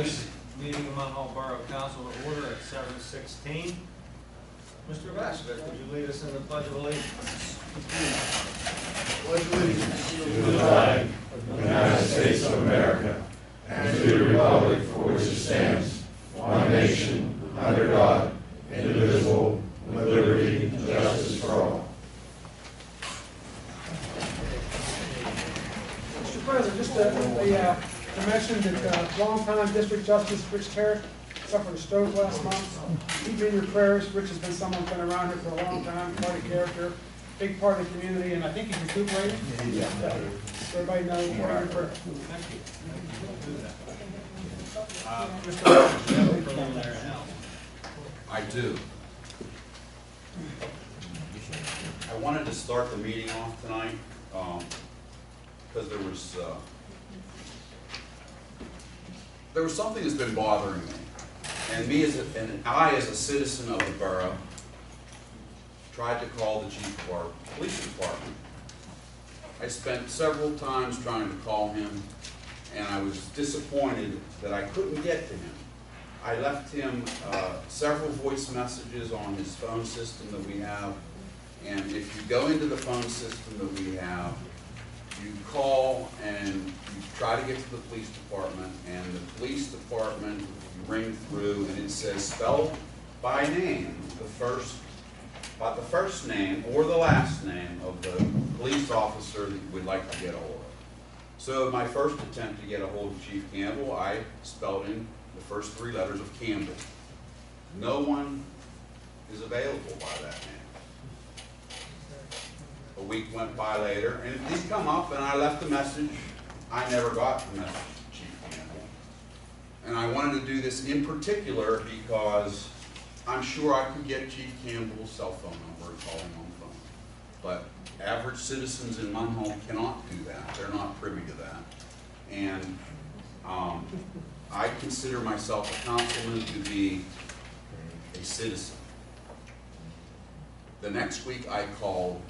this meeting of Munhall Borough Council to order at 7:16. Mr. Vasquez, would you lead us in the Pledge of Allegiance? Pledge allegiance to the flag of the United States of America and to the republic for which it stands, one nation, under God, indivisible, with liberty and justice for all. Mr. President, just to mention that longtime District Justice Rich Terrick suffered a stroke last month. Keep in your prayers. Rich has been someone who's been around here for a long time, quite a character, big part of the community, and I think he's recuperating. Yeah. So everybody knows what your prayer. Thank you. Mr. do you have a preliminary announcement? I do. I wanted to start the meeting off tonight because there was something that's been bothering me, and I as a citizen of the borough tried to call the chief of our police department. I spent several times trying to call him, and I was disappointed that I couldn't get to him. I left him several voice messages on his phone system that we have, and if you go into the phone system that we have, you call and you try to get to the police department, and the police department, you ring through and it says spell by name the first name or the last name of the police officer that you would like to get a hold of. So my first attempt to get a hold of Chief Campbell, I spelled in the first three letters of Campbell. No one is available by that name. A week went by later, and he's come up, and I left a message. I never got the message to Chief Campbell. And I wanted to do this in particular because I'm sure I could get Chief Campbell's cell phone number and call him on the phone. But average citizens in Munhall cannot do that. They're not privy to that. And I consider myself a councilman to be a citizen. The next week I called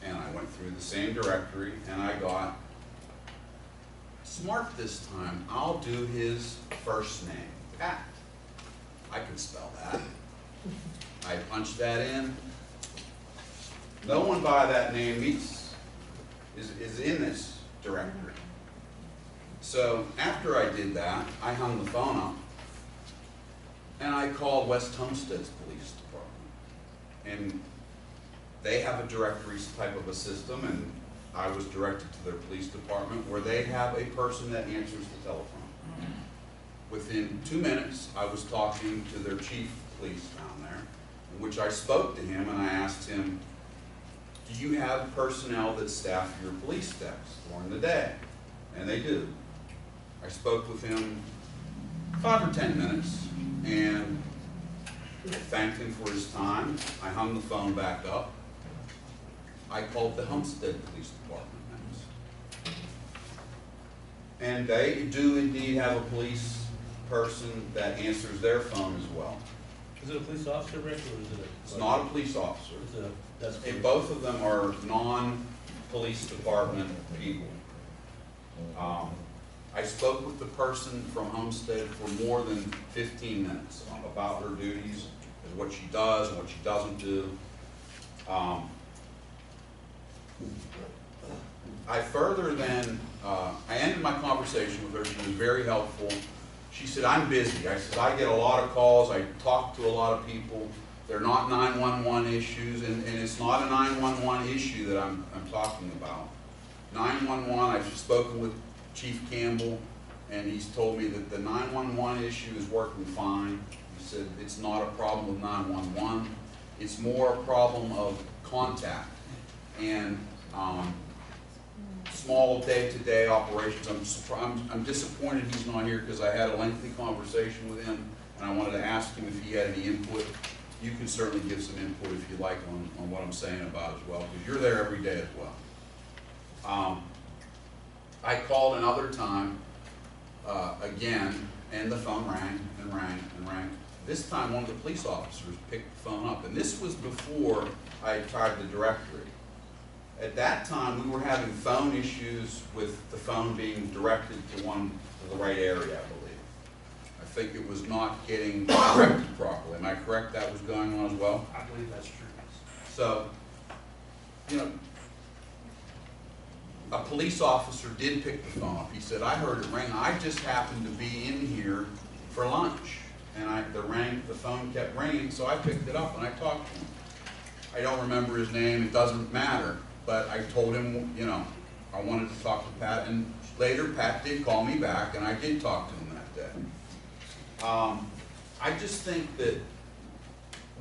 and I went through the same directory and I got smart this time. I'll do his first name, Pat. I can spell that. I punched that in. No one by that name is in this directory. So after I did that, I hung the phone up and I called West Homestead's police department. And they have a directory type of a system, and I was directed to their police department where they have a person that answers the telephone. Within 2 minutes, I was talking to their chief of police down there, in which I spoke to him and I asked him, do you have personnel that staff your police steps during the day? And they do. I spoke with him 5 or 10 minutes and thanked him for his time. I hung the phone back up. I called the Homestead Police Department next. And they do indeed have a police person that answers their phone as well. Is it a police officer, Rick, or is it a... It's not a police officer. And both of them are non-police department people. I spoke with the person from Homestead for more than 15 minutes about her duties, and what she does and what she doesn't do. I ended my conversation with her. She was very helpful. She said, I'm busy. I said, I get a lot of calls. I talk to a lot of people. They're not 911 issues, and it's not a 911 issue that I'm talking about. 911, I've spoken with Chief Campbell, and he's told me that the 911 issue is working fine. He said it's not a problem with 911. It's more a problem of contact and small day-to-day operations. I'm disappointed he's not here because I had a lengthy conversation with him, and I wanted to ask him if he had any input. You can certainly give some input if you like on what I'm saying about as well, because you're there every day as well. I called another time again, and the phone rang and rang and rang. This time one of the police officers picked the phone up, and this was before I tried the directory. At that time, we were having phone issues with the phone being directed to the right area, I believe. think it was not getting corrected properly. Am I correct that was going on as well? I believe that's true. So, you know, a police officer did pick the phone up. He said, I heard it ring. I just happened to be in here for lunch. And the phone kept ringing, so I picked it up and I talked to him. I don't remember his name, it doesn't matter, but I told him, you know, I wanted to talk to Pat, and later Pat did call me back and I did talk to him that day. I just think that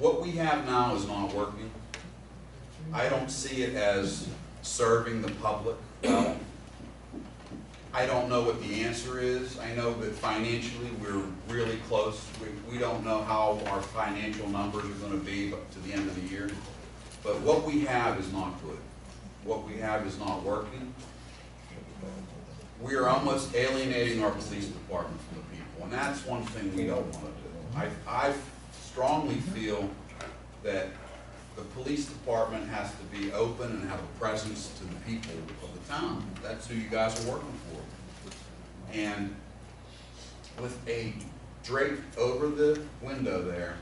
what we have now is not working. I don't see it as serving the public well. I don't know what the answer is. I know that financially we're really close. We don't know how our financial numbers are going to be to the end of the year. But what we have is not good. What we have is not working. We are almost alienating our police department from the people, and that's one thing we don't want to do. I strongly feel that the police department has to be open and have a presence to the people of the town. That's who you guys are working for. And with a drape over the window there,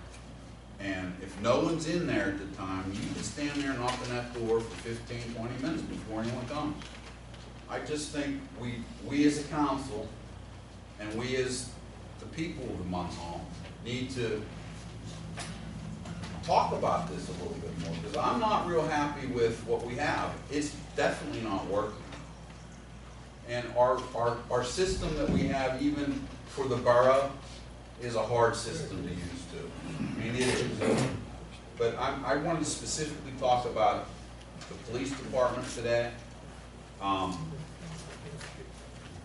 and if no one's in there at the time, you can stand there and knock on that door for 15, 20 minutes before anyone comes. I just think we as a council and we as the people of Munhall need to talk about this a little bit more, because I'm not real happy with what we have. It's definitely not working. And our system that we have, even for the borough, is a hard system to use too. I mean, it is. But I wanted to specifically talk about the police department today.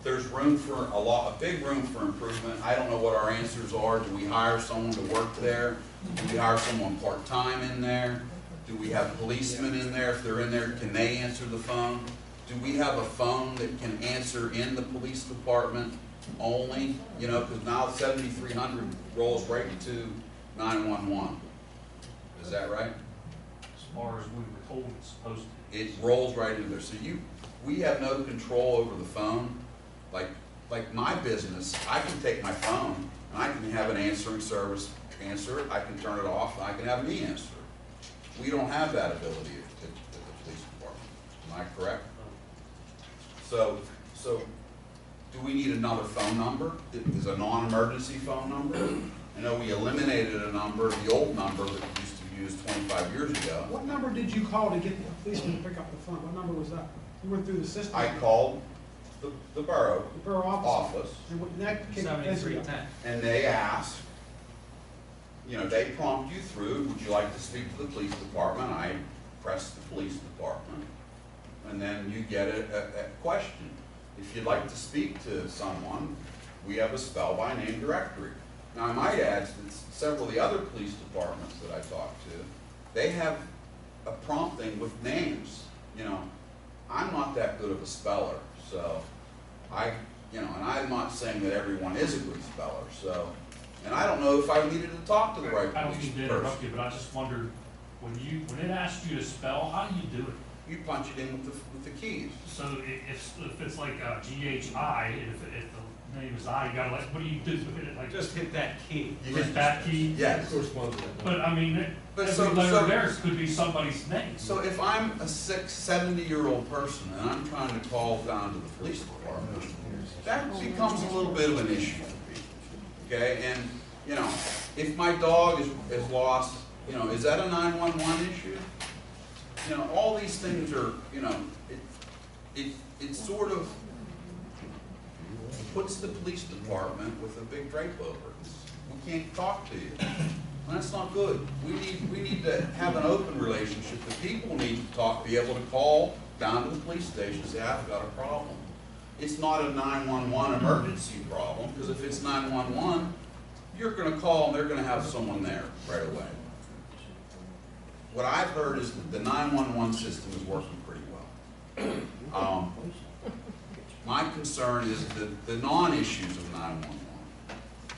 There's room for a big room for improvement. I don't know what our answers are. Do we hire someone to work there? Do we hire someone part-time in there? Do we have policemen in there? If they're in there, can they answer the phone? Do we have a phone that can answer in the police department only? You know, because now 7300 rolls right into 911. Is that right? As far as we were told it's supposed to. It rolls right in there. So we have no control over the phone. Like my business, I can take my phone and I can have an answering service answer it. I can turn it off and I can have me answer it. We don't have that ability at the police department. Am I correct? So do we need another phone number? Is a non-emergency phone number? I know we eliminated a number, the old number that we used to use 25 years ago. What number did you call to get the policeman to pick up the phone? What number was that? You went through the system? I called the borough The borough office. And that came- 7310. and they asked, you know, they prompt you through, would you like to speak to the police department? I press the police department, and then you get a question. If you'd like to speak to someone, we have a spell by name directory. Now I might add that several of the other police departments that I talked to, they have a prompting with names. You know, I'm not that good of a speller, so and I'm not saying that everyone is a good speller, so, and I don't know if I needed to talk to the right I don't police mean to person. interrupt you, but I just wondered, when it asks you to spell, how do you do it? You punch it in with the keys. So if it's like GHI, if the name is I, you gotta what do you do with it? Like Just hit that key. You hit that key? Yes. But I mean, But every so- letter there could be somebody's name. So if I'm a 70-year-old person and I'm trying to call down to the police department, that becomes a little bit of an issue for me. Okay, and you know, if my dog is lost, you know, is that a 911 issue? You know, all these things are, you know, it sort of puts the police department with a big drape over it. We can't talk to you. And that's not good. We need to have an open relationship. The people need to be able to call down to the police station and say, I've got a problem. It's not a 911 emergency problem, because if it's 911, you're going to call and they're going to have someone there right away. What I've heard is that the 911 system is working pretty well. My concern is the non-issues of 911.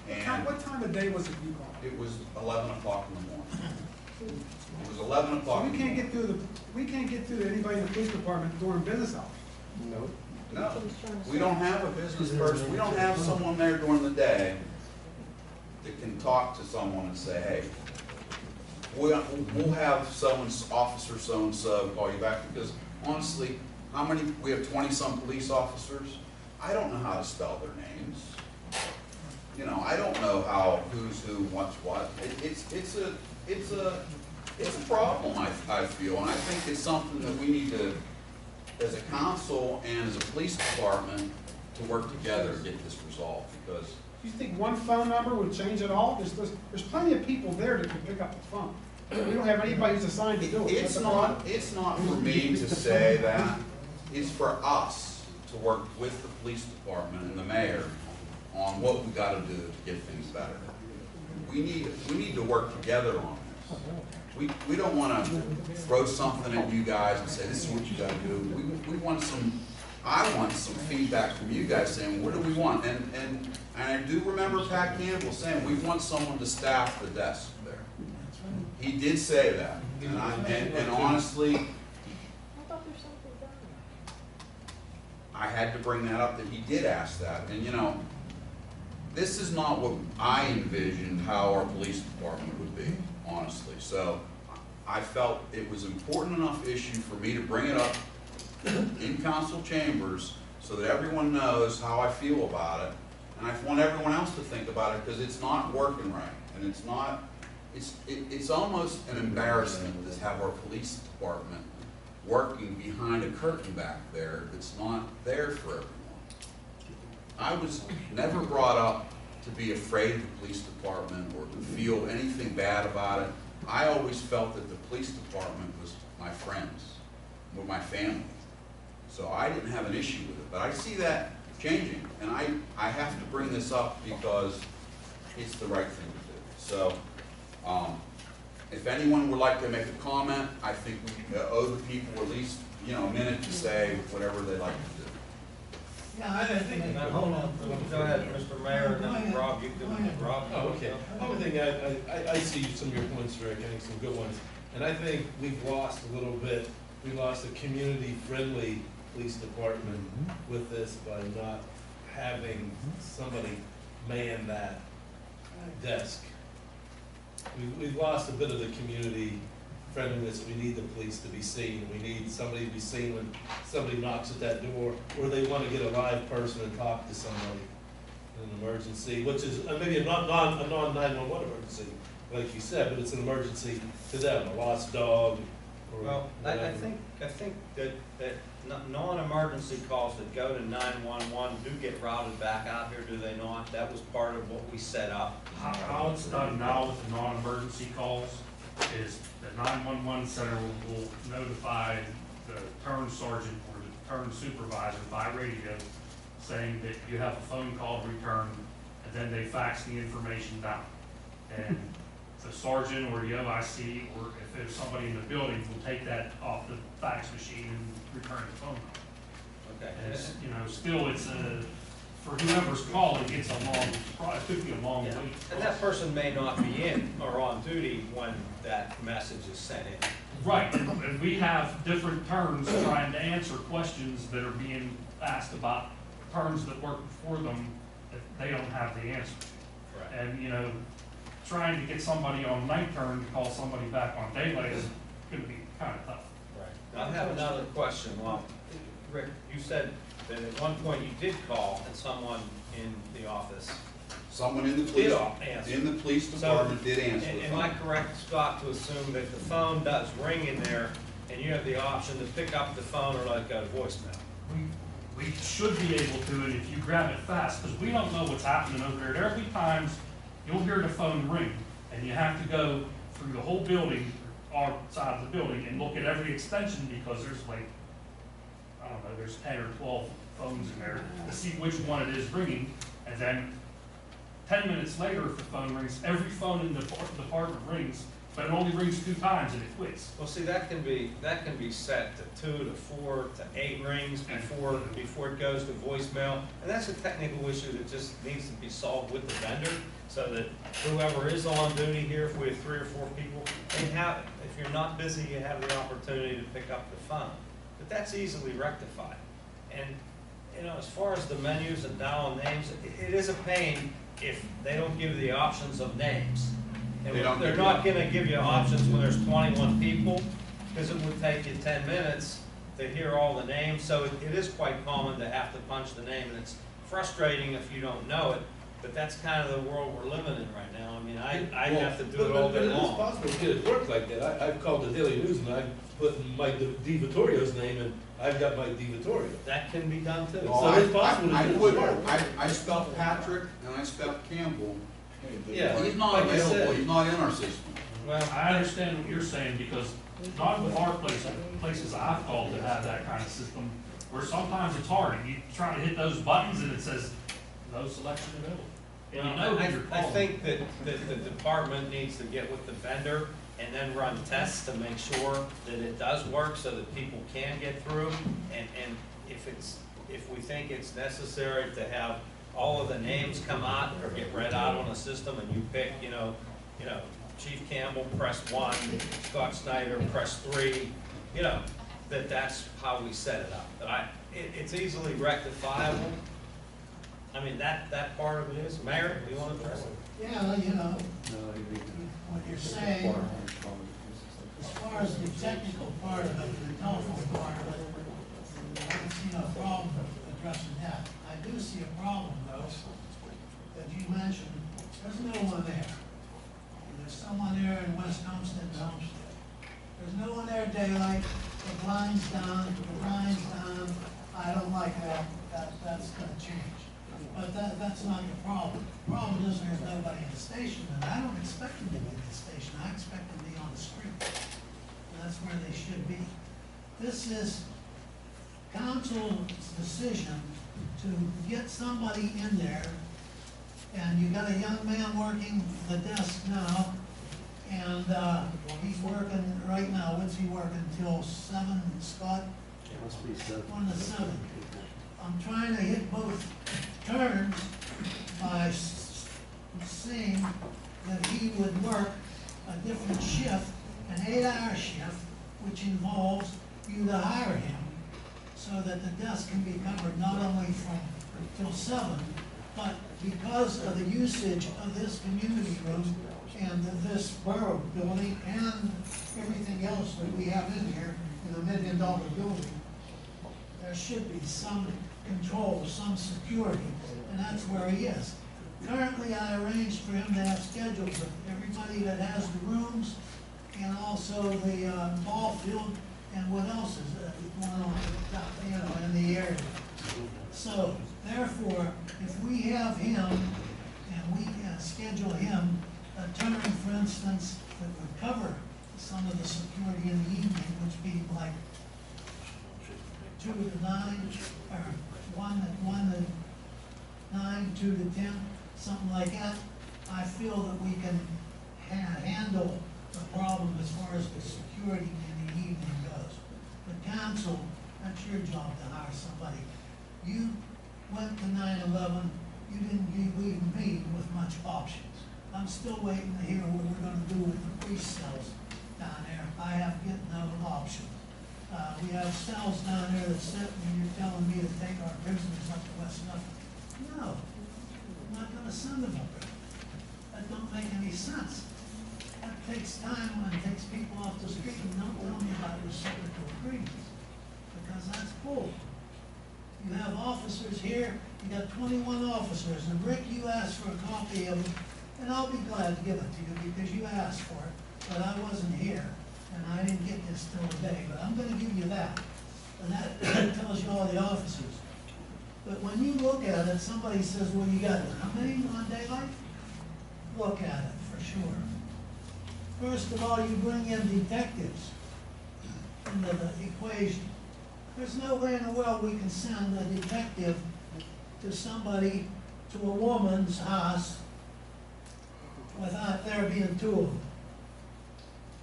And What time of day was it you called? it was 11 o'clock in the morning. It was 11 o'clock So in we the can't morning. get through to anybody in the police department during business hours. No, we don't have a business person. We don't have someone there during the day that can talk to someone and say, hey, we'll have officer so-and-so call you back, because honestly, we have 20-some police officers. I don't know how to spell their names. You know, I don't know who's who, what's what. It's a problem, I feel, and I think it's something that we need to, as a council and as a police department, to work together to get this resolved, because Do you think one phone number would change it all? There's plenty of people there that can pick up the phone. We don't have anybody who's assigned to do it. it's not for me to say that. It's for us to work with the police department and the mayor on what we gotta do to get things better. We need to work together on this. We don't wanna throw something at you guys and say, this is what you gotta do. I want some feedback from you guys saying, what do we want? And I do remember Pat Campbell saying, we want someone to staff the desk there. He did say that, and honestly, I had to bring that up, that he did ask that. And you know, this is not what I envisioned how our police department would be, honestly. So I felt it was an important enough issue for me to bring it up in council chambers so that everyone knows how I feel about it. And I want everyone else to think about it, because it's not working right. And it's almost an embarrassment to have our police department working behind a curtain back there that's not there for everyone. I was never brought up to be afraid of the police department or to feel anything bad about it. I always felt that the police department was my friends, were my family. So I didn't have an issue with it, but I see that changing, and I have to bring this up because it's the right thing to do. So, if anyone would like to make a comment, I think we owe the people at least, a minute to say whatever they'd like to do. Yeah, I think. Now, hold on, go ahead, Mr. Mayor, and then Rob, you do it. Rob? Oh, okay. One thing, I see some of your points, Rick, I think some good ones. And I think we've lost a little bit, we lost a community-friendly police department with this by not having somebody man that desk. We've lost a bit of the community friendliness. We need the police to be seen. We need somebody to be seen when somebody knocks at that door, or they want to get a live person and talk to somebody in an emergency, which is maybe a non-911 emergency, like you said, but it's an emergency to them, a lost dog. Or Well, I think that non-emergency calls that go to 911 do get routed back out here, do they not? That was part of what we set up. How it's done now with the non-emergency calls is the 911 center will notify the turn sergeant or the turn supervisor by radio saying that you have a phone call returned, and then they fax the information down. And the sergeant or the OIC, or if there's somebody in the building, will take that off the fax machine and return the phone call. Okay. And it's, still it's for whoever's calling, it could be a long Yeah. wait. And that person may not be in or on duty when that message is sent in. Right, and we have different terms trying to answer questions that are being asked about terms that work for them, that they don't have the answer. Right. And, trying to get somebody on night turn to call somebody back on daylight is gonna be kind of tough. Right. I have another question. Well, Rick, you said that at one point you did call and someone in the office. Someone in the Did police answer. department did answer the Am phone. I correct, Scott, to assume that the phone does ring in there and you have the option to pick up the phone or let it go to voicemail? We should be able to, and if you grab it fast, because we don't know what's happening over there. There'll be times you'll hear the phone ring, and you have to go through the whole building, our side of the building, and look at every extension, because there's there's 10 or 12 phones in there, to see which one it is ringing, and then 10 minutes later, if the phone rings, every phone in the department rings, but it only rings 2 times and it quits. Well, see, that can be set to 2 to 4 to 8 rings before it goes to voicemail. And that's a technical issue that just needs to be solved with the vendor, so that whoever is on duty here, if we have 3 or 4 people, if you're not busy, you have the opportunity to pick up the phone. But that's easily rectified. And, as far as the menus and dial names, it is a pain if they don't give you the options of names. And They don't they're give you not options. gonna give you options when there's 21 people, because it would take you 10 minutes to hear all the names, so it is quite common to have to punch the name, and it's frustrating if you don't know it, but that's kind of the world we're living in right now. I mean, I have to do it all day But it is long. possible to get it work like that. I've called the Daily News and I've put Mike Di Vittorio's name and I've got Mike Di Vittorio. That can be done too. So it's possible to I do it would, work. I spelled Patrick and I spelled Campbell. Yeah, He's not like I available, said. he's not in our system. Well, I understand what you're saying, because not with our places I've called that have that kind of system, where sometimes it's hard, and you try to hit those buttons and it says, no selection available. And you know who you're I calling. think that the department needs to get with the vendor and then run tests to make sure that it does work so that people can get through. And if we think it's necessary to have all of the names come out or get read out on a system and you pick, you know, Chief Campbell, press 1, Scott Snyder, press 3, you know, that's how we set it up. But it's easily rectifiable. I mean, that part of it is. Mayor, do you want to address it? Yeah, you know, what you're saying, as far as the technical part of it, the telephone part of it, I don't see no problem addressing that. I do see a problem though, that you mentioned, there's no one there. And there's someone there in West Homestead and Homestead. There's no one there daylight, the blind's down, I don't like that, that's gonna change. But that's not the problem. The problem is there's nobody in the station, and I don't expect them to be in the station. I expect them to be on the street. And that's where they should be. This is council's decision to get somebody in there, and you got a young man working the desk now, and he's working right now. What's he working till 7, Scott? It must be 7. 1 to 7. I'm trying to hit both turns by seeing that he would work a different shift, an 8-hour shift, which involves you to hire him so that the desk can be covered not only from till 7, but because of the usage of this community room and this borough building and everything else that we have in here in a $1 million building, there should be some control, some security, and that's where he is. Currently, I arranged for him to have schedules of everybody that has the rooms and also the ball field and what else is going on, you know, in the area. So, therefore, if we have him and we schedule him a turn, for instance, that would cover some of the security in the evening, which be like 2 to 9, or 1 to 9, 2 to 10, something like that. I feel that we can handle the problem as far as the security in the evening goes. The council, that's your job to hire somebody. You went to 9/11, you didn't leave me with much options. I'm still waiting to hear what we're gonna do with the police cells down there. I have get no options. We have cells down there that sit, and you're telling me to take our prisoners up to West Suffolk. No, I'm not gonna send them up there. That don't make any sense. That takes time and takes people off the street, and don't tell me about reciprocal agreements, because that's bull. You have officers here, you got 21 officers, and Rick, you asked for a copy of it, and I'll be glad to give it to you because you asked for it, but I wasn't here, and I didn't get this till today, but I'm gonna give you that. And that tells you all the officers. But when you look at it, somebody says, well, you got how many on daylight? Look at it, for sure. First of all, you bring in detectives into the equation. There's no way in the world we can send a detective to somebody, to a woman's house, without there being 2 of them.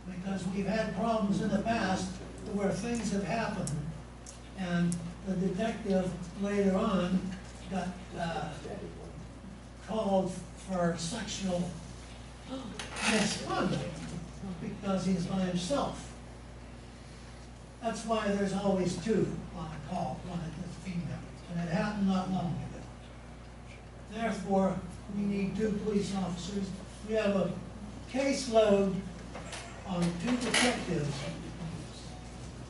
Because we've had problems in the past where things have happened, and the detective later on got called for sexual misconduct because he's by himself. That's why there's always 2 on a call, one is female, and it happened not long ago. Therefore, we need 2 police officers. We have a caseload on 2 detectives.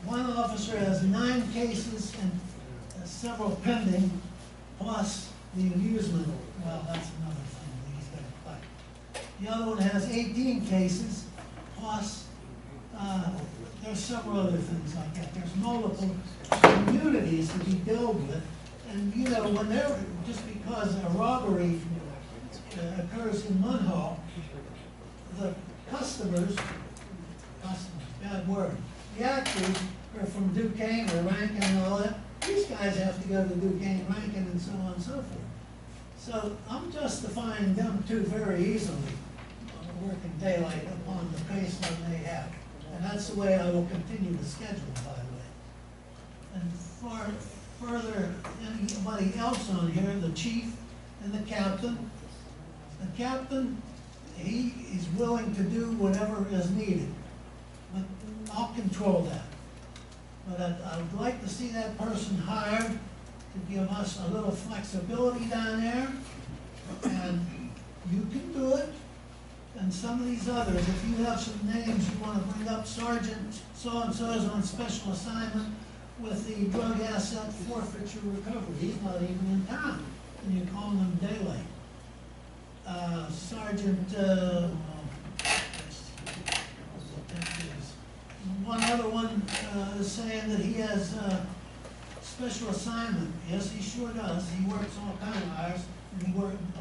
One officer has 9 cases and several pending, plus the amusement. Well, that's another thing that he's got to fight. The other one has 18 cases, plus there's several other things like that. There's multiple communities to be dealt with. And you know, whenever, just because a robbery occurs in Munhall, the customers, bad word, the actors are from Duquesne or Rankin and all that. These guys have to go to Duquesne, Rankin, and so on and so forth. So I'm justifying them 2 very easily, working daylight upon the baseline they have. And that's the way I will continue the schedule, by the way. And further, anybody else on here, the chief and the captain. The captain, he is willing to do whatever is needed, but I'll control that. But I would like to see that person hired to give us a little flexibility down there, and you can do it. And some of these others, if you have some names you want to bring up, Sergeant so-and-so is on special assignment with the drug asset forfeiture recovery. He's not even in town, and you're calling him daylight. Sergeant, one other one is saying that he has a special assignment. Yes, he sure does. He works all kind of hours, and he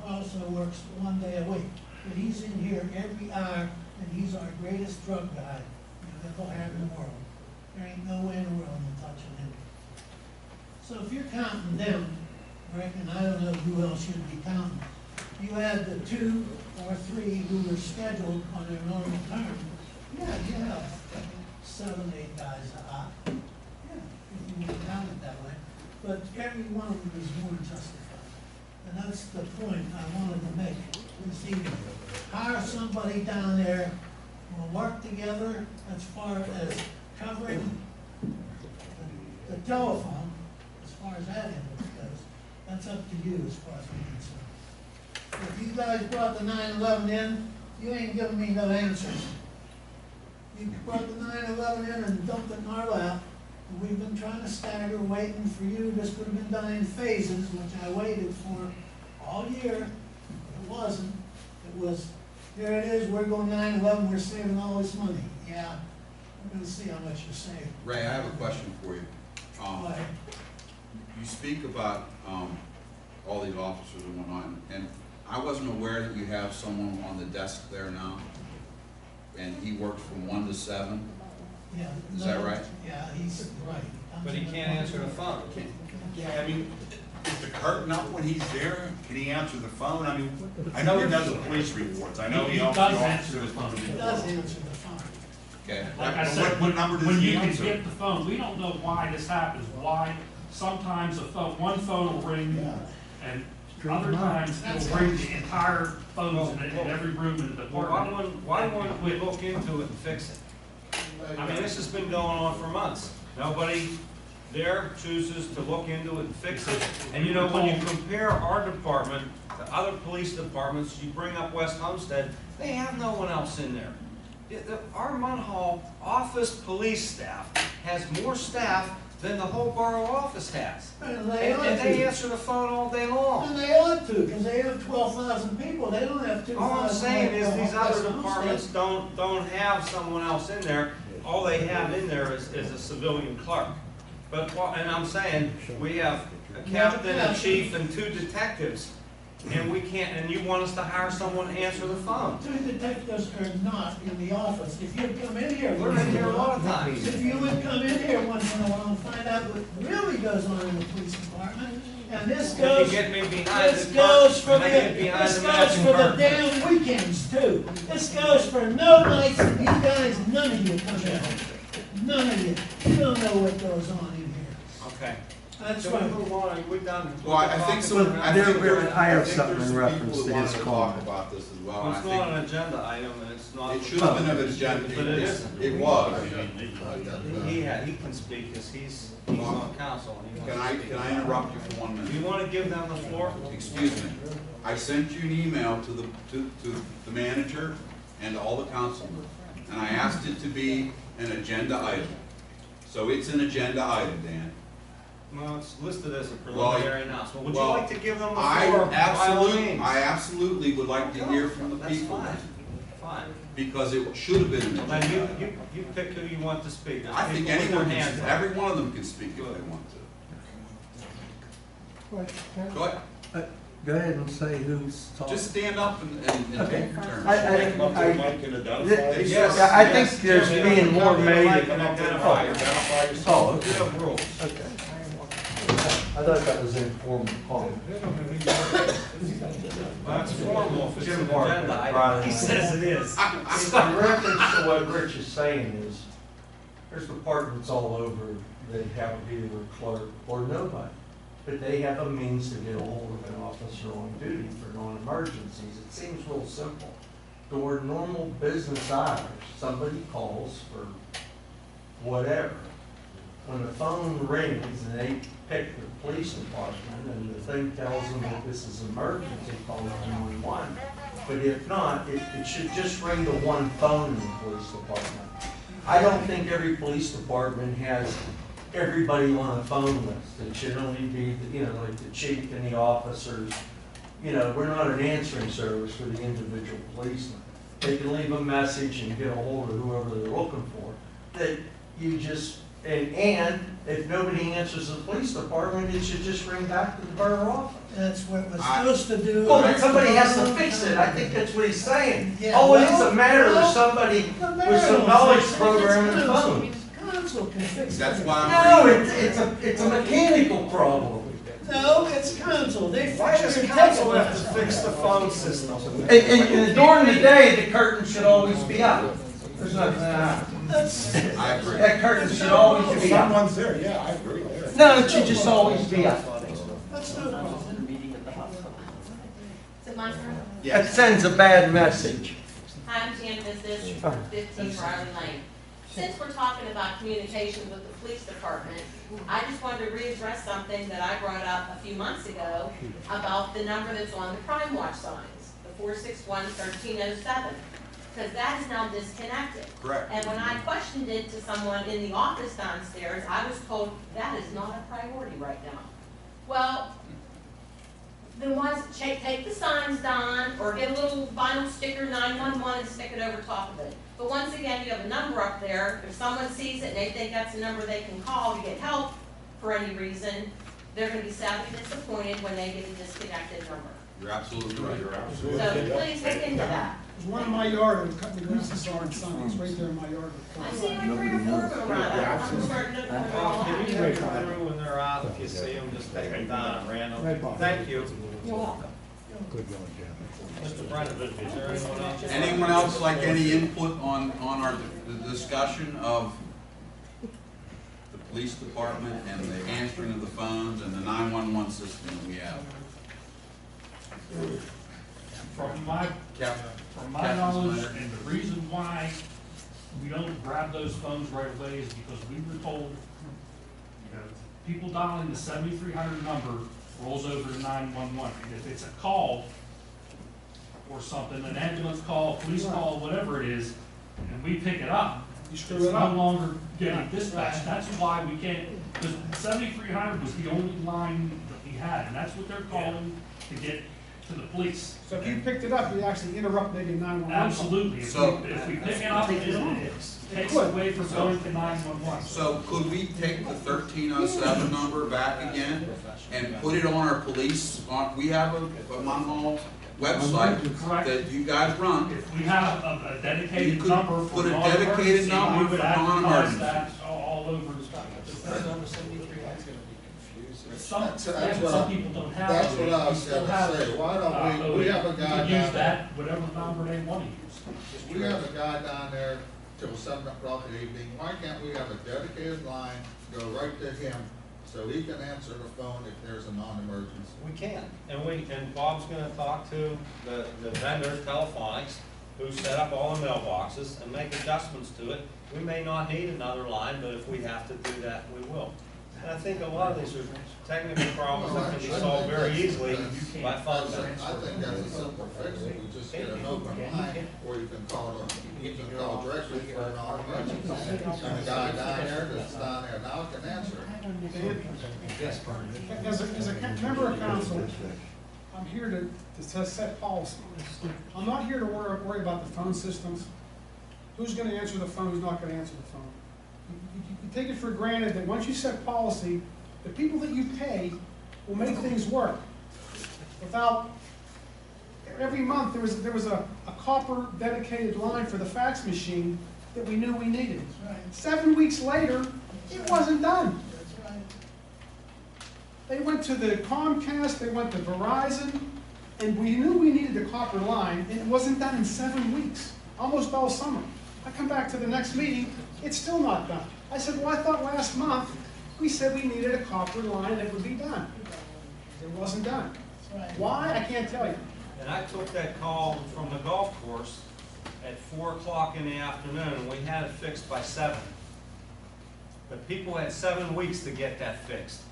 also works 1 day a week. But he's in here every hour, and he's our greatest drug guy you've ever had in the world. There ain't no way in the world in touching him. So if you're counting them, Rick, and I don't know who else you'd be counting, you add the 2 or 3 who are scheduled on their normal term, yeah, you have 7, 8 guys out. Yeah, if you would count it that way. But every one of them is more than justified. And that's the point I wanted to make this evening. Hire somebody down there, we'll work together as far as covering the telephone, as far as that end goes. That's up to you as far as we're concerned. If you guys brought the 911 in, you ain't giving me no answers. You brought the 911 in and dumped it in our lap. We've been trying to stagger, waiting for you. This could have been done in phases, which I waited for all year. It wasn't. It was, here it is, we're going 9/11, we're saving all this money. Yeah, we're going to see how much you're saving. Ray, I have a question for you. You speak about all these officers and whatnot, and I wasn't aware that you have someone on the desk there now, and he works from 1 to 7. Yeah. Is that right? Yeah, he's right. But he can't answer the phone. I mean, is the curtain up when he's there? Can he answer the phone? I mean, I know he does the police reports. I know he does answer the phone. He does answer the phone. Okay. Like I But said, what number does when he you can answer? get the phone, we don't know why this happens, why sometimes one phone will ring, and other times it'll ring the entire phones in every room in the Well, department. why wouldn't we look into it and fix it? I mean, this has been going on for months. Nobody there chooses to look into it and fix it. And you know, when you compare our department to other police departments, you bring up West Homestead, they have no one else in there. Our Munhall office police staff has more staff than the whole borough office has. And And they answer the phone all day long. And they ought to, because they have 12,000 people. They don't have 2,000. All I'm saying is these other West departments Homestead. don't have someone else in there. All they have in there is a civilian clerk. But, and I'm saying, we have a captain, a chief, and 2 detectives. And we can't, and you want us to hire someone to answer the phone. 2 detectives are not in the office. If you'd come in here. We're in here a lot of times. If you would come in here once in a while and find out what really goes on in the police department, and this If goes. you get me behind This the goes for curtain, and I get behind this the goes matching for the curtain. damn weekends too. This goes for no nights that you guys, none of you come in. None of you. You don't know what goes on in here. Okay. That's Can we right. move on? We're done. Well, I think some, I There- think there- there's, I have think something there's in some reference people to who wanted his to talk comment. about this as well. Well, and I it's not think an agenda item, and it's not. it should have been an agenda, But it isn't. it was. He can speak, because he's on council, and he Can wants I, to speak. can I interrupt you for 1 Do you minute? want to give them the floor? Excuse me. I sent you an email to the manager and all the councilmen, and I asked it to be an agenda item. So it's an agenda item, Dan. Well, it's listed as a Well, preliminary announcement. Would you well, like to give them the floor? I by all absolutely, means? I absolutely would like to hear from the That's people, fine. Fine. because it should have been an Well, then agenda. you pick who you want to speak. There's I think people with their anyone, hands up. every one of them can speak if they want to. Go ahead, Go ahead and say who's talking. just stand up and Okay. take your turn. Come up to the I- mic and identify Th- yourself. Yes. I think there's being more made. Come up to the mic, identify yourself. Oh, We okay. have rules. Okay. I thought that was informal comment. Well, that's formal if it's an Jim Barker, agenda item. Brian. He says it is. In reference to what Rich is saying is, there's departments all over that have either a clerk or nobody. But they have a means to get a hold of an officer on duty for non-emergencies. It seems real simple. During normal business hours, somebody calls for whatever. When the phone rings and they pick the police department and the thing tells them that this is emergency, call 911. But if not, it should just ring the one phone in the police department. I don't think every police department has everybody on a phone list. It should only be, like the chief and the officers. We're not an answering service for the individual policeman. They can leave a message and get a hold of whoever they're looking for. That you just, and if nobody answers the police department, it should just ring back to the borough office. That's what we're supposed to do. Well, then somebody has to fix it. I think that's what he's saying. Yeah, Oh, it is well, a matter of well, somebody The with mayor some will knowledge fix it. program and It's phone. council can fix it. That's why No, I'm it's a mechanical problem. No, it's council, they Why fix does your council ticket. have to fix the phone system? And during the day, the curtain should always be up. There's nothing that happens. That's, I agree. That curtain should always be up. Someone's there, yeah, I agree there. No, it should just always be up. that's no problem. Is it my turn? That sends a bad message. Hi, I'm Jan Business, 15 Riley Lane. Since we're talking about communication with the police department, I just wanted to readdress something that I brought up a few months ago about the number that's on the crime watch signs, the 461-1307, because that is now disconnected. Correct. And when I questioned it to someone in the office downstairs, I was told that is not a priority right now. Well, then why is it take the signs down or get a little vinyl sticker 911 and stick it over top of it? But once again, you have a number up there. If someone sees it and they think that's a number they can call to get help for any reason, they're going to be sadly disappointed when they get a disconnected number. You're absolutely right. So please look into that. There's one in my yard, and cutting the grass and saw on Sunday, it's right there in my yard. I see like 3 or 4 of them around. I'm starting to look for them all. Can you take them through when they're out, if you see them, just take them down at random? Thank you. You're welcome. Mr. Brennan, is there anyone else? Anyone else like any input on our the discussion of the police department and the answering of the phones and the 911 system that we have? From my Captain? From my Captain knowledge, Snyder. and the reason why we don't grab those phones right away is because we were told, people dialing the 7300 number rolls over to 911. And if it's a call or something, an ambulance call, police call, whatever it is, and we pick it up, You screw it's it no up. longer getting dispatched. That's why we can't, because 7300 was the only line that we had, and that's what they're calling to get to the police. So if you picked it up, you actually interrupt maybe 911. Absolutely. So- If we pick it up, it takes away from going to 911. So could we take the 1307 number back again and put it on our police, we have a Munhall website that you guys run. If we have a You dedicated could number for put a dedicated non-emergency, number we would for advertise non-emergency. that all over. Some, That's yeah, what some I- people don't have. That's it. what I was We still gonna have say. it. Why don't we have a guy could use down there. that, whatever number they want to use. We have a guy down there till 7 o'clock in the evening, why can't we have a dedicated line, go right to him, so he can answer the phone if there's a non-emergency. We can, and Bob's gonna talk to the vendor, Telephonics, who set up all the mailboxes and make adjustments to it. We may not need another line, but if we have to do that, we will. And I think a lot of these are technical problems that can be solved very easily by phone I service. think that's a simple fix, if we just get an open line, or you can call directly for an non-emergency. And the guy down there that's down there now can answer it. Yes, Brian. As a member of council, I'm here to set policy. I'm not here to worry about the phone systems. Who's gonna answer the phone, who's not gonna answer the phone. You take it for granted that once you set policy, the people that you pay will make things work. Without, every month, there was a copper dedicated line for the fax machine that we knew we needed. That's right. 7 weeks later, it wasn't done. That's right. They went to the Comcast, they went to Verizon, and we knew we needed the copper line, and it wasn't done in 7 weeks, almost all summer. I come back to the next meeting, it's still not done. I said, well, I thought last month we said we needed a copper line that would be done. It wasn't done. That's right. Why? I can't tell you. And I took that call from the golf course at 4 o'clock in the afternoon, and we had it fixed by 7. The people had 7 weeks to get that fixed.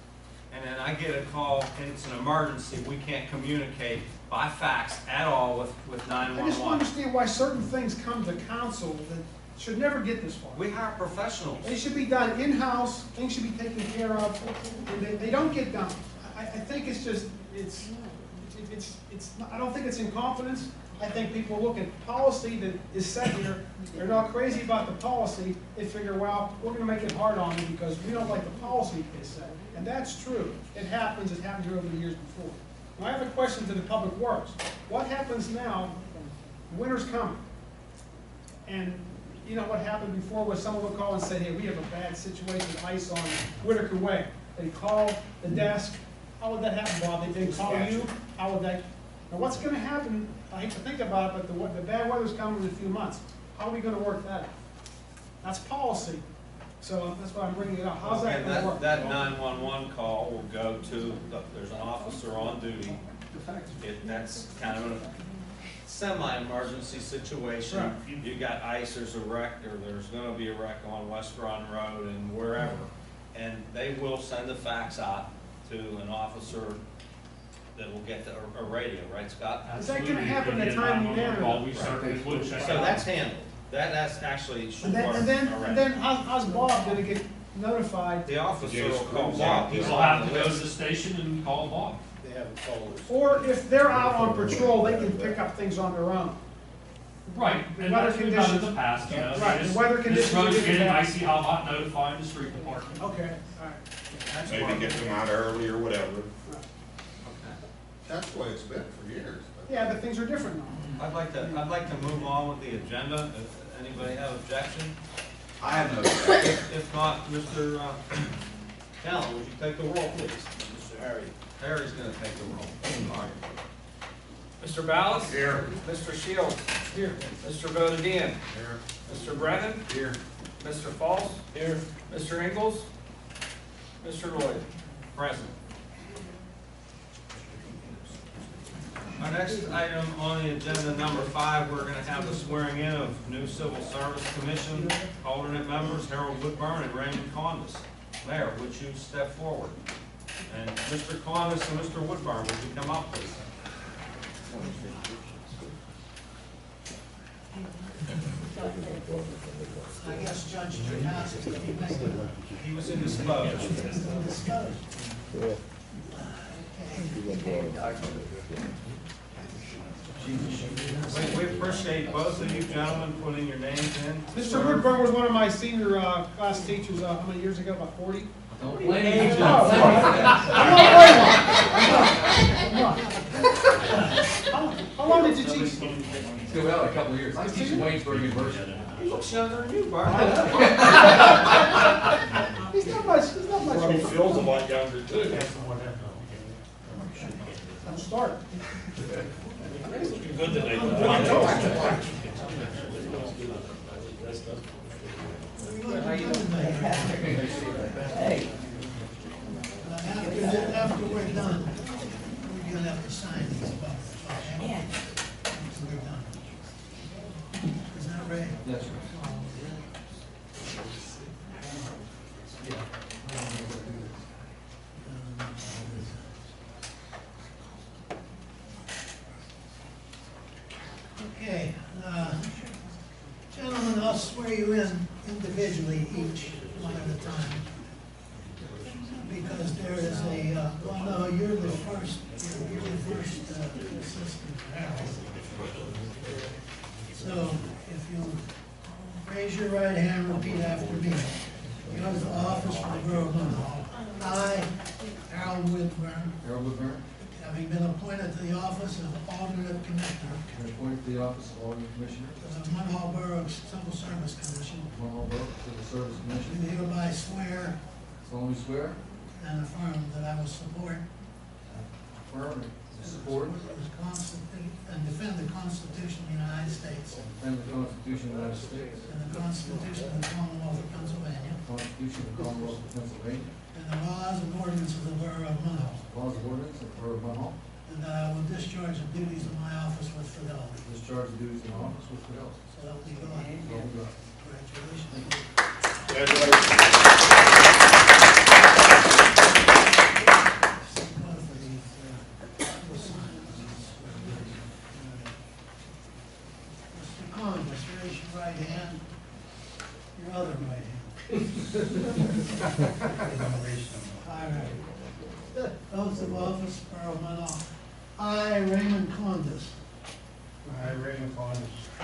And then I get a call, and it's an emergency, we can't communicate by fax at all with I just don't 911. understand why certain things come to council that should never get this far. We hire professionals. They should be done in-house, things should be taken care of, and they don't get done. I think it's just, I don't think it's incompetence. I think people look at policy that is set here, they're not crazy about the policy, they figure, well, we're gonna make it hard on them because we don't like the policy they set. And that's true. It happened here over the years before. Now, I have a question to the Public Works. What happens now, winter's coming? And you know what happened before was someone would call and say, hey, we have a bad situation, ice on Whitaker Way. They call the desk. How would that happen, Bob? They call you? How would that? Now, what's gonna happen, I hate to think about it, but the bad weather's coming in a few months. How are we gonna work that out? That's policy. So that's why I'm bringing it up. How's that gonna work? That 911 call will go to, there's an officer on duty. That's kind of a semi-emergency situation. Right. You got ice, there's a wreck, or there's gonna be a wreck on West Run Road and wherever. And they will send a fax out to an officer that will get a radio, right, Scott? Is that gonna happen in a timely manner? Well, we certainly would check So out. that's handled. That's actually short And then already. how's Bob gonna get notified? The officer will call Bob. He's We'll on have to the go to list. the station and call Bob. They haven't called us. Or if they're out on patrol, they can pick up things on their own. Right, The and weather that's what we've done in the conditions. past, you know. Right, the weather This conditions road's are getting getting bad. icy, how about notifying the street department? Okay, all right. That's Maybe part get of it. them out early or whatever. That's the way it's been for years. but- Yeah, but things are different now. I'd like to move on with the agenda, if anybody have objection. I have no objection. If not, Mr. Callen, would you take the roll, please? Mr. Harry. Harry's gonna take the roll. All right. Mr. Ballas? Here. Mr. Shields? Here. Mr. Bodadian? Here. Mr. Brennan? Here. Mr. Falls? Here. Mr. Ingles? Mr. Lloyd? Present. Our next item on the agenda, number 5, we're gonna have the swearing in of new Civil Service Commission alternate members, Harold Woodburn and Raymond Condis. Mayor, would you step forward? And Mr. Condis and Mr. Woodburn, would you come up, please? I guess Judge Trinas is getting back. He was indisposed. Disposed. We appreciate both of you gentlemen putting your names in. Mr. Woodburn was one of my senior class teachers, how many years ago, about 40? Don't blame me. I'm not How long did you teach? Still out a couple of years. I was teaching Waynesburg University. He looks younger than you, Bart. He's not much. Probably feels a lot younger too. I'm starting. Looking good today. after we're done, we're gonna have to sign these buttons, okay? After we're done. Is that right? That's right. Okay, gentlemen, I'll swear you in individually, each one at a time. Because there is a, well, no, you're the first assistant. So, if you raise your right hand, repeat after me. You oath of office for the Borough of Munhall. I, Harold Whitburn, Harold Woodburn, having been appointed to the office of alternate commissioner appointed to the office of Alderman Commissioner, of the Munhall Borough Civil Service Commission, Munhall Borough Civil Service do Commission, hereby swear solemnly swear, and affirm that I will support affirm, and support, and defend the Constitution of the United States and defend the Constitution of the United States, and the Constitution of the Commonwealth of Pennsylvania, the Constitution of the Commonwealth of Pennsylvania, and the laws and ordinances of the Borough of Munhall, laws and ordinances of the Borough of Munhall, and that I will discharge the duties of my office with fidelity. discharge the duties of my office with fidelity. So help me God. So help me God. Congratulations. Mr. Congress, raise your right hand, your other right hand. All right. Oath of office, Borough of Munhall. I, Raymond Condis, I, Raymond Collins,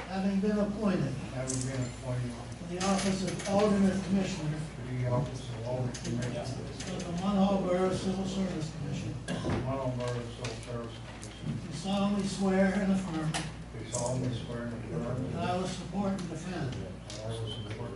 having been appointed having been appointed to the office of alternate commissioner to the office of Alderman Commissioner of the Munhall Borough Civil Service Commission, of the Munhall Borough Civil Service Commission, do solemnly swear and affirm do solemnly swear and affirm that I will support and defend that I will support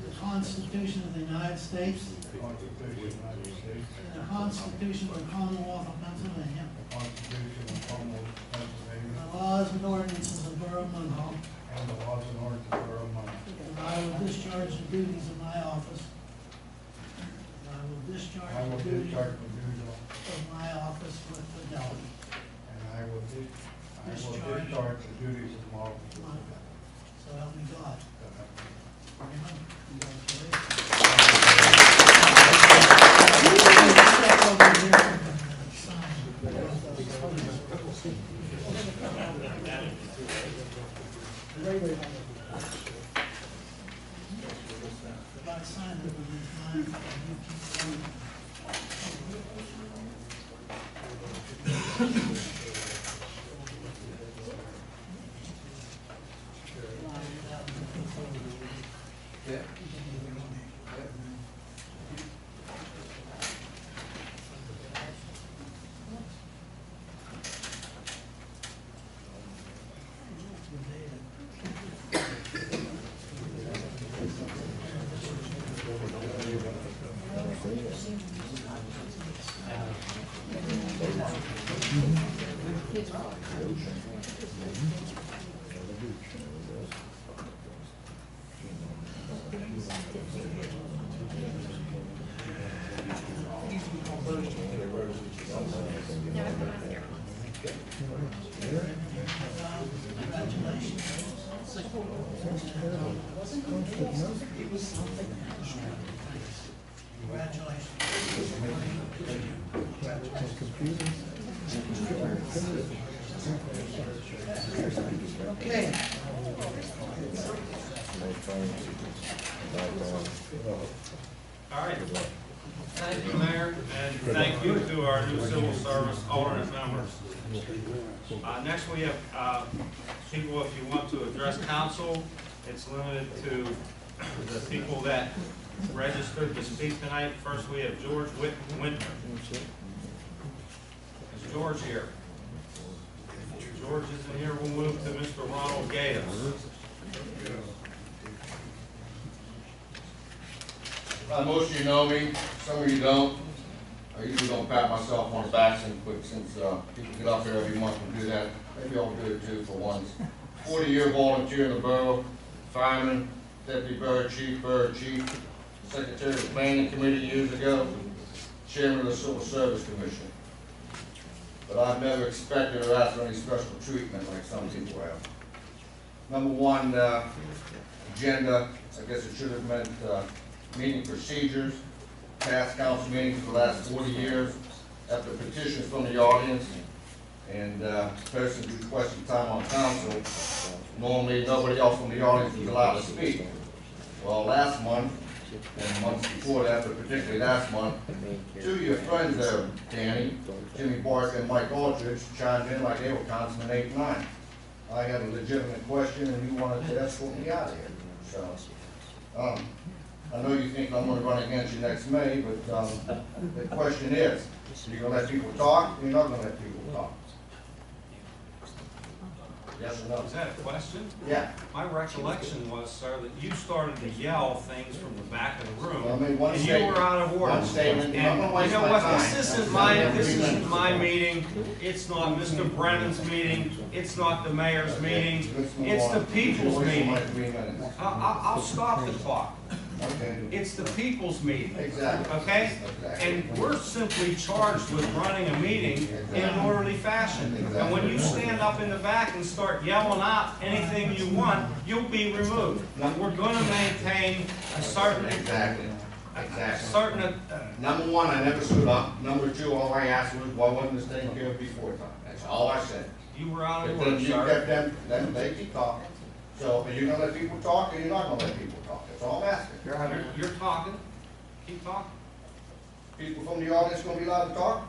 the Constitution of the United States the Constitution of the United States, and the Constitution of the Commonwealth of Pennsylvania, the Constitution of the Commonwealth of and Pennsylvania, the laws and ordinances of the Borough of Munhall, and the laws and ordinances of the Borough of Munhall. and I will discharge the duties of my office. And I will discharge I will the duties discharge the duties of my office with fidelity. and I will discharge the duties of my office. So help me God. Raymond, congratulations. Step over here and sign. If I sign it with these lines, you keep signing. Yeah. Okay. All right. Thank you, Mayor, and thank you to our new civil service alternate members. Next, we have people, if you want to address council, it's limited to the people that registered to speak tonight. First, we have George Winter. Is George here? George isn't here. We'll move to Mr. Ronald Gaius. Most of you know me, some of you don't. I usually don't pat myself on the back since people get up here every month and do that. Maybe I'll do it too for once. 40-year volunteer in the borough, fireman, deputy borough chief, secretary of the planning committee years ago. chairman of the Civil Service Commission. But I've never expected or asked for any special treatment like some people have. Number one, agenda, I guess it should have meant meeting procedures, past council meetings for the last 40 years, after petitions from the audience, and persons requesting time on council. Normally, nobody else from the audience was allowed to speak. Well, last month, and months before that, but particularly last month, two of your friends there, Danny, Jimmy Bark and Mike Aldridge, chimed in like they were Councilman 8 and 9. I had a legitimate question and you wanted to escort me out of here. So, I know you think I'm gonna run against you next May, but the question is, you're gonna let people talk, or you're not gonna let people talk? Yes or no? Is that a question? Yeah. My recollection was, sir, that you started to yell things from the back of the room, Well, I mean, one and you statement. were out of order. One statement. I'm And gonna you waste know my what, time. this isn't my meeting, it's not Mr. Brennan's meeting, it's not the mayor's meeting, Let's move it's on. the people's You're wasting my meeting. 3 minutes. I'll stop the clock. Okay. It's the people's meeting. Exactly. Okay? Exactly. And we're simply charged with running a meeting in an orderly fashion. And when you stand up in the back and start yelling out anything you want, you'll be removed. We're gonna maintain a certain, Exactly. Exactly. certain, Number one, I never stood up. Number two, all I asked was, why wasn't this taken care of before time? That's all I said. you were out of But order, then you sir. kept them, they keep talking. So, are you gonna let people talk, or you're not gonna let people talk? That's all I'm asking. You're talking, keep talking. People from the audience gonna be allowed to talk?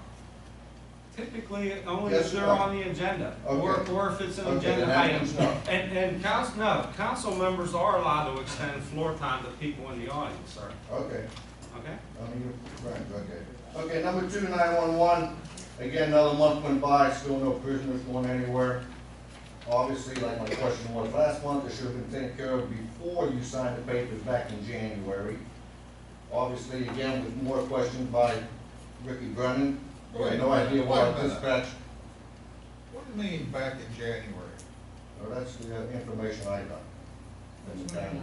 Typically, only Yes, if they're no. on the agenda, or Okay. or if it's an Okay, agenda then that item. means no. And council members are allowed to extend floor time to people in the audience, sir. Okay. Okay? I mean, your friends, okay. Okay, number two, 911. Again, another month went by, still no prisoners going anywhere. Obviously, like my question was last month, it should have been taken care of before you signed the papers back in January. Obviously, again, with more questions by Ricky Brennan. We had no idea what dispatch. What do you mean back in January? Well, that's the information I got from the county.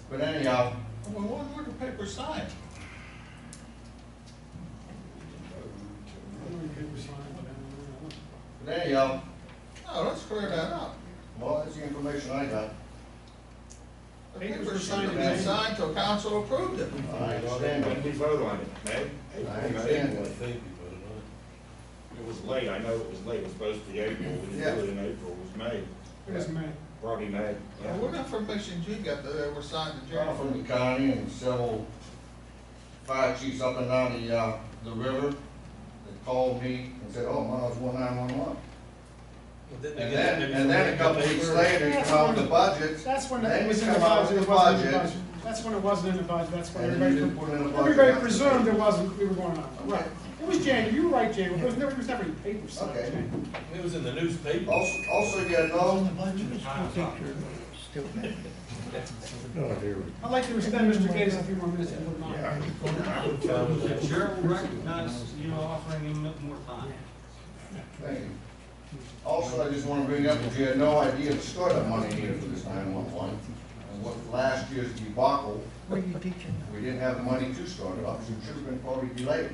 But anyhow, Well, when were the papers signed? No, let's clear that up. well, that's the information I got. The Papers were papers signed should in have been January. signed till council approved it. I understand that. When we vote on it, May? I understand I that. think we voted on it. It was late, I know it was late, it was supposed to be April, we Yeah. didn't do it in April, it was May, It was May. probably May. Well, what information you got that they were signed in Well, January? from the county and several fire chiefs up and down the river that called me and said, oh, Munhall's 1911. And then a couple weeks later, you come out with the budget. That's when Then it was you in the come out budget, with it the wasn't in the budget. budget. That's when it wasn't in the budget, that's when And you everybody, didn't put it in the budget. everybody presumed it wasn't, we were going on. Right. It was January, you were right, January, there was never any papers signed in Okay. January. It was in the newspaper. Also, you On know, the budget. I'd like to extend Mr. Gates a few more minutes if you wouldn't mind. The chair will recognize you offering him more time. thank you. Also, I just want to bring up that you had no idea the startup money needed for this 911. And what last year's debacle, What are you teaching? we didn't have the money to start it up, so it should have been probably delayed.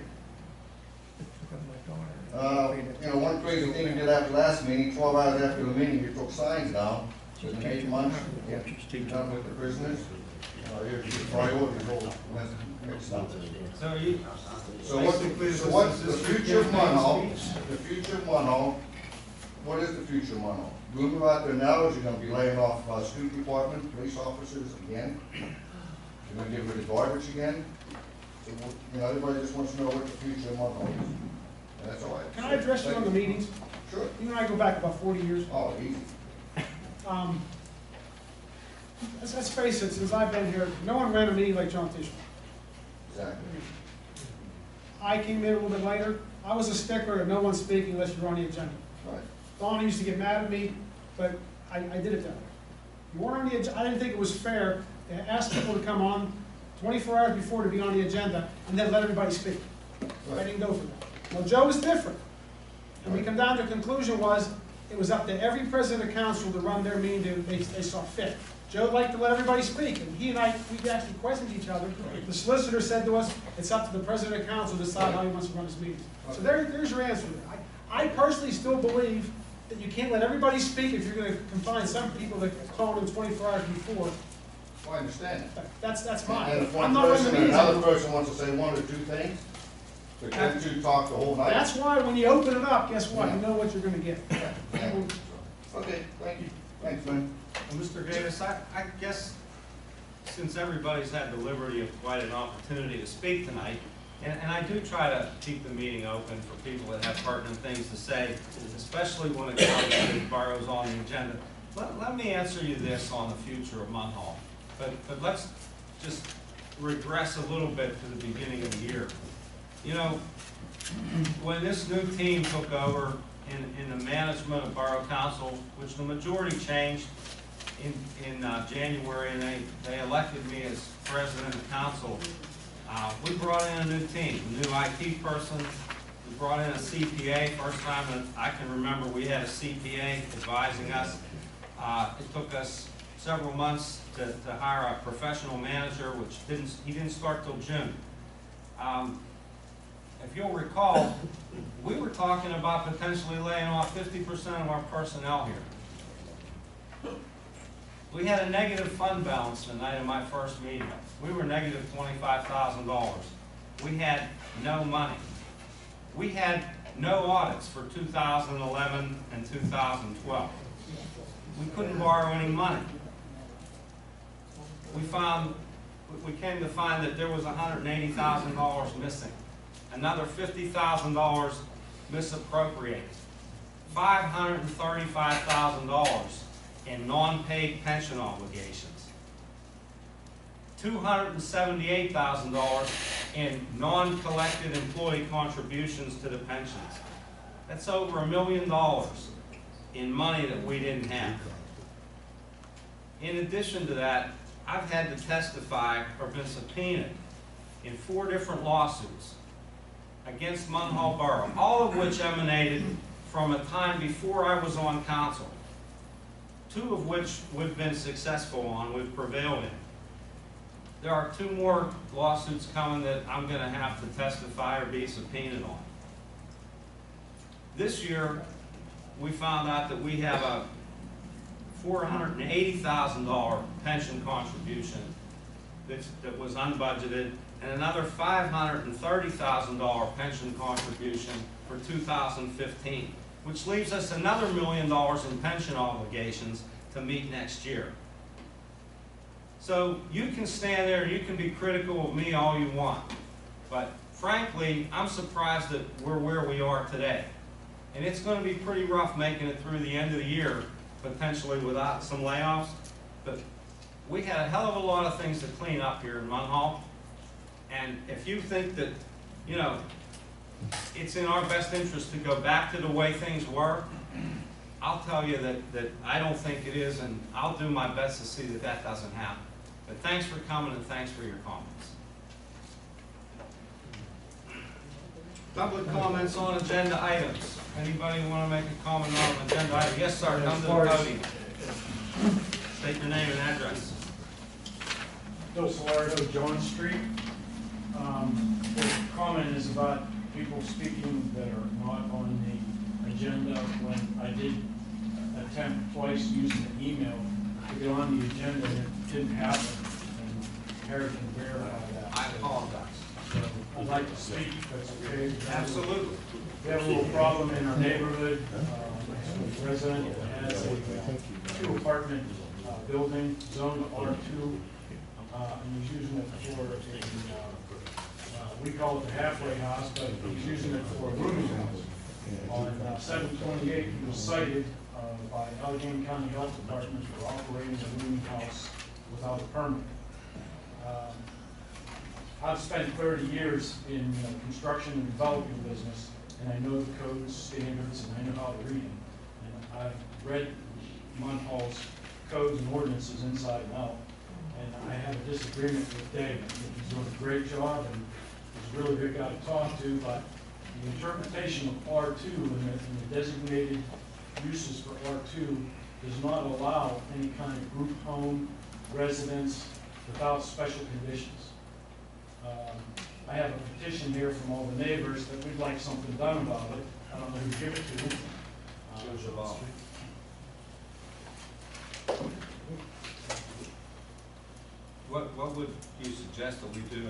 You know, one crazy thing you did after last meeting, 12 hours after the meeting, you took signs down. Within 8 months, you're done with the prisoners. Your priorities all mixed up. So you, So what's the future of Munhall? The future of Munhall, what is the future of Munhall? Rumor out there now is you're gonna be laying off street department, police officers again. You're gonna get rid of garbage again. So, you know, everybody just wants to know what the future of Munhall is. And that's all right. Can I address you on the meetings? Sure. You and I go back about 40 years. Oh, easy. Let's face it, since I've been here, no one ran a meeting like John Tishman. Exactly. I came in a little bit later, I was a stickler of no one speaking unless you were on the agenda. Right. Donna used to get mad at me, but I did it that way. You weren't on the agenda, I didn't think it was fair to ask people to come on 24 hours before to be on the agenda and then let everybody speak. I didn't go for that. Well, Joe was different. And we come down to the conclusion was, it was up to every president of council to run their meeting, they saw fit. Joe liked to let everybody speak, and he and I, we actually questioned each other. The solicitor said to us, it's up to the president of council to decide how he wants to run his meetings. So there's your answer. I personally still believe that you can't let everybody speak if you're gonna confine some people that called in 24 hours before. Well, I understand. That's fine. And if I'm one not running the person, meetings. another person wants to say one or two things, so can't you talk the whole night? That's why when you open it up, guess what? You know what you're gonna get. Yeah. Okay, thank you. Thanks, man. Well, Mr. Davis, I guess, since everybody's had the liberty of quite an opportunity to speak tonight, and I do try to keep the meeting open for people that have pertinent things to say, especially when it comes to boroughs on the agenda. Let me answer you this on the future of Munhall, but let's just regress a little bit to the beginning of the year. You know, when this new team took over in the management of Borough Council, which the majority changed in January, and they elected me as president of council, we brought in a new team, a new IT person. We brought in a CPA, first time that I can remember we had a CPA advising us. It took us several months to hire a professional manager, which he didn't start till June. If you'll recall, we were talking about potentially laying off 50% of our personnel here. We had a negative fund balance the night of my first meeting. We were negative $25,000. We had no money. We had no audits for 2011 and 2012. We couldn't borrow any money. We came to find that there was $180,000 missing. Another $50,000 misappropriated. $535,000 in non-paid pension obligations. $278,000 in non-collected employee contributions to the pensions. That's over $1 million in money that we didn't have. In addition to that, I've had to testify or been subpoenaed in 4 different lawsuits against Munhall Borough, all of which emanated from a time before I was on council. 2 of which we've been successful on, we've prevailed in. There are 2 more lawsuits coming that I'm going to have to testify or be subpoenaed on. This year, we found out that we have a $480,000 pension contribution that was unbudgeted, and another $530,000 pension contribution for 2015, which leaves us another $1 million in pension obligations to meet next year. So you can stand there and you can be critical of me all you want, but frankly, I'm surprised that we're where we are today. And it's going to be pretty rough making it through the end of the year, potentially without some layoffs, but we had a hell of a lot of things to clean up here in Munhall. And if you think that, you know, it's in our best interest to go back to the way things were, I'll tell you that I don't think it is, and I'll do my best to see that that doesn't happen. But thanks for coming and thanks for your comments. Public comments on agenda items. Anybody want to make a comment on an agenda item? Yes, sir, come to the podium. State your name and address. Bill Salardo, John Street. The comment is about people speaking that are not on the agenda. When I did attempt twice using the email to get on the agenda, and it didn't happen, and Harry can verify that. I apologize. So I'd like to speak, if that's okay. Absolutely. We have a little problem in our neighborhood. A resident has a 2-apartment building zoned R2, and he's using it for we call it the halfway house, but he's using it for a rooming house. On 728, he was cited by Allegheny County Health Department for operating a rooming house without a permit. I've spent 30 years in construction and development business, and I know the codes, standards, and I know how to read them. And I've read Munhall's codes and ordinances inside and out. And I have a disagreement with David. He's doing a great job, and he's a really good guy to talk to, but the interpretation of R2 and the designated uses for R2 does not allow any kind of group home residence without special conditions. I have a petition here from all the neighbors that we'd like something done about it. I don't know who to give it to. What would you suggest that we do?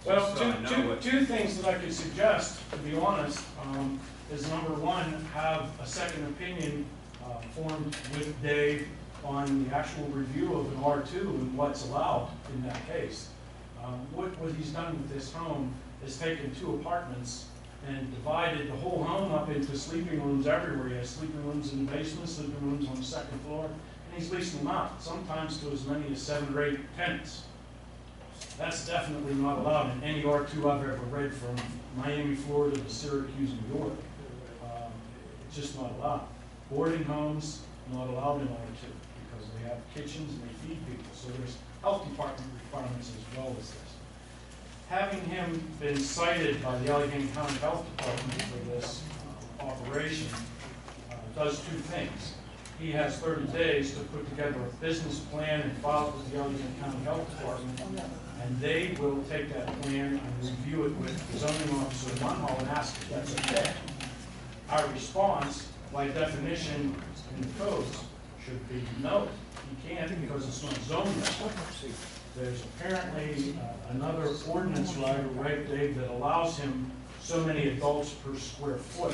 Well, Just so I know what- two things that I could suggest, to be honest, is number one, have a second opinion formed with Dave on the actual review of an R2 and what's allowed in that case. What he's done with this home is taken 2 apartments and divided the whole home up into sleeping rooms everywhere. He has sleeping rooms in the basement, sleeping rooms on the 2nd floor, and he's leasing them out, sometimes to as many as 7 or 8 tenants. That's definitely not allowed in any R2 I've ever read, from Miami, Florida to Syracuse, New York. It's just not allowed. Boarding homes, not allowed in R2 because they have kitchens and they feed people. So there's health department requirements as well as this. Having him been cited by the Allegheny County Health Department for this operation does 2 things. He has 30 days to put together a business plan and file it with the Allegheny County Health Department, and they will take that plan and review it with the zoning officer in Munhall and ask if that's okay. Our response, by definition in the codes, should be no, he can't because it's not zoned that way. There's apparently another ordinance writer, right, Dave, that allows him so many adults per square foot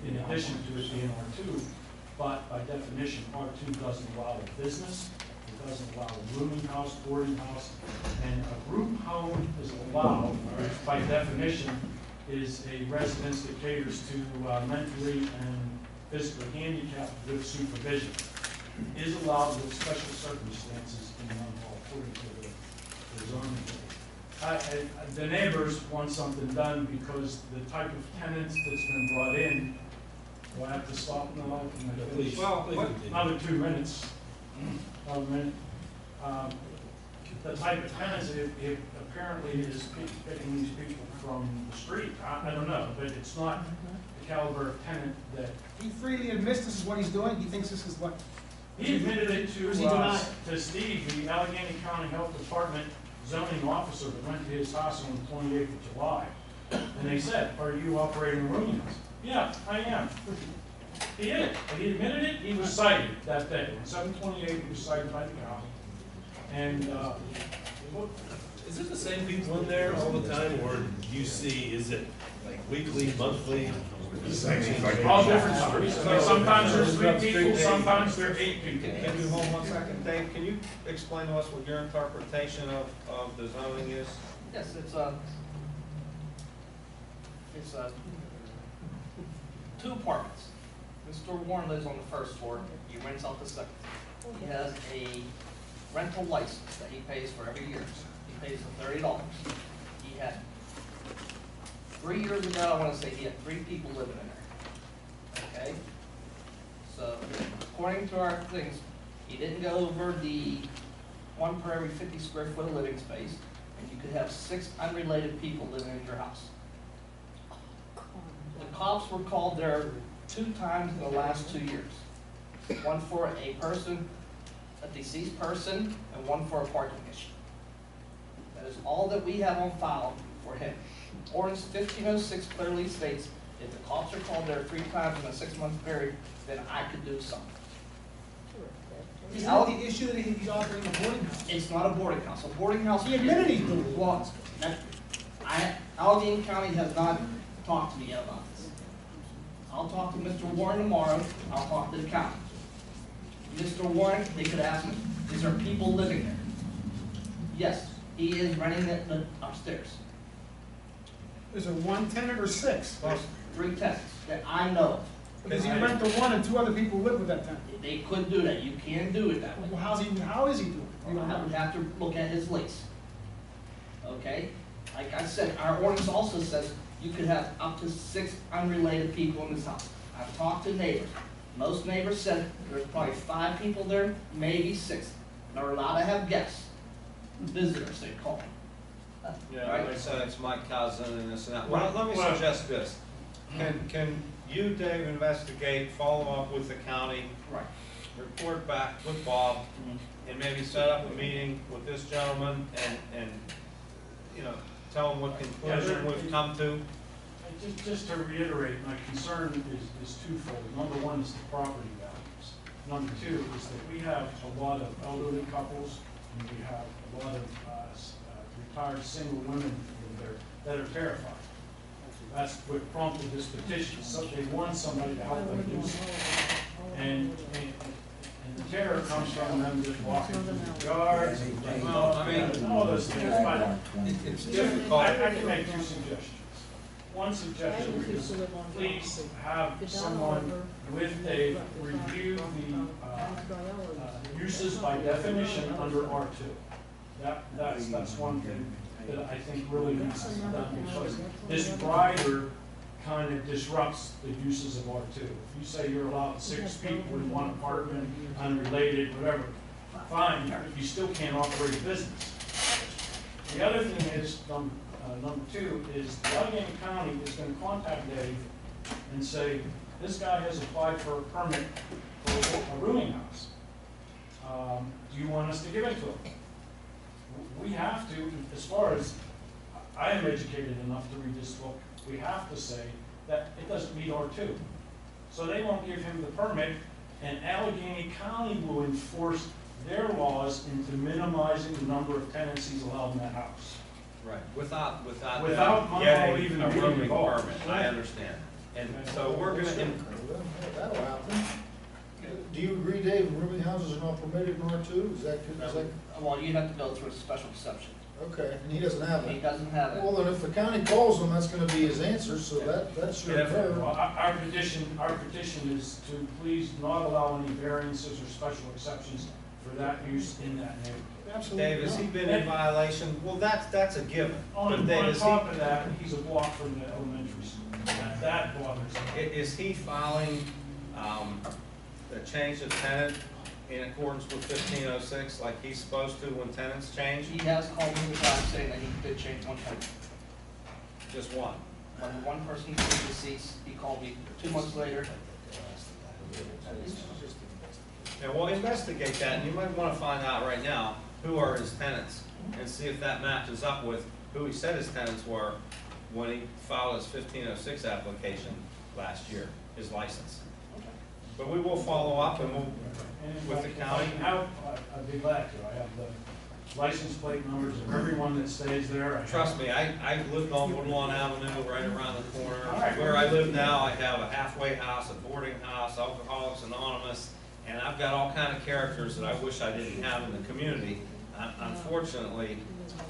in addition to it being R2. But by definition, R2 doesn't allow a business, it doesn't allow a rooming house, boarding house, and a group home is allowed, which by definition is a residence that caters to mentally and physically handicapped with supervision. Is allowed with special circumstances in Munhall according to the zoning. The neighbors want something done because the type of tenants that's been brought in. Do I have to stop now? Please. Well, what- Another 2 minutes. Another minute. The type of tenants, it apparently is picking these people from the street. I don't know, but it's not the caliber of tenant that. He freely admits this is what he's doing, he thinks this is what. He admitted it Or is he denying to Steve, the Allegheny County Health Department zoning officer that went to his house on the 28th of July. And they said, are you operating a rooming house? Yeah, I am. He did. He admitted it. He was cited that day. On 7/28, he was cited by the county. And Is it the same people in there all the time, or do you see, is it like weekly, monthly? all different stories. Sometimes there's 3 people, sometimes there are 8 people. Can you hold 1 second, Dave? Can you explain to us what your interpretation of the zoning is? Yes, it's 2 apartments. Mr. Warren lives on the 1st floor, he rents out the 2nd. He has a rental license that he pays for every year. He pays for $30. He had, 3 years ago, I want to say he had 3 people living in there. Okay? So, according to our things, he didn't go over the 1 per every 50 square foot of living space, and you could have 6 unrelated people living in your house. The cops were called there 2 times in the last 2 years. 1 for a person, a deceased person, and 1 for a parking issue. That is all that we have on file for him. Ordinance 1506 clearly states, if the cops are called there 3 times in a 6-month period, then I could do something. Is that the issue that he's operating a boarding house? It's not a boarding house. A boarding house. He admitted he's doing it. Well, Allegheny County has not talked to me yet about this. I'll talk to Mr. Warren tomorrow. I'll talk to the county. Mr. Warren, they could ask me, is there people living there? Yes, he is renting it upstairs. Is it 1 tenant or 6? There's 3 tenants that I know of. Does he rent the 1 and 2 other people live with that tenant? They could do that. You can do it that way. Well, how is he doing it? We don't I would know. have to look at his lease. Okay? Like I said, our ordinance also says you could have up to 6 unrelated people in this house. I've talked to neighbors. Most neighbors said there's probably 5 people there, maybe 6. They're allowed to have guests, visitors they call them. Yeah, Right? they say it's my cousin and this and that. Well, let me suggest this. Can you, Dave, investigate, follow up with the county, Right. report back with Bob, and maybe set up a meeting with this gentleman and, you know, tell him what conclusion we've come to. Just to reiterate, my concern is twofold. Number one is the property values. Number two is that we have a lot of elderly couples, and we have a lot of retired single women in there that are terrified. That's what prompted this petition. So they want somebody to help them do something. And the terror comes from them just walking through the yards, and Well, I mean, all those things. But it's difficult. I can make two suggestions. One suggestion is please have someone with a review the uses by definition under R2. That's one thing that I think really needs to be done, because this rider kind of disrupts the uses of R2. If you say you're allowed 6 people in one apartment, unrelated, whatever, fine, you still can't operate a business. The other thing is, number two, is Allegheny County is going to contact Dave and say, this guy has applied for a permit for a rooming house. Do you want us to give it to him? We have to, as far as I am educated enough to read this book, we have to say that it doesn't meet R2. So they won't give him the permit, and Allegheny County will enforce their laws into minimizing the number of tenancies allowed in that house. Right, without Munhall getting even a being rooming involved. permit, I understand. And so we're gonna, That'll happen. Do you agree, Dave, rooming houses are not permitted in R2? Is that, Well, you'd have to go through a special exception. okay, and he doesn't have He it. doesn't have it. Well, then if the county calls him, that's gonna be his answer, so that should Yeah, occur. Well, our petition is to please not allow any variances or special exceptions for that use in that neighborhood. Absolutely. Dave, has he been in violation? Well, that's a given. But On Dave, is he? top of that, he's a block from the elementary school. That bothers me. Is he filing, a change of tenant in accordance with 1506 like he's supposed to when tenants change? He has called me the time saying that he did change one tenant. Just one? When one person was deceased, he called me 2 months later. Yeah, well, investigate that, and you might want to find out right now who are his tenants, and see if that matches up with who he said his tenants were when he filed his 1506 application last year, his license. But we will follow up, and we'll, with the county. I'd be glad to. I have the license plate numbers of everyone that stays there. Trust me, I lived on Woodlawn Avenue, right around the corner. All right. Where I live now, I have a halfway house, a boarding house, Alcoholics Anonymous, and I've got all kind of characters that I wish I didn't have in the community. Unfortunately,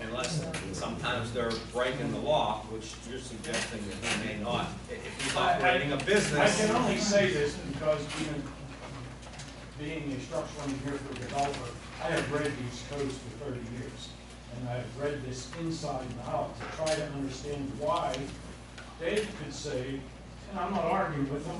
unless sometimes they're breaking the law, which you're suggesting that he may not. If he's operating a business. I can only say this because even being a structural engineer for a developer, I have read these codes for 30 years. And I've read this inside and out to try to understand why Dave could say, and I'm not arguing with him,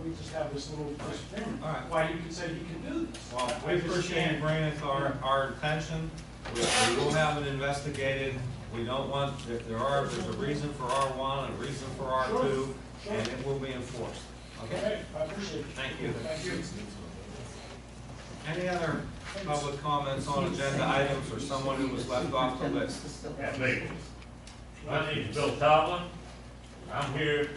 we just have this little disagreement. All right. Why you could say he can do this. Well, we appreciate you bringing it to our attention. We will have it investigated. We don't want, there's a reason for R1 and a reason for R2, and it will be enforced. Okay? I appreciate it. Thank you. Thank you. Any other public comments on agenda items or someone who was left off the list? Yeah, me. My name is Bill Tomlin. I'm here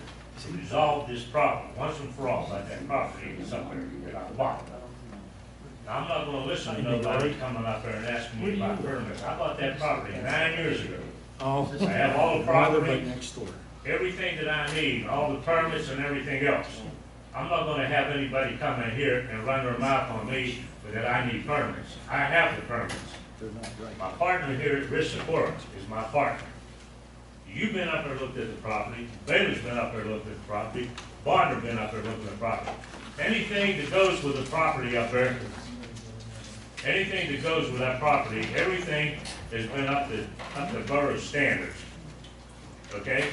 to resolve this problem once and for all, like that property is up there at the bottom. Now, I'm not gonna listen to nobody coming up there and asking me about permits. I bought that property 9 years ago. I have all the property, everything that I need, all the permits and everything else. I'm not gonna have anybody come in here and run their mouth on me that I need permits. I have the permits. My partner here at Risk Support is my partner. You've been up there looked at the property, Bailey's been up there looked at the property, Barner been up there looked at the property. Anything that goes with the property up there, anything that goes with that property, everything has been up to borough standards. Okay?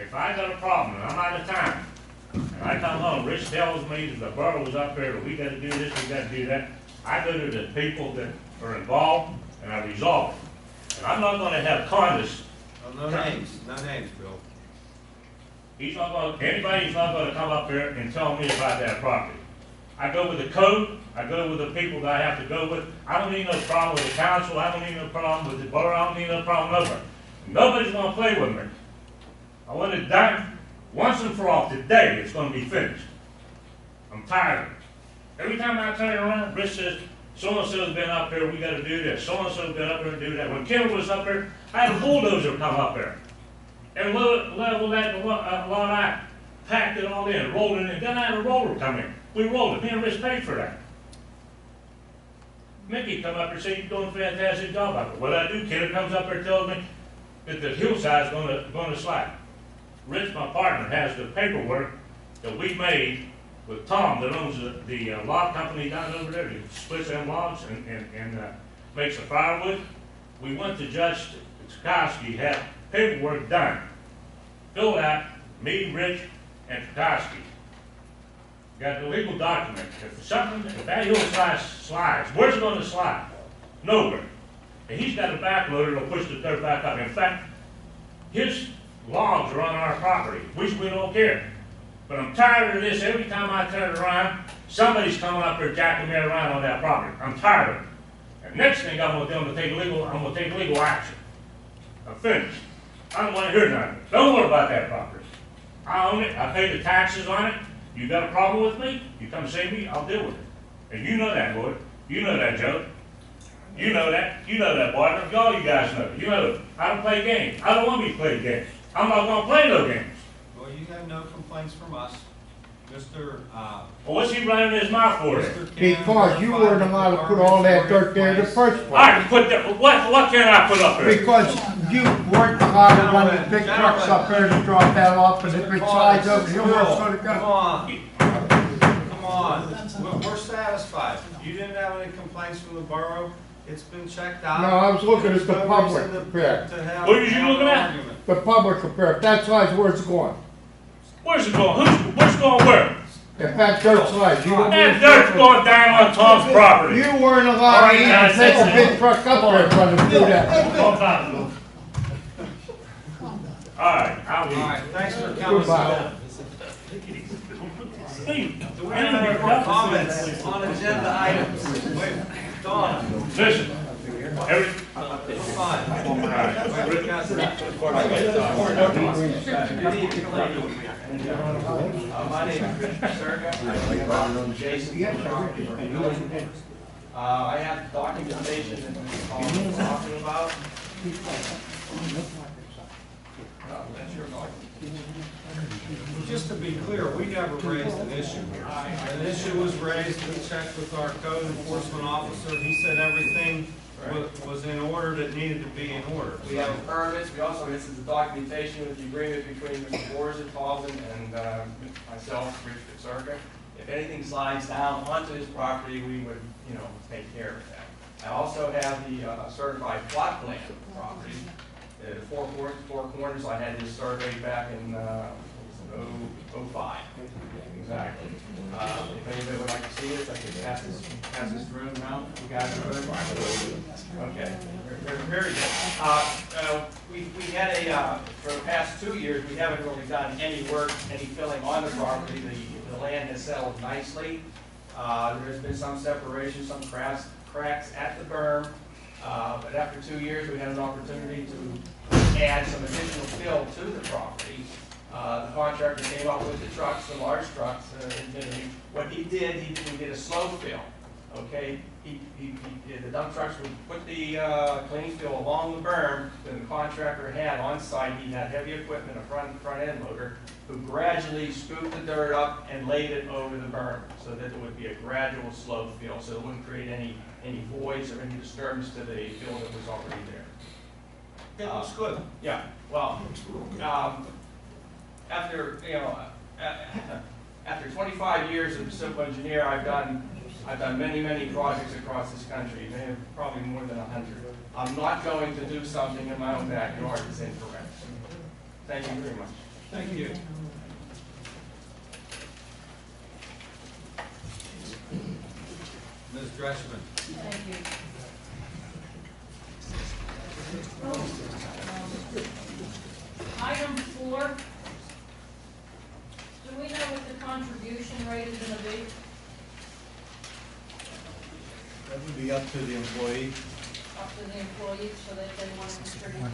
If I got a problem and I'm out of time, and I come home, Rich tells me that the borough was up there, that we gotta do this, we gotta do that, I go to the people that are involved and I resolve it. And I'm not gonna have condos. No names, Bill. He's not gonna, anybody's not gonna come up here and tell me about that property. I go with the code, I go with the people that I have to go with. I don't need no problem with the council, I don't need no problem with the borough, I don't need no problem nowhere. Nobody's gonna play with me. I want it done once and for all. Today, it's gonna be finished. I'm tired of it. Every time I turn around, Rich says, so-and-so's been up here, we gotta do this. So-and-so's been up here and do that. When Kendall was up here, I had a bulldozer come up there and level that lot out, packed it all in, rolled it in. Then I had a roller come in. We rolled it. Me and Rich paid for that. Mickey come up here and say, you're doing a fantastic job out there. What I do, Kendall comes up here and tells me that the hillside's gonna slide. Rich, my partner, has the paperwork that we made with Tom that owns the log company down over there. He splits them logs and makes the firewood. We went to Judge Tukowski, had paperwork done, filled out, me, Rich, and Tukowski. Got the legal document. If that hillside slides, where's it gonna slide? Nowhere. And he's got a backloader that'll push the dirt back up. In fact, his logs are on our property, which we don't care. But I'm tired of this. Every time I turn around, somebody's coming up there jacking me around on that property. I'm tired of it. And next thing I'm gonna do, I'm gonna take legal action. I'm finished. I don't wanna hear nothing. Don't worry about that property. I own it, I pay the taxes on it. You got a problem with me? You come see me, I'll deal with it. And you know that, Lloyd. You know that, Joe. You know that. You know that, boy. All you guys know. You know, I don't play games. I don't want me to play games. I'm not gonna play no games. Well, you have no complaints from us, Mr. Well, what's he running his mouth for? Because you weren't allowed to put all that dirt there in the first place. I can put that, what can I put up there? Because you weren't allowed to run the big trucks up there to drop that off, and if it slides over, you know where it's gonna Come go. on. Come on. We're satisfied. You didn't have any complaints from the borough? It's been checked out. No, I was looking at the There's no public reason to- compared. to have- What are you have looking an at? argument. The public compared, if that slides, where's it going? Where's it going? What's going where? If that dirt slides, you don't. That dirt's going down on Tom's property. You weren't allowed to even take a big truck up there and run and do that. Hold on. All right, I'll leave. All right, thanks for coming. Goodbye. Do we have any more comments on agenda items? Wait, Dawn, Listen, every, it's fine. My name is Richard Serga. Jason. I have documentation that Mr. Collins was talking about. That's your fault. Just to be clear, we never raised an issue here. An issue was raised, we checked with our code enforcement officer, he said everything was in order that needed to be in order. We have permits, we also, this is the documentation with the agreement between Mr. Borza, Talbot, and myself, Richard Serga. If anything slides down onto his property, we would, take care of that. I also have the certified plot plan of the property. The four corners, I had this survey back in 05. Exactly. If anybody would like to see this, I can pass this through now. You guys are good? Okay, very good. We had for the past 2 years, we haven't really done any work, any filling on the property. The land has settled nicely. There's been some separation, some cracks at the berm. But after 2 years, we had an opportunity to add some additional fill to the property. The contractor came up with the trucks, the large trucks. What he did, he did a slow fill. Okay, the dump trucks would put the clean fill along the berm. Then the contractor had on site, he had heavy equipment, a front end loader, who gradually scooped the dirt up and laid it over the berm, so that there would be a gradual slow fill, so it wouldn't create any voids or any disturbance to the fill that was already there. It looks good. Yeah, well, after 25 years as a civil engineer, I've done many projects across this country, probably more than 100. I'm not going to do something in my own backyard that's incorrect. Thank you very much. Thank you. Ms. Dreschman. Thank you. Item 4 contribution rate is gonna be? That would be up to the employee. Up to the employees, so that they want to contribute 10%,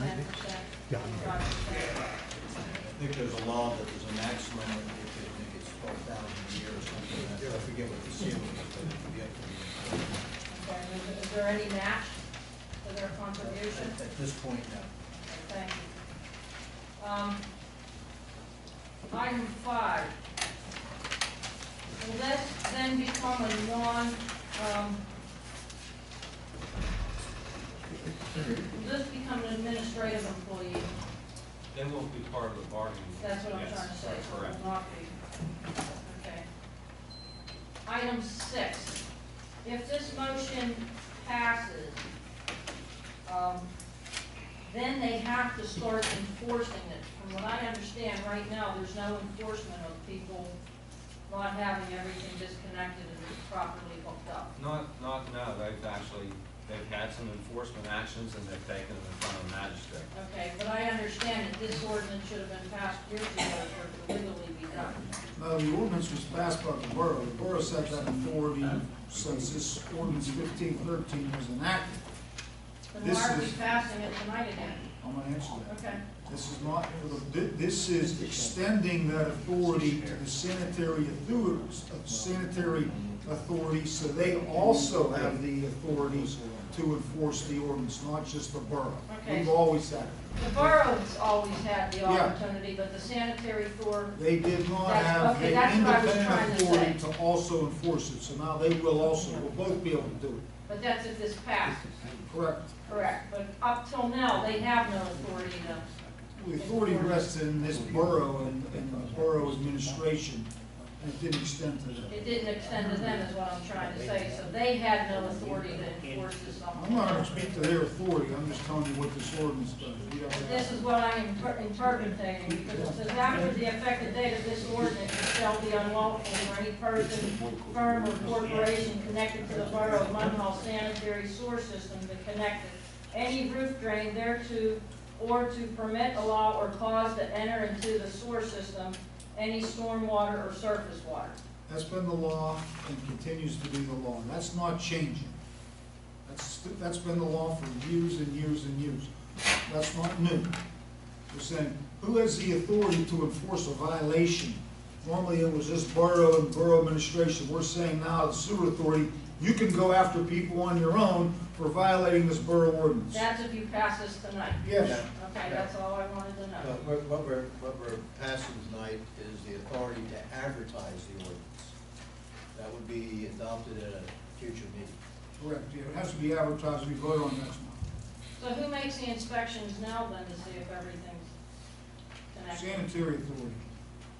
5%? I think there's a law that there's a maximum, I think it's 12,000 a year or something like that. I forget what the ceiling is, but it would be up to the employee. Okay, is there any match to their contribution? At this point, no. Thank you. Item 5. Will this then become a will this become an administrative employee? They won't be part of the bargaining. That's what I'm Yes, trying to say, so it correct. will not be. Okay. Item 6. If this motion passes, then they have to start enforcing it. From what I understand, right now, there's no enforcement of people not having everything disconnected and properly hooked up. No, they've had some enforcement actions and they've taken them in front of the magistrate. Okay, but I understand that this ordinance should have been passed years ago for it to legally be done. No, the ordinance was passed by the borough. The borough set that authority since this ordinance 1513 was enacted. Then This why are we is- passing it tonight again? I'm gonna answer that. Okay. This is not, this is extending that authority to the sanitary authority, so they also have the authority to enforce the ordinance, not just the borough. Okay. We've always had it. The borough's always had the Yeah. opportunity, but the sanitary authority, They did not That's- have okay, the that's what I was independent trying to authority say. to also enforce it, so now they will also, will both be able to do it. but that's if this passes. Correct. Correct, but up till now, they have no authority to. The authority rests in this borough and the borough administration, and it didn't extend to them. It didn't extend to them, is what I'm trying to say, so they had no authority to enforce this on. I'm not gonna speak to their authority, I'm just telling you what this ordinance does. We don't have- This is what I'm interpreting, because it says after the effective date of this ordinance, it shall be unlawful for any person, firm, or corporation connected to the borough of Munhall sanitary sewer system to connect any roof drain thereto, or to permit, allow, or cause to enter into the sewer system any storm water or surface water. That's been the law and continues to be the law, and that's not changing. That's been the law for years and years and years. That's not new. We're saying, who has the authority to enforce a violation? Normally it was this borough and borough administration. We're saying now the sewer authority, you can go after people on your own for violating this borough ordinance. That's if you pass this tonight. Yes. Okay, that's all I wanted to know. What we're passing tonight is the authority to advertise the ordinance. That would be adopted at a future meeting. Correct, yeah, it has to be advertised, we vote on next month. So who makes the inspections now then to see if everything's connected? Sanitary authority.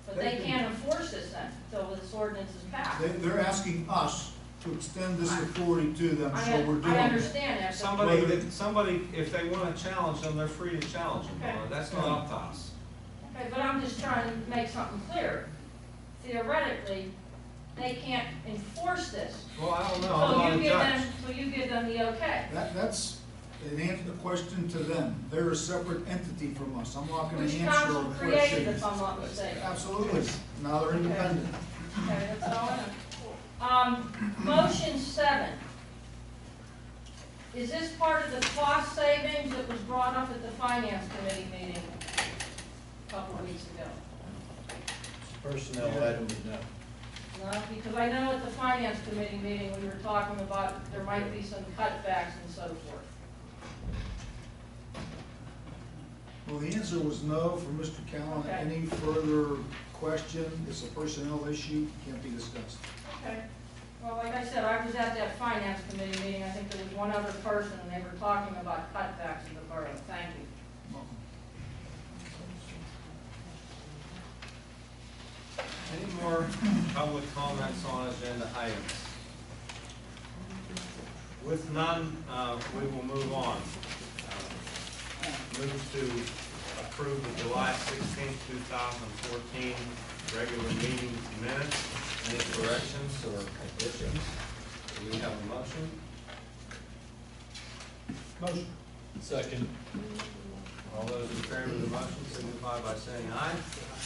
But they can't enforce this then, until this ordinance is passed. They're asking us to extend this authority to them, so we're doing I it. understand that. but- Somebody, if they wanna challenge them, they're free to challenge them, Okay. that's not up to us. Okay, but I'm just trying to make something clear. Theoretically, they can't enforce this. Well, I don't know, I'm not a judge. So you give them the okay. That's an answer, a question to them. They're a separate entity from us. I'm not gonna Which answer council a created, question. if I'm not mistaken. Absolutely. Now they're independent. Okay, that's all I know. Motion 7. Is this part of the cost savings that was brought up at the finance committee meeting a couple of weeks ago? Personnel item, no. No, because I know at the finance committee meeting, we were talking about there might be some cutbacks and so forth. Well, the answer was no for Mr. Callen. Okay. Any further question? It's a personnel issue, can't be discussed. Okay. Well, like I said, I was at that finance committee meeting, I think there was one other person, and they were talking about cutbacks in the borough. Thank you. Any more public comments on agenda items? With none, we will move on. Move to approve the July 16th, 2014 regular meeting minutes. Any corrections or additions? Do we have a motion? Motion. Second. All those in favor of the motion signify by saying aye.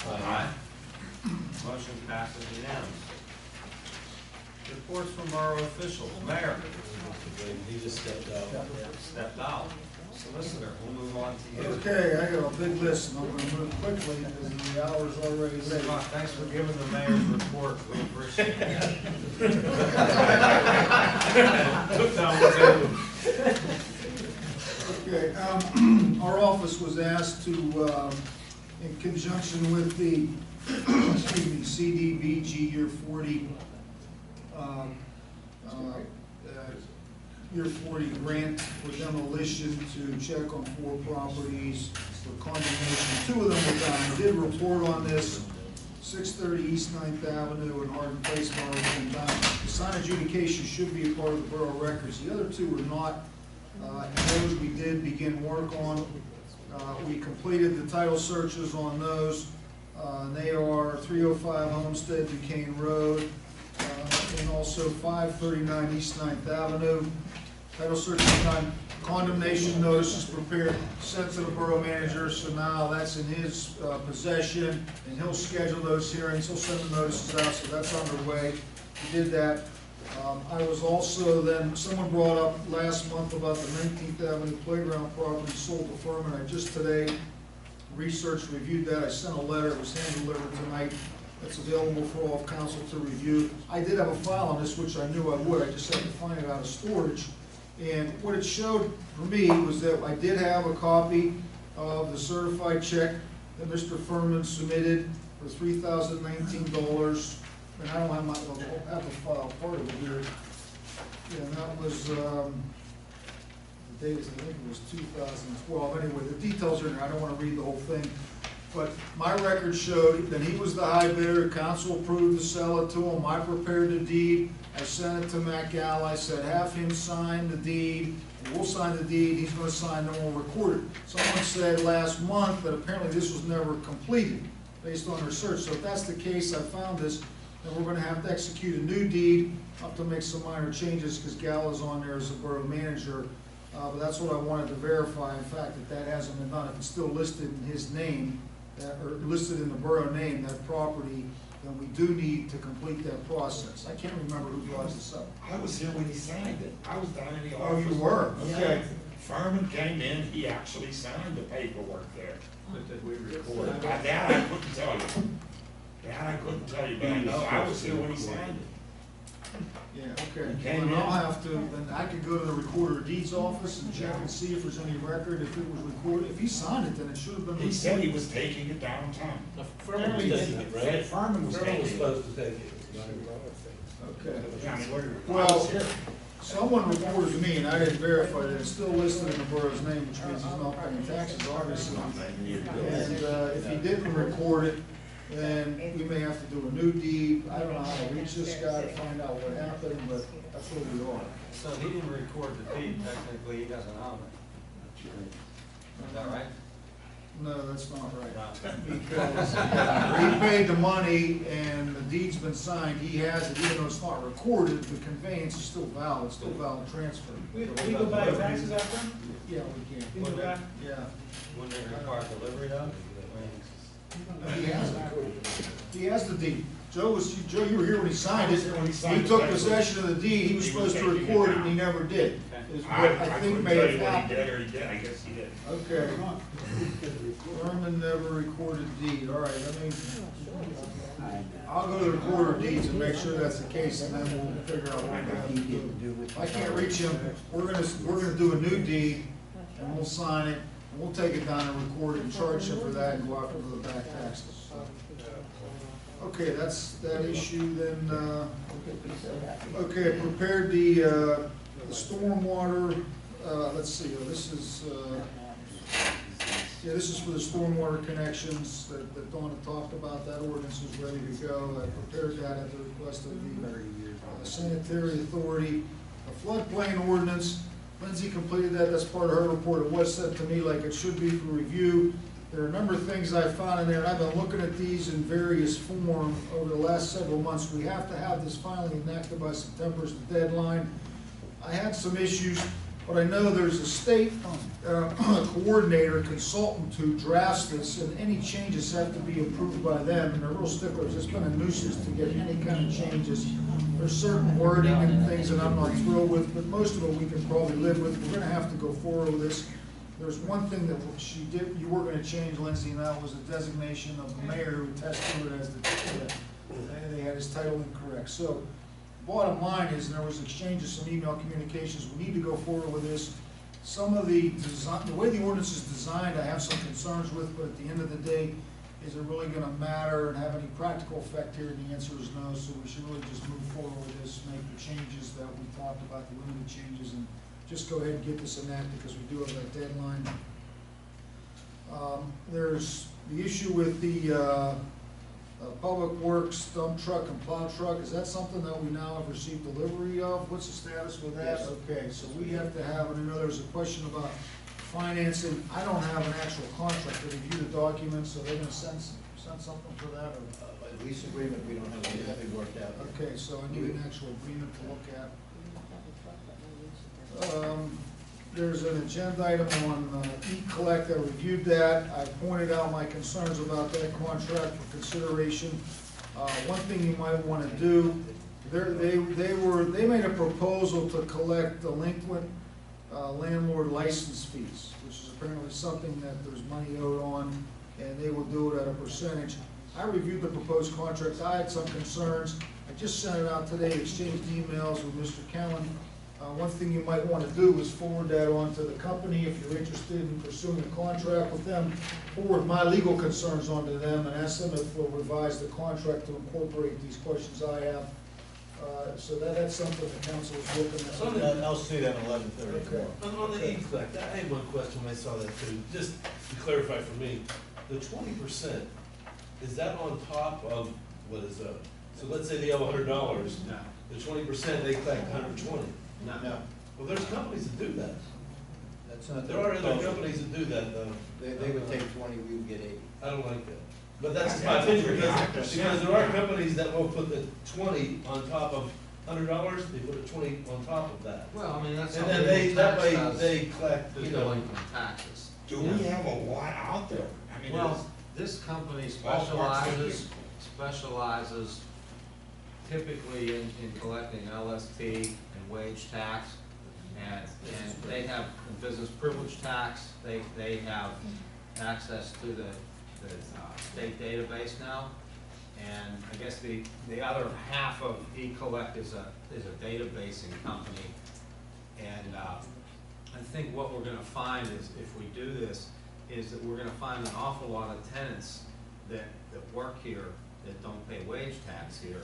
Aye. Motion passes unanimously. Reports from borough officials. Mayor. He just stepped out. Stepped out. Solicitor, we'll move on to you. Okay, I got a big list, and I'm gonna move quickly because the hour's already late. Thanks for giving the mayor's report. We appreciate it. Took down the table. Okay, our office was asked to, in conjunction with the, CDBG Year 40, Year 40 grant for demolition to check on 4 properties for condemnation. 2 of them were done. I did report on this, 630 East 9th Avenue and Hardin Place, Borough, been done. The sign adjudication should be a part of the borough records. The other 2 were not. And those we did begin work on. We completed the title searches on those. They are 305 Homestead, Duquesne Road, and also 539 East 9th Avenue. Title search is done. Condemnation notice is prepared, sent to the borough manager, so now that's in his possession, and he'll schedule those hearings. He'll send the notices out, so that's underway. We did that. I was also then, someone brought up last month about the 19th Avenue Playground property sold to Furman. I just today researched, reviewed that. I sent a letter, it was hand-delivered tonight. It's available for all of council to review. I did have a file on this, which I knew I would. I just had to find it out of storage. And what it showed for me was that I did have a copy of the certified check that Mr. Furman submitted for $3,019. And I don't have I'll have the file part of it here. Yeah, and that was, the date was, I think it was 2012. Anyway, the details are in there. I don't want to read the whole thing. But my record showed that he was the high bidder. Council approved to sell it to him. I prepared the deed. I sent it to Matt Gall. I said, have him sign the deed. We'll sign the deed. He's going to sign, then we'll record it. Someone said last month that apparently this was never completed based on research. So if that's the case, I found this. And we're gonna have to execute a new deed. I'll have to make some minor changes because Gal is on there as a borough manager. But that's what I wanted to verify, in fact, that hasn't been done. If it's still listed in his name, or listed in the borough name, that property, then we do need to complete that process. I can't remember who brought this up. I was here when he signed it. I was down in the Oh, office. you were? Okay. Furman came in, he actually signed the paperwork there. But did we record? That I couldn't tell you. That I couldn't tell you, but I know, I was here when he signed it. Yeah, okay. He came Well, in. I'll have to, then I could go to the recorder of deeds office and check and see if there's any record, if it was recorded. If he signed it, then it should have been recorded. He said he was taking it downtown. Furman was taking it, right? Furman was Furman taking was it. supposed to take it. Okay. I mean, I Well, was here. someone reported to me, and I didn't verify that it's still listed in the borough's name, which means he's not paying taxes, obviously. And if he didn't record it, then we may have to do a new deed. I don't know how to reach this guy to find out what happened, but that's where we are. So he didn't record the deed, technically, he doesn't own it. Is that right? No, that's not right. No. Because he paid the money and the deed's been signed, he has it, even though it's not recorded, the conveyance is still valid, it's still valid transfer. We go back taxes after him? Yeah, we can. We go back? Yeah. Wouldn't it require delivery though? He has it. He has the deed. Joe, you were here when he signed it. When he signed He it, took that was- possession of the deed, he was He was supposed to taking it record it, and down. he never did. Is what I I think couldn't may tell have you what he happened. did or he did, I guess he did. Okay. Furman never recorded deed, all right, I'll go to the recorder of deeds and make sure that's the case, and then we'll figure out what we have to do. If I can't reach him, we're gonna do a new deed, and we'll sign it, and we'll take it down and record it and charge him for that and go after the back taxes. Okay, that's that issue, then, okay, prepared the stormwater, let's see, this is, yeah, this is for the stormwater connections that Dawn had talked about. That ordinance was ready to go. I prepared that at the request of the sanitary authority. A floodplain ordinance, Lindsay completed that, that's part of her report. It was sent to me like it should be for review. There are a number of things I found in there, and I've been looking at these in various form over the last several months. We have to have this finally enacted by September is the deadline. I had some issues But I know there's a state coordinator, consultant who drafts this, and any changes have to be approved by them, and they're real sticklers. It's been a nuisance to get any kind of changes. There's certain wording and things that I'm not thrilled with, but most of it we can probably live with. We're gonna have to go forward with this. There's one thing that she did, you were gonna change, Lindsay, and that was the designation of the mayor who tested it as they had his title incorrect. So, bottom line is, there was exchanges, some email communications, we need to go forward with this. Some of the design, the way the ordinance is designed, I have some concerns with, but at the end of the day, is it really gonna matter and have any practical effect here? And the answer is no, so we should really just move forward with this, make the changes that we talked about, the limited changes, and just go ahead and get this enacted, because we do have that deadline. There's the issue with the, Public Works dump truck and plow truck. Is that something that we now have received delivery of? What's the status with that? Yes. Okay, so we have to have, and I know there's a question about financing. I don't have an actual contract to review the documents, so they're gonna send something for that, or? By lease agreement, we don't have anything worked out. Okay, so I need an actual agreement to look at. There's an agenda item on e-collect. I reviewed that. I pointed out my concerns about that contract for consideration. One thing you might want to do, they made a proposal to collect delinquent landlord license fees, which is apparently something that there's money owed on, and they will do it at a percentage. I reviewed the proposed contract. I had some concerns. I just sent it out today, exchanged emails with Mr. Callen. One thing you might want to do is forward that on to the company if you're interested in pursuing a contract with them. Forward my legal concerns onto them and ask them if we'll revise the contract to incorporate these questions I have. So that's something the council is looking at. I'll see that at 11:30. Okay. On the e-collect, I had one question when I saw that too, just to clarify for me, the 20%, is that on top of, what is that? So let's say they owe $100. No. The 20%, they collect 120. No, Well, there's companies that do that. that's not. There are other companies that do that, though. They would take 20, we would get 80. I don't like that. But that's my opinion, because there are companies that will put the 20 on top of $100, they put a 20 on top of that. Well, I mean, that's. And then that way, they collect the. Delinquent taxes. Do we have a lot out there? I mean, Well, this company specializes typically in collecting LST and wage tax, and they have business privilege tax, they have access to the state database now, and I guess the other half of eCollect is a databasing company, and I think what we're gonna find is, if we do this, is that we're gonna find an awful lot of tenants that work here that don't pay wage tax here.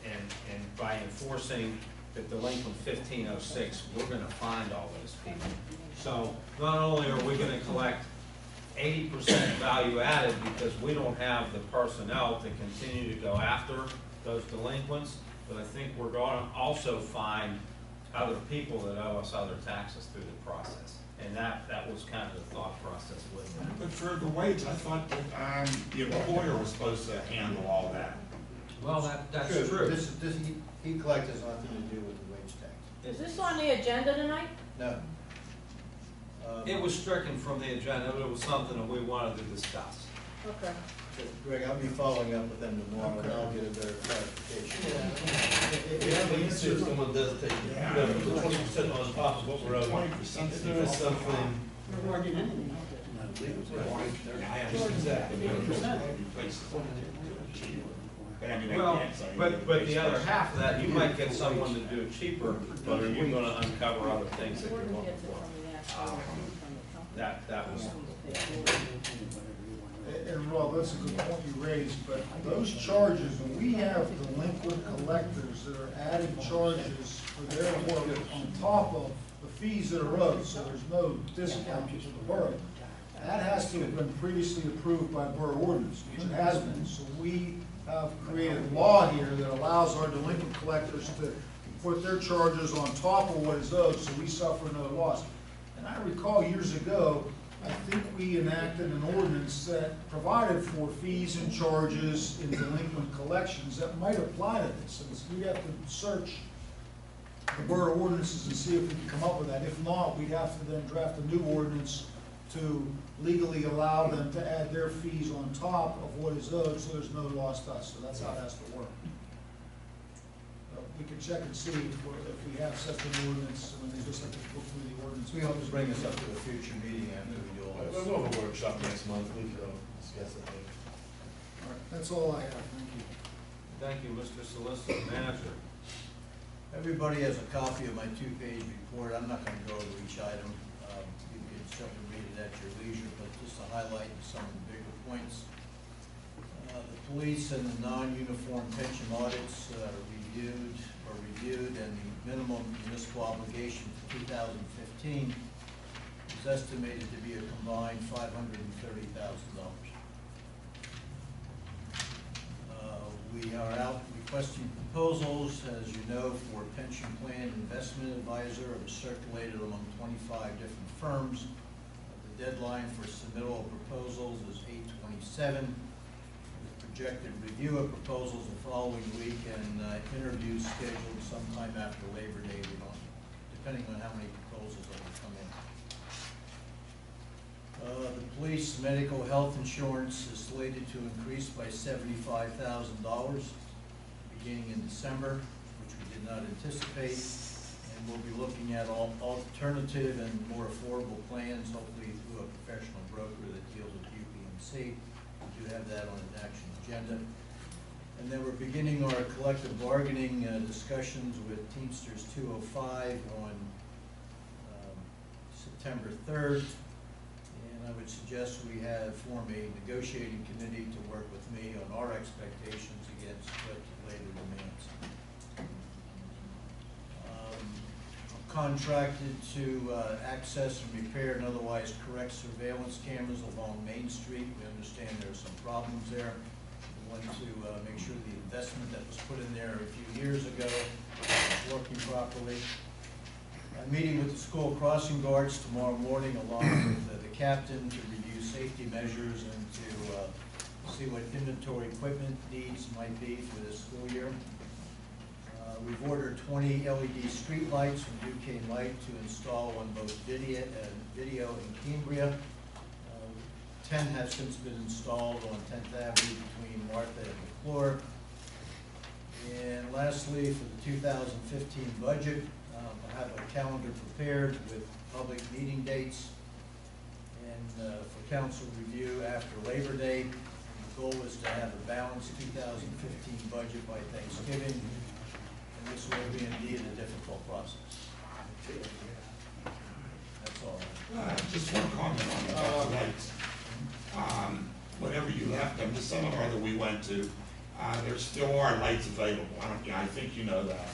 And by enforcing the delinquent 1506, we're gonna find all those people. So not only are we gonna collect 80% value added because we don't have the personnel to continue to go after those delinquents, but I think we're gonna also find other people that owe us other taxes through the process. And that was kind of the thought process with that. But for the wage, I thought that the employer was supposed to handle all that. Well, that's true. This e-collect has nothing to do with the wage tax. Is this on the agenda tonight? No. It was stricken from the agenda, but it was something that we wanted to discuss. Okay. Greg, I'll be following up with them tomorrow, and I'll get a better clarification. If you have an issue, if someone does take, you know, the 20% on top of what we're owing, if there is something. Well, but the other half of that, you might get someone to do it cheaper, but are you gonna uncover other things that you're looking for? That was. And Rob, that's a good point you raised, but those charges, when we have delinquent collectors that are adding charges for their work on top of the fees that are owed, so there's no discount to the borough, that has to have been previously approved by borough ordinance, which it has been. So we have created law here that allows our delinquent collectors to put their charges on top of what is owed, so we suffer no loss. And I recall years ago, I think we enacted an ordinance that provided for fees and charges in delinquent collections that might apply to this. And we have to search the borough ordinances and see if we can come up with that. If not, we'd have to then draft a new ordinance to legally allow them to add their fees on top of what is owed, so there's no loss to us. So that's how it has to work. We can check and see if we have such an ordinance, and they just have to look through the ordinance. We hope to bring this up to a future meeting after we do all this. We'll have a workshop next month, we can discuss it later. All right, that's all I have, thank you. Thank you, Mr. Solicitor Manager. Everybody has a copy of my two-page report. I'm not gonna go over each item. You can certainly read it at your leisure, but just to highlight some of the bigger points. The police and the non-uniform pension audits reviewed, and the minimum municipal obligation for 2015 is estimated to be a combined $530,000. We are out requesting proposals, as you know, for pension plan investment advisor. It was circulated among 25 different firms. The deadline for submittal of proposals is 8/27. The projected review of proposals the following week, and interviews scheduled sometime after Labor Day, depending on how many proposals are going to come in. The police medical health insurance is slated to increase by $75,000 beginning in December, which we did not anticipate. And we'll be looking at alternative and more affordable plans, hopefully through a professional broker that deals with UPMC. We do have that on an action agenda. And then we're beginning our collective bargaining discussions with Teamsters 205 on September 3rd. I would suggest we form a negotiating committee to work with me on our expectations against labor demands. Contracted to access and repair and otherwise correct surveillance cameras along Main Street. We understand there are some problems there. We want to make sure the investment that was put in there a few years ago is working properly. I'm meeting with the school crossing guards tomorrow morning along with the captain to review safety measures and to see what inventory equipment needs might be for this school year. We've ordered 20 LED street lights from Duquesne Light to install on both Video and Cambria. 10 have since been installed on 10th Avenue between Martha and McClure. And lastly, for the 2015 budget, I have a calendar prepared with public meeting dates and for council review after Labor Day. The goal is to have a balanced 2015 budget by Thanksgiving, and this will be indeed a difficult process. That's all. Just one comment on the lights. Whenever you left them, the seminar that we went to, there still are lights available. I think you know that.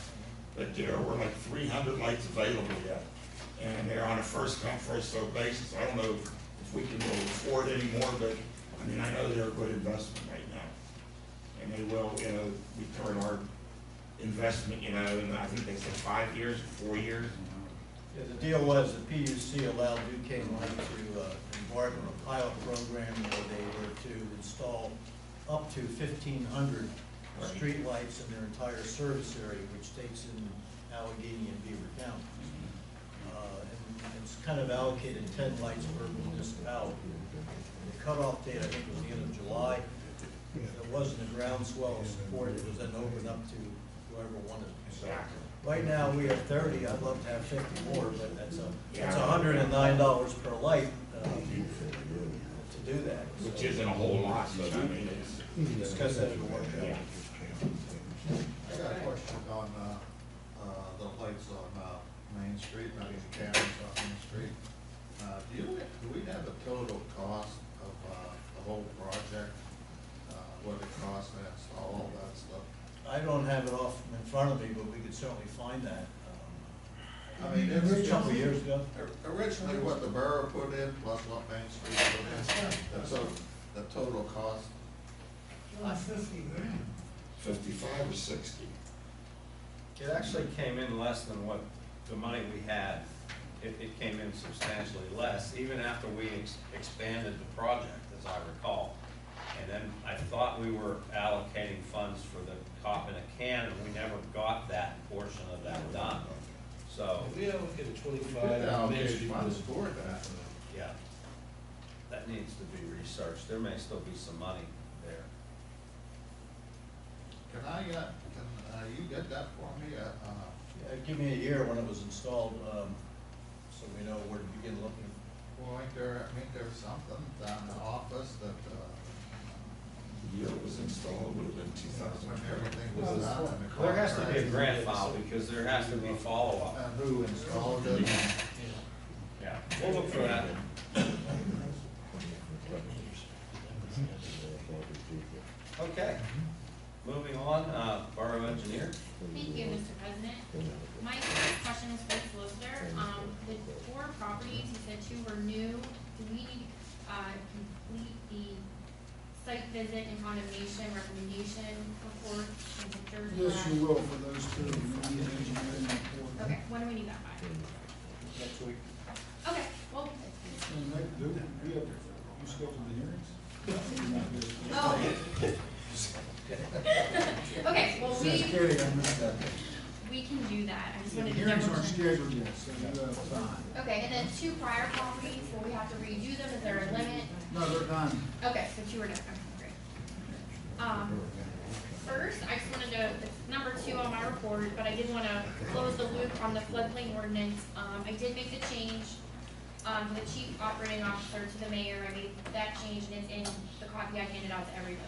But there were like 300 lights available yet. And they're on a first come, first served basis. I don't know if we can really afford any more, but I mean, I know they're a good investment right now. And they will, return our investment, in I think they said 5 years or 4 years. Yeah, the deal was the PUC allowed Duquesne Light to embark on a pilot program where they were to install up to 1,500 street lights in their entire service area, which takes in Allegheny and Beaver County. And it's kind of allocated 10 lights per municipality. The cutoff date, I think, was the end of July. There wasn't a groundswell of support. It was then opened up to whoever wanted it. So right now, we have 30. I'd love to have 50 more, but that's $109 per light to do that. Which isn't a whole lot, but I mean, it's. Discuss that at the workshop. Yeah. I got a question on, the lights on, Main Street, I mean, the cameras on Main Street. Do we have a total cost of, the whole project? What it costs to install all that stuff? I don't have it off in front of me, but we could certainly find that. I mean, It was a couple of years ago. Originally, what the borough put in, plus what Main Street put in, so the total cost. About 50 grand. 55 or 60. It actually came in less than what the money we had. It came in substantially less, even after we expanded the project, as I recall. And then I thought we were allocating funds for the cop in a can, and we never got that portion of that done. So, We allocate a 25. Did allocate Main Street funds was- for that. yeah, that needs to be researched. There may still be some money there. Can you get that for me? Give me a year when it was installed, so we know where to begin looking. Well, ain't there something down in the office that, The year it was installed would have been when 2020. everything was done and the There has to be a contract, grant file because there has to be follow-up. and who installed it? Yeah, we'll look for that. Okay, moving on, Borough Engineer. Thank you, Mr. President. My first question is for the solicitor. The 4 properties, you said 2 were new. Do we need complete the site visit and condemnation recommendation report and pictures? Yes, you will for those two, we need an engineering report. Okay, when do we need that by? Next week. Okay, well, And that, do we have, you scheduled the hearings? oh. Okay, well, Just kidding, I missed that. we can do that. I just The wanted to hearings double aren't check. scheduled yet, so you have time. Okay, and then 2 prior properties, will we have to redo them? Is there a limit? No, they're done. Okay, so 2 are done. Okay, great. First, I just wanted to, it's number 2 on my report, but I did want to close the loop on the floodplain ordinance. I did make the change to the chief operating officer to the mayor. I made that change and it's in the copy I handed out to everybody.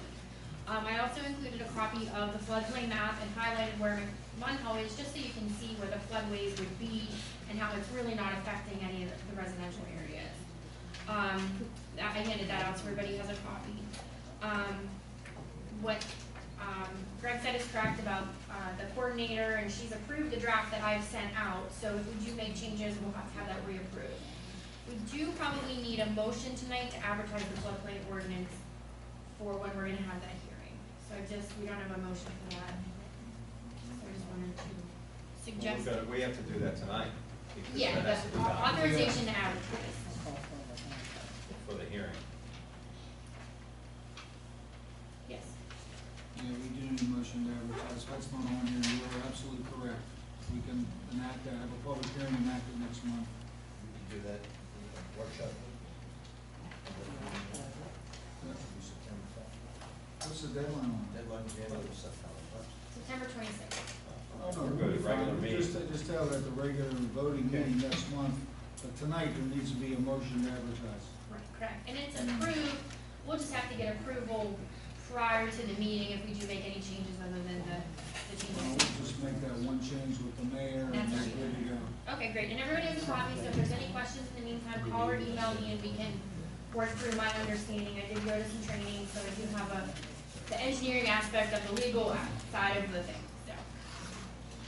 I also included a copy of the floodplain map and highlighted where Munhall is, just so you can see where the floodways would be and how it's really not affecting any of the residential areas. I handed that out so everybody has a copy. What Greg said is correct about the coordinator, and she's approved the draft that I've sent out, so if we do make changes, we'll have to have that reapproved. We do probably need a motion tonight to advertise the floodplain ordinance for when we're gonna have that hearing. So we don't have a motion for that. So I just wanted to suggest. We have to do that tonight. because Yeah, that has to be the done authorization to advertise. For the hearing. Yes. Yeah, we do need a motion to advertise, that's not on here, you are absolutely correct. We can enact that, have a public hearing enacted next month. We can do that in a workshop. What's the deadline on it? Deadline is the end of September. September 26th. Oh, no, We're we'll good, be regular fine. meeting. Just tell that the regular voting meeting next month, but tonight there needs to be a motion to advertise. Right, correct. And it's approved, we'll just have to get approval prior to the meeting if we do make any changes other than the We'll changes. just make that one change with the mayor and That's we're right. good to go. Okay, great. And everybody has a copy, so if there's any questions in the meantime, call or email me and we can work through my understanding. I did go to some training, so I do have the engineering aspect of the legal side of the thing, so.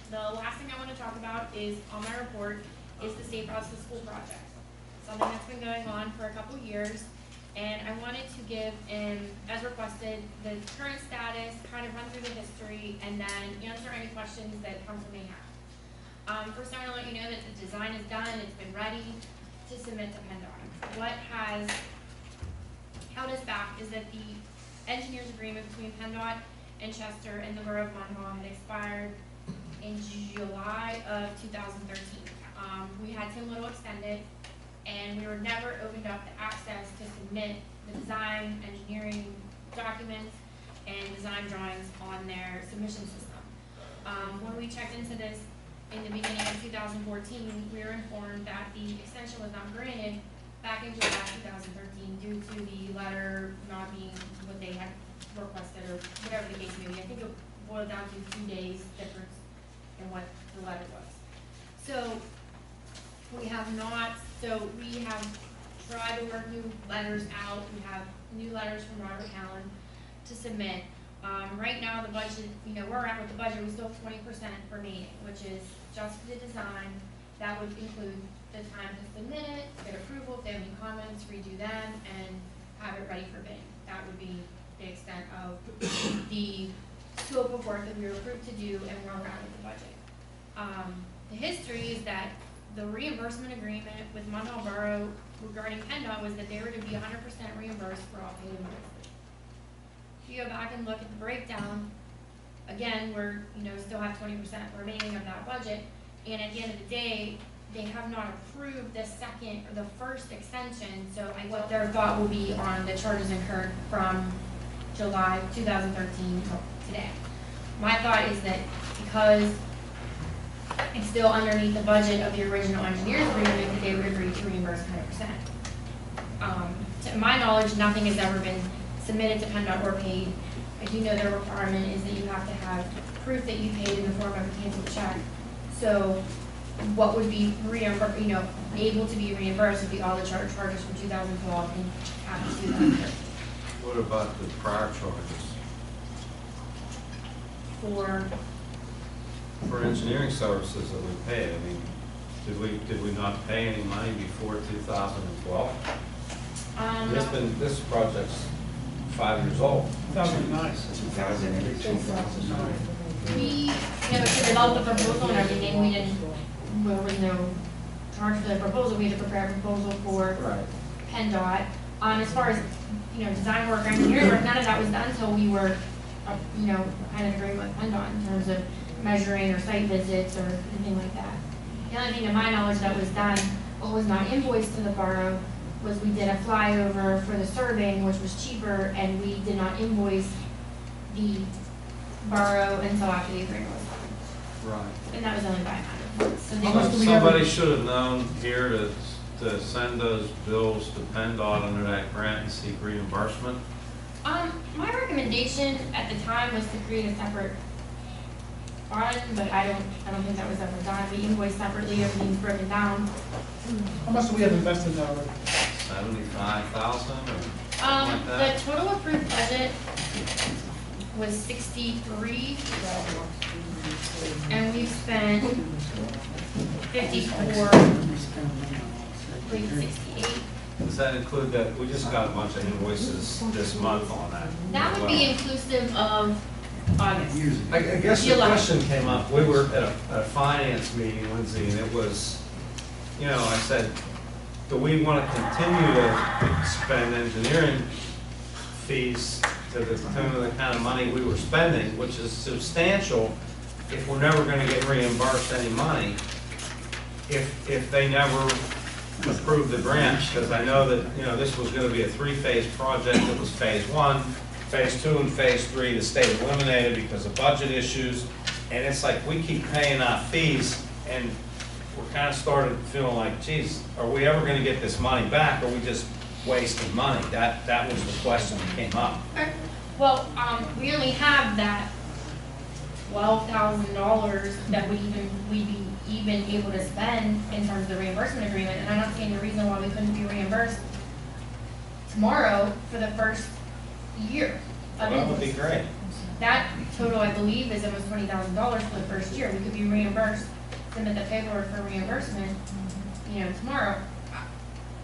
The last thing I want to talk about is, on my report, is the Safe Routes to School project. Something that's been going on for a couple years, and I wanted to give, as requested, the current status, kind of run through the history, and then answer any questions that council may have. First, I want to let you know that the design is done, it's been ready to submit to PennDOT. What has held us back is that the engineer's agreement between PennDOT and Chester and the Borough of Munhall had expired in July of 2013. We had Tim Little extend it, and we were never opened up the access to submit the design, engineering documents, and design drawings on their submission system. When we checked into this in the beginning of 2014, we were informed that the extension was not granted back in July 2013 due to the letter not being what they had requested, or whatever the case may be. I think it boiled down to 2 days difference in what the letter was. So we have tried to work new letters out. We have new letters from Robert Allen to submit. Right now, the budget, where we're at with the budget, we still have 20% remaining, which is just for the design. That would include the time to submit it, get approval, if they have any comments, redo them, and have it ready for bidding. That would be the extent of the scope of work that we were approved to do and where we're at with the budget. The history is that the reimbursement agreement with Munhall Borough regarding PennDOT was that they were to be 100% reimbursed for all paid invoices. If you go back and look at the breakdown, again, we're, still have 20% remaining of that budget, And at the end of the day, they have not approved the second or the first extension, so what their thought will be on the charges incurred from July 2013 till today. My thought is that because it's still underneath the budget of the original engineer's agreement, that they would agree to reimburse 100%. To my knowledge, nothing has ever been submitted to PennDOT or paid. I do know their requirement is that you have to have proof that you paid in the form of a canceled check. So what would be able to be reimbursed would be all the charges from 2012 and after 2013. What about the prior charges? For engineering services that we paid, I mean, did we not pay any money before 2012? This project's 5 years old. 2009. 2009. We developed the proposal and everything, there was no charge for the proposal, we had to prepare a proposal for PennDOT. As far as, design work or engineering work, none of that was done until we were, had an agreement with PennDOT in terms of measuring or site visits or anything like that. The only thing to my knowledge that was done, but was not invoiced to the borough, was we did a flyover for the surveying, which was cheaper, and we did not invoice the borough until after the agreement was signed. Right. And that was only by a matter of months. So they Somebody should have known here to send those bills to PennDOT under that grant and seek reimbursement. My recommendation at the time was to create a separate fund, but I don't think that was ever done. We invoiced separately, everything's broken down. How much do we have invested now already? 75,000 or something like The that? total approved budget was 63, and we've spent 54, like 68. Does that include that, we just got a bunch of invoices this month on that? That would be inclusive of August. I guess the July. question came up, we were at a finance meeting, Lindsay, and it was, I said, do we want to continue to spend engineering fees to the tune of the kind of money we were spending, which is substantial if we're never going to get reimbursed any money, if they never approve the grant? Because I know that, this was going to be a 3-phase project. It was phase 1, phase 2, and phase 3. The state eliminated because of budget issues. And it's like we keep paying out fees, and we're kind of started feeling like, geez, are we ever going to get this money back, or are we just wasting money? That was the question that came up. Well, we only have that $12,000 that we'd be even able to spend in terms of the reimbursement agreement, and I'm not seeing the reason why we couldn't be reimbursed tomorrow for the first year of That would be invoice. great. That total, I believe, is almost $20,000 for the first year. We could be reimbursed, submit the paperwork for reimbursement, tomorrow.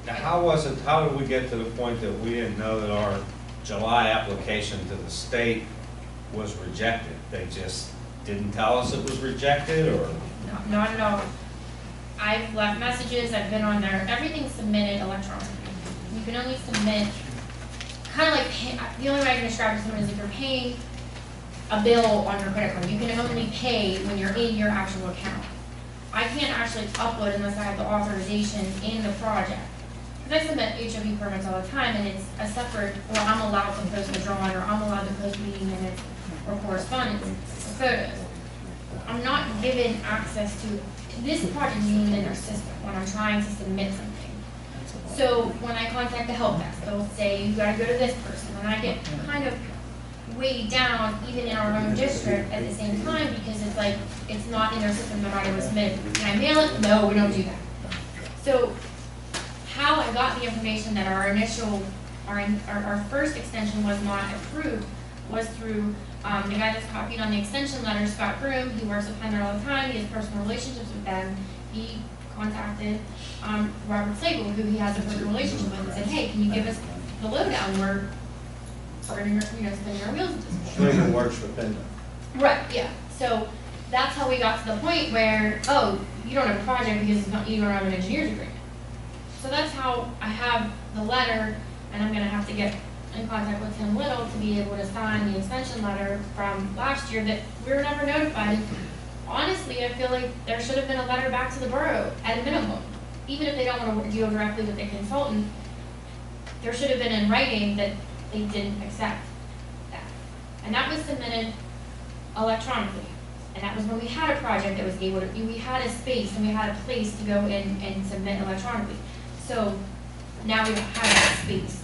Now, how did we get to the point that we didn't know that our July application to the state was rejected? They just didn't tell us it was rejected, or? No, not at all. I've left messages, I've been on there, everything's submitted electronically. You can only submit, kind of like, the only way I can describe it to someone is if you're paying a bill on your credit card, you can only pay when you're in your actual account. I can't actually upload unless I have the authorization in the project. Because I submit HOV permits all the time, and it's a separate, or I'm allowed to post withdrawal, or I'm allowed to post meeting minutes or correspondence or photos. I'm not given access to, this project isn't even in their system when I'm trying to submit something. So when I contact the help desk, they'll say, you gotta go to this person, and I get kind of weighed down, even in our own district at the same time, because it's like, it's not in their system no matter what's submitted. Can I mail it? No, we don't do that. So how I got the information that our first extension was not approved was through the guy that's copied on the extension letter, Scott Broom. He works with PennDOT all the time. He has personal relationships with them. He contacted Robert Slagle, who he has a personal relationship with, and said, hey, can you give us the lowdown? We're spinning our wheels at this point. Slagle works for PennDOT. Right, yeah. So that's how we got to the point where, oh, you don't have a project because it's not, you don't have an engineer's agreement. So that's how I have the letter, and I'm going to have to get in contact with Tim Little to be able to sign the extension letter from last year that we were never notified honestly, I feel like there should have been a letter back to the borough at a minimum. Even if they don't wanna deal directly with the consultant, there should have been in writing that they didn't accept that. And that was submitted electronically. And that was when we had a project that was able to, we had a space and we had a place to go in and submit electronically. So now we don't have that space,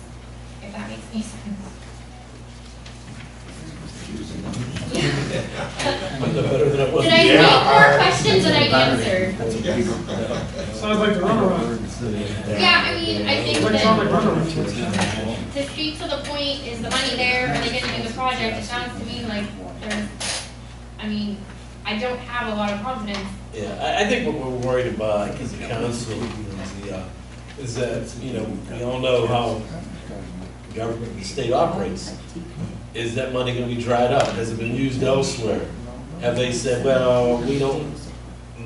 if that makes any sense. Did I make more questions than I answered? Sounds like the runaround. Yeah, I mean, I think Electronic that runaround. to speak to the point, is the money there, are they gonna do the project, it sounds to me like there's, I mean, I don't have a lot of confidence. Yeah, I think what we're worried about as a council is that, you know, we all know how government and state operates. Is that money gonna be dried up? Has it been used elsewhere? Have they said, well, we don't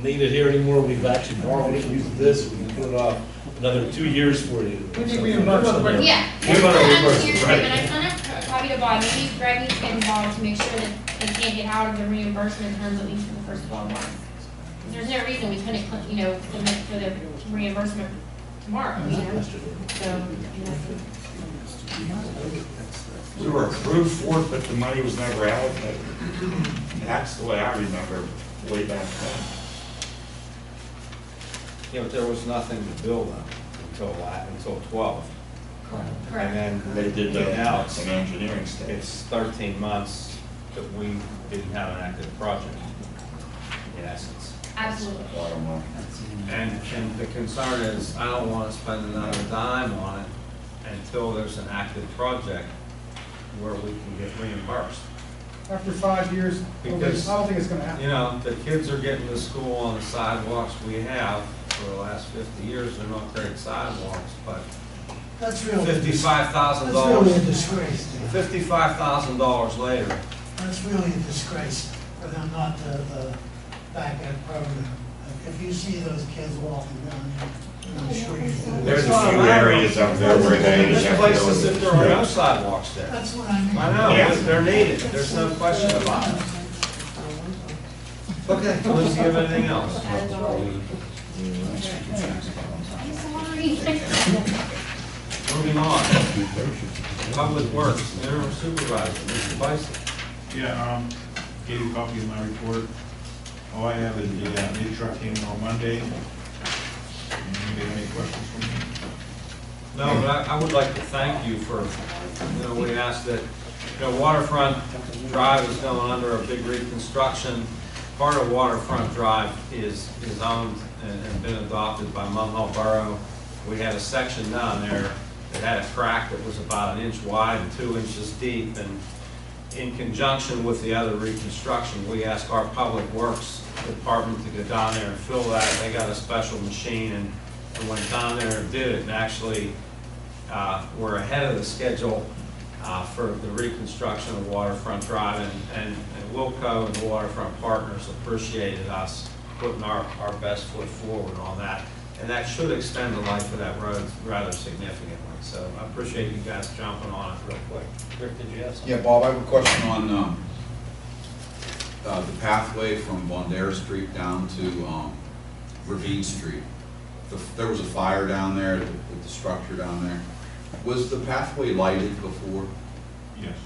need it here anymore, we've actually borrowed it, used this, we can put it off another 2 years for you? We need reimbursement. Yeah, We want to I'm reimburse here, it, but I right? sent a copy to Bob, maybe Greg needs to get involved to make sure that they can't get out of the reimbursement terms at least for the first 12 months. 'Cause there's no reason we couldn't, you know, submit for the reimbursement tomorrow, you know, so, you know. We were approved for it, but the money was never allocated. That's the way I remember way back then. Yeah, but there was nothing to bill them until 12. Correct. And then They did that now it's, in engineering stage. it's 13 months that we didn't have an active project, in essence. Absolutely. Bottom line. And the concern is, I don't wanna spend another dime on it until there's an active project where we can get reimbursed. After 5 years, I don't Because, think it's gonna happen. You know, the kids are getting to school on the sidewalks we have for the last 50 years, they're not great sidewalks, but That's really, $55,000. that's really a disgrace. $55,000 later. That's really a disgrace for them not to, back that program. If you see those kids walking down there, I'm sure you do. There's a few areas up there where they. There's places that there are no sidewalks there. That's what I mean. I know, Yeah. they're needed, there's no question about it. Okay, Liz, do you have anything else? I'm sorry. Moving on. Public Works, interim supervisor, Mr. Bison. Yeah, gave you a copy of my report. All I have is the new truck came in on Monday. Anybody have any questions for me? No, but I would like to thank you for, you know, we asked that, you know, Waterfront Drive is going under a big reconstruction. Part of Waterfront Drive is owned and been adopted by Munhall Borough. We had a section down there that had a crack that was about 1 inch wide and 2 inches deep. And in conjunction with the other reconstruction, we asked our Public Works Department to go down there and fill that. They got a special machine and went down there and did it. And actually, we're ahead of the schedule for the reconstruction of Waterfront Drive. And Wilco and the Waterfront Partners appreciated us putting our best foot forward on that. And that should extend the life of that road rather significantly. So I appreciate you guys jumping on it real quick. Rick, did you have something? Yeah, Bob, I have a question on the pathway from Bondera Street down to Ravine Street. There was a fire down there with the structure down there. Was the pathway lighted before? Yes.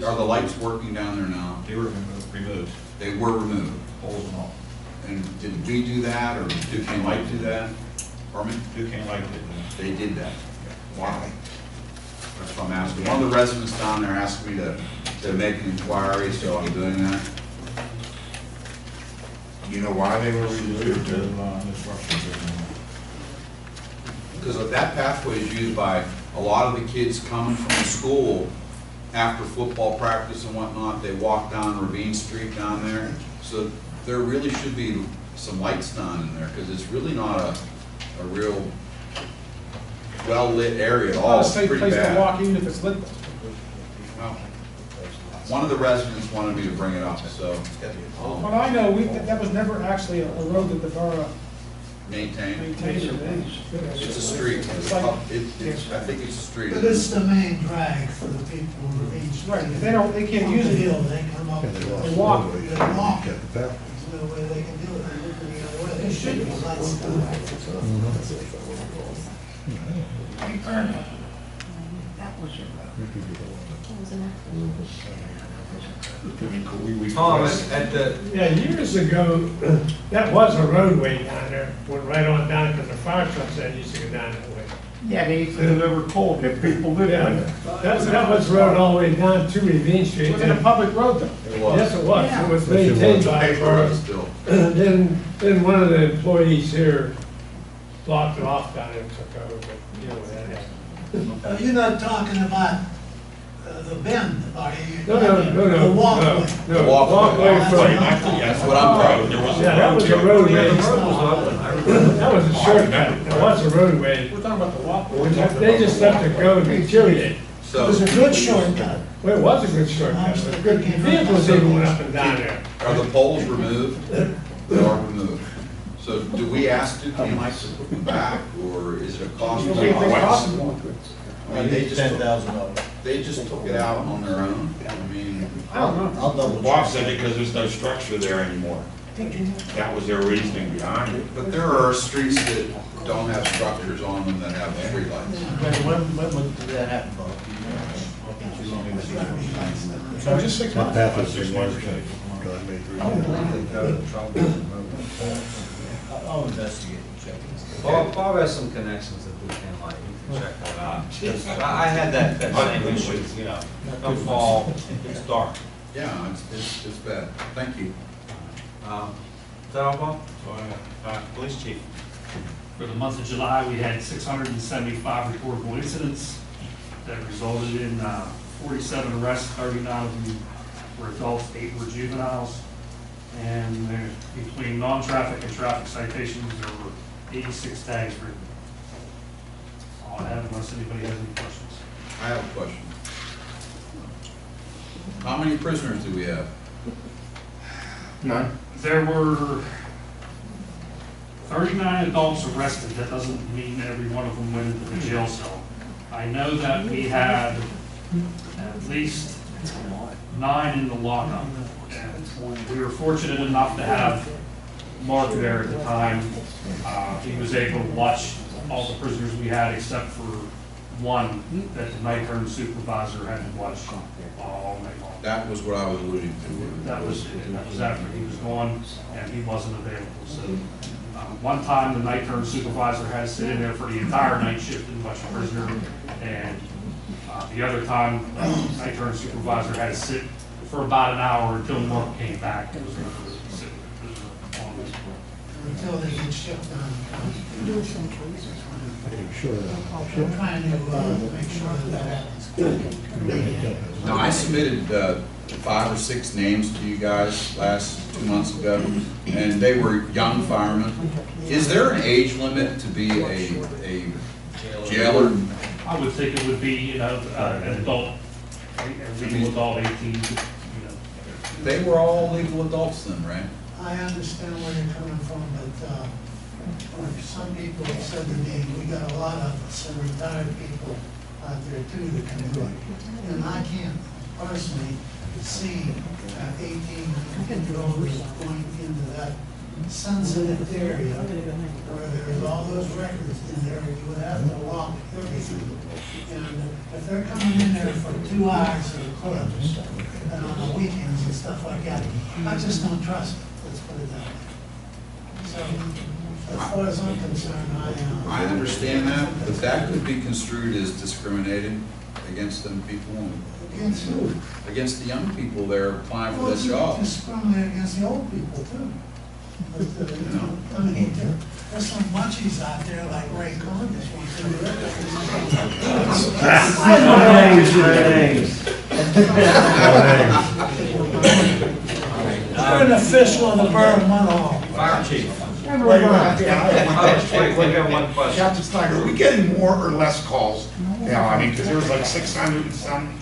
Are the lights working down there now? They were removed, They were removed. poles and all. And did we do that, or did Duquesne Light do that? Pardon me? Duquesne Light did that. They did that. Why? That's what I'm asking. One of the residents down there asked me to make an inquiry, so I'm doing that. You know why they were removed? Because that pathway is used by a lot of the kids coming from school after football practice and whatnot. They walk down Ravine Street down there. So there really should be some lights done in there, because it's really not a real well-lit area at all. It's It's not a safe pretty place to bad. walk even if it's lit. Well, one of the residents wanted me to bring it up, so. Well, I know, that was never actually a road that the borough Maintain. maintained. It's a street. It's like, I think it's a street. But it's the main drag for the people who reach. right, if they can't use The it, hill, they come up. they walk. They walk. no way they can do it, they're looking the other way, there should be lights down there. Tom, at the, Yeah, years ago, that was a roadway down there, went right on down, because the fire trucks that used to go down that way. Yeah, they used to deliver coal, if people lived Yeah, that was road all the way down to Ravine Street. It was a public road though. It was. Yes, it was, it was maintained by the borough. Still. Then one of the employees here blocked it off down there and took over, but, you know, that. You're not talking about the bend, are you? No, The walkway. no, The walkway. from, That's what I'm proud. There was a yeah, that was a road. roadway. That was a shortcut, that was a roadway. We're talking about the walkway. They just left it go and deteriorate. It So, was a good shortcut. Well, it was a good shortcut, it was good, vehicles even went up and down there. are the poles removed? They are removed. So do we ask Duke Campus to put them back, or is it a cost? It'll be a big cost. I mean, they just took it out on their own? I mean, I don't know. I'll double check. Bob said because there's no structure there anymore. That was their reasoning behind it. but there are streets that don't have structures on them that have streetlights. When would that happen, Bob? Too long ago. So just 6 months. I'll investigate and check. Bob has some connections at Blue Can Light, you can check that out. 'Cause I had that same issue, you know, come fall, it's dark. Yeah, it's bad. Thank you. Is that all, Bob? Police chief. For the month of July, we had 675 reportable incidents that resulted in 47 arrests, 39 of them were adults, 8 were juveniles. And between non-traffic and traffic citations, there were 86 tags written. That's all I have unless anybody has any questions. I have a question. How many prisoners do we have? None. There were 39 adults arrested. That doesn't mean every one of them went into the jail cell. I know that we had at least 9 in the lockup. And we were fortunate enough to have Mark there at the time. He was able to watch all the prisoners we had except for one that the night term supervisor had to watch all night long. That was what I was alluding to. That was after he was gone and he wasn't available. So one time the night term supervisor had to sit in there for the entire night shift and watch a prisoner. And the other time, the night term supervisor had to sit for about an hour until Mark came back. It was going to sit with the prisoner on this. Until they get shipped down. I'm trying to make sure that happens. Now, I submitted 5 or 6 names to you guys last 2 months ago, and they were young firemen. Is there an age limit to be a jailer? I would think it would be, an adult, a legal adult 18, They were all legal adults then, right? I understand where you're coming from, but, some people have said to me, we got a lot of some retired people out there too that can do it. And I can't personally see 18-year-olds going into that sensitive area where there's all those records in there, you would have to walk everything. And if they're coming in there for 2 hours at a clubs, and on the weekends and stuff like that, I just don't trust it, let's put it that way. So, as far as I'm concerned, I understand that, but that could be construed as discriminating against them people. Against who? Against the young people that are applying for Well, this it's job. discriminate against the old people too. But, I mean, there's some munchies out there like Ray Cohn that want to do it. You're an official of the Borough of Munhall. Fire chief. Captain Snyder, are we getting more or less calls now? I mean, because there was like 600 and some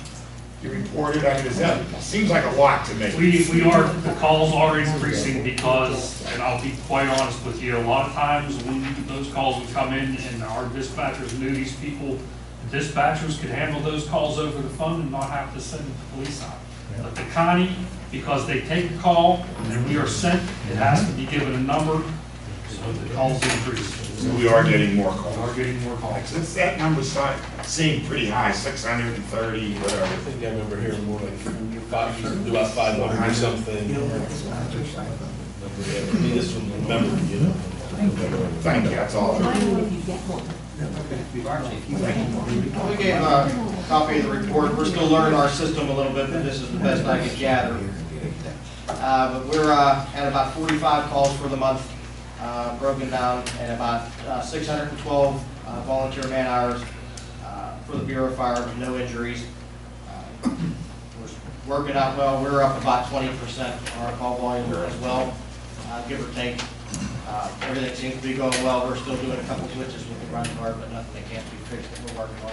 you reported. I mean, seems like a lot to me. the calls are increasing because, and I'll be quite honest with you, a lot of times when those calls would come in and our dispatchers knew these people, the dispatchers could handle those calls over the phone and not have to send the police out. But the county because they take a call, and then we are sent, it has to be given a number, so the calls increase. So we are getting more We calls. are getting more calls. Since that number seemed pretty high, 630, whatever. I think I remember hearing more like about 500 or something. I mean, just from memory, you know. Thank you, that's all. We gave a copy of the report. We're still learning our system a little bit, but this is the best I could gather. But we're at about 45 calls for the month, broken down, and about 612 volunteer man hours for the Bureau of Fire, with no injuries. We're working out well. We're up about 20% on our call volume as well, give or take. Everything seems to be going well. We're still doing a couple switches with the run card, but nothing that can't be fixed that we're working on.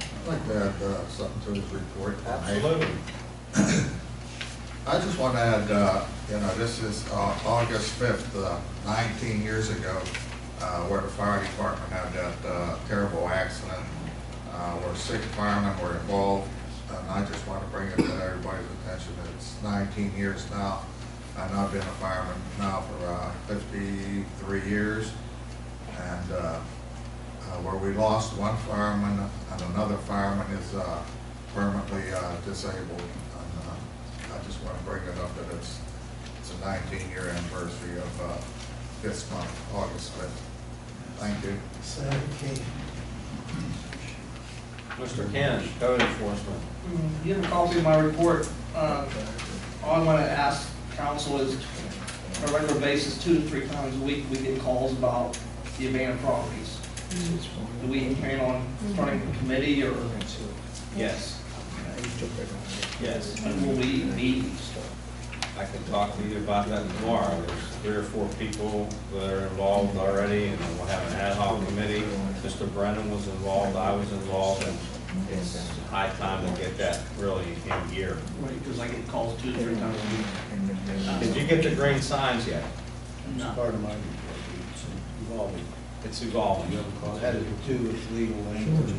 I'd like to add something to his report. Absolutely. I just want to add, this is August 5th, 19 years ago, where the fire department had that terrible accident where 6 firemen were involved. And I just want to bring it to everybody's attention that it's 19 years now. And I've been a fireman now for 53 years. And where we lost one fireman and another fireman is permanently disabled. And I just want to bring it up that it's a 19-year anniversary of this month, August 5th. Thank you. Okay. Mr. Ken, code enforcement. You have a copy of my report. All I want to ask council is, on a regular basis, 2 to 3 times a week, we get calls about the abandoned properties. Do we plan on starting a committee or? Yes. Yes. And will we meet? I can talk to you about that tomorrow. There's 3 or 4 people that are involved already, and we'll have an ad hoc committee. Mr. Brennan was involved, I was involved, and it's high time to get that really in gear. Right, because I get calls 2 to 3 times a week. Did you get the green signs yet? No. Part of my report, it's evolving. It's evolving. That is too, it's legal language.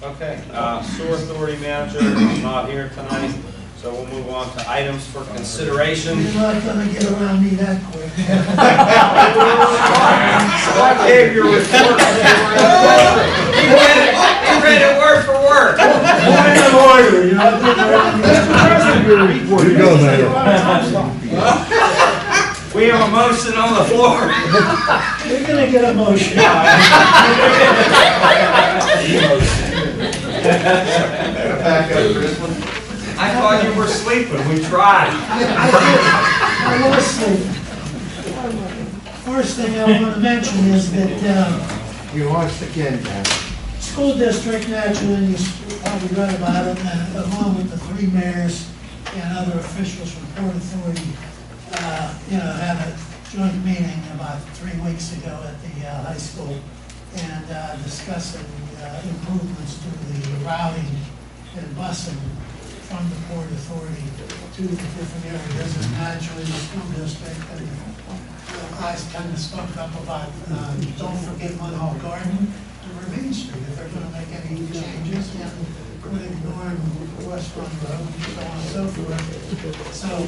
Okay, sewer authority manager is not here tonight, so we'll move on to items for consideration. You're not gonna get around me that quick. I gave your report. He read it word for word. You go, man. We have a motion on the floor. You're gonna get a motion. Back up for this one. I thought you were sleeping, we tried. I was sleeping. First thing I want to mention is that, You lost again, Dan. school district, naturally, you probably read about it, along with the 3 mayors and other officials from Port Authority, had a joint meeting about 3 weeks ago at the high school and discussing improvements to the routing and busing from the Port Authority to the different areas, and naturally the school district and I kind of spoke up about, don't forget Munhall Garden or Main Street, if they're gonna make any changes, and quit ignoring West Run Road, and so on and so forth. So,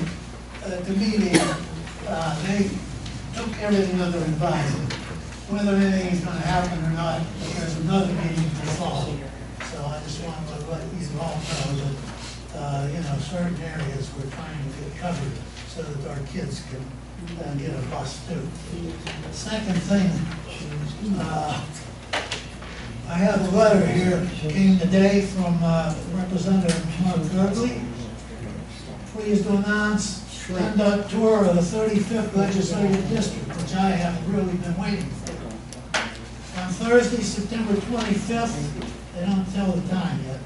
at the meeting, they took everything under advisement. Whether anything is gonna happen or not, there's another meeting to follow. So I just wanted to let you all know that, certain areas we're trying to get covered so that our kids can get a bus too. Second thing, I have a letter here, came today from Representative Mark Gergley. Pleased to announce conduct tour of the 35th Legislative District, which I have really been waiting for. On Thursday, September 25th, they don't tell the time yet.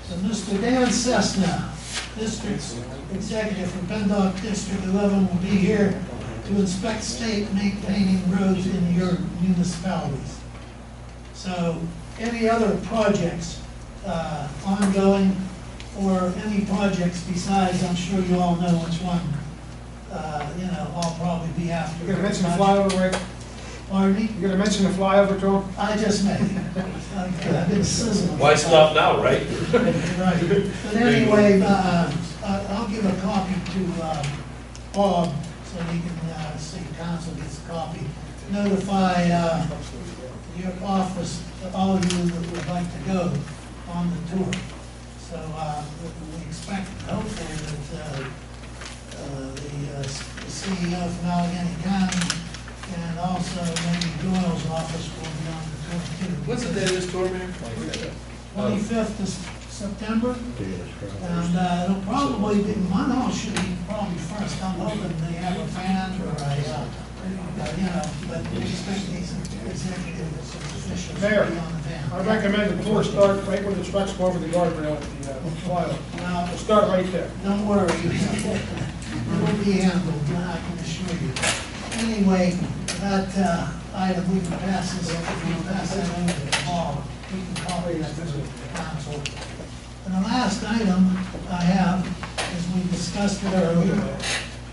So Mr. Dan Cessna, District Executive for PennDOT District 11, will be here to inspect state maintaining roads in your municipalities. So any other projects ongoing for any projects besides, I'm sure you all know which one, I'll probably be after. You gonna mention the flyover, Rick? Pardon me? You gonna mention the flyover to him? I just made it. Okay, I've been sizzling. Why stop now, right? Right, but anyway, I'll give a copy to, Bob, so he can, city council gets a copy. Notify, your office, all of you that would like to go on the tour. So, we expect, hopefully, that, the CEO from Allegheny County and also maybe Doyle's office will be on the tour too. What's the day of this tour, man? 25th of September, and it'll probably be, Munhall should be probably first. I'm hoping they have a fan or but we expect these executives and officials to Mayor, be on the van. I recommend the tour start right when the trucks go over the guardrail at the flyover. Now, We'll start right there. don't worry, it will be handled, I can assure you. Anyway, that item, we can pass this, we can pass that over to Bob. We can copy that to the council. And the last item I have is we discussed it earlier,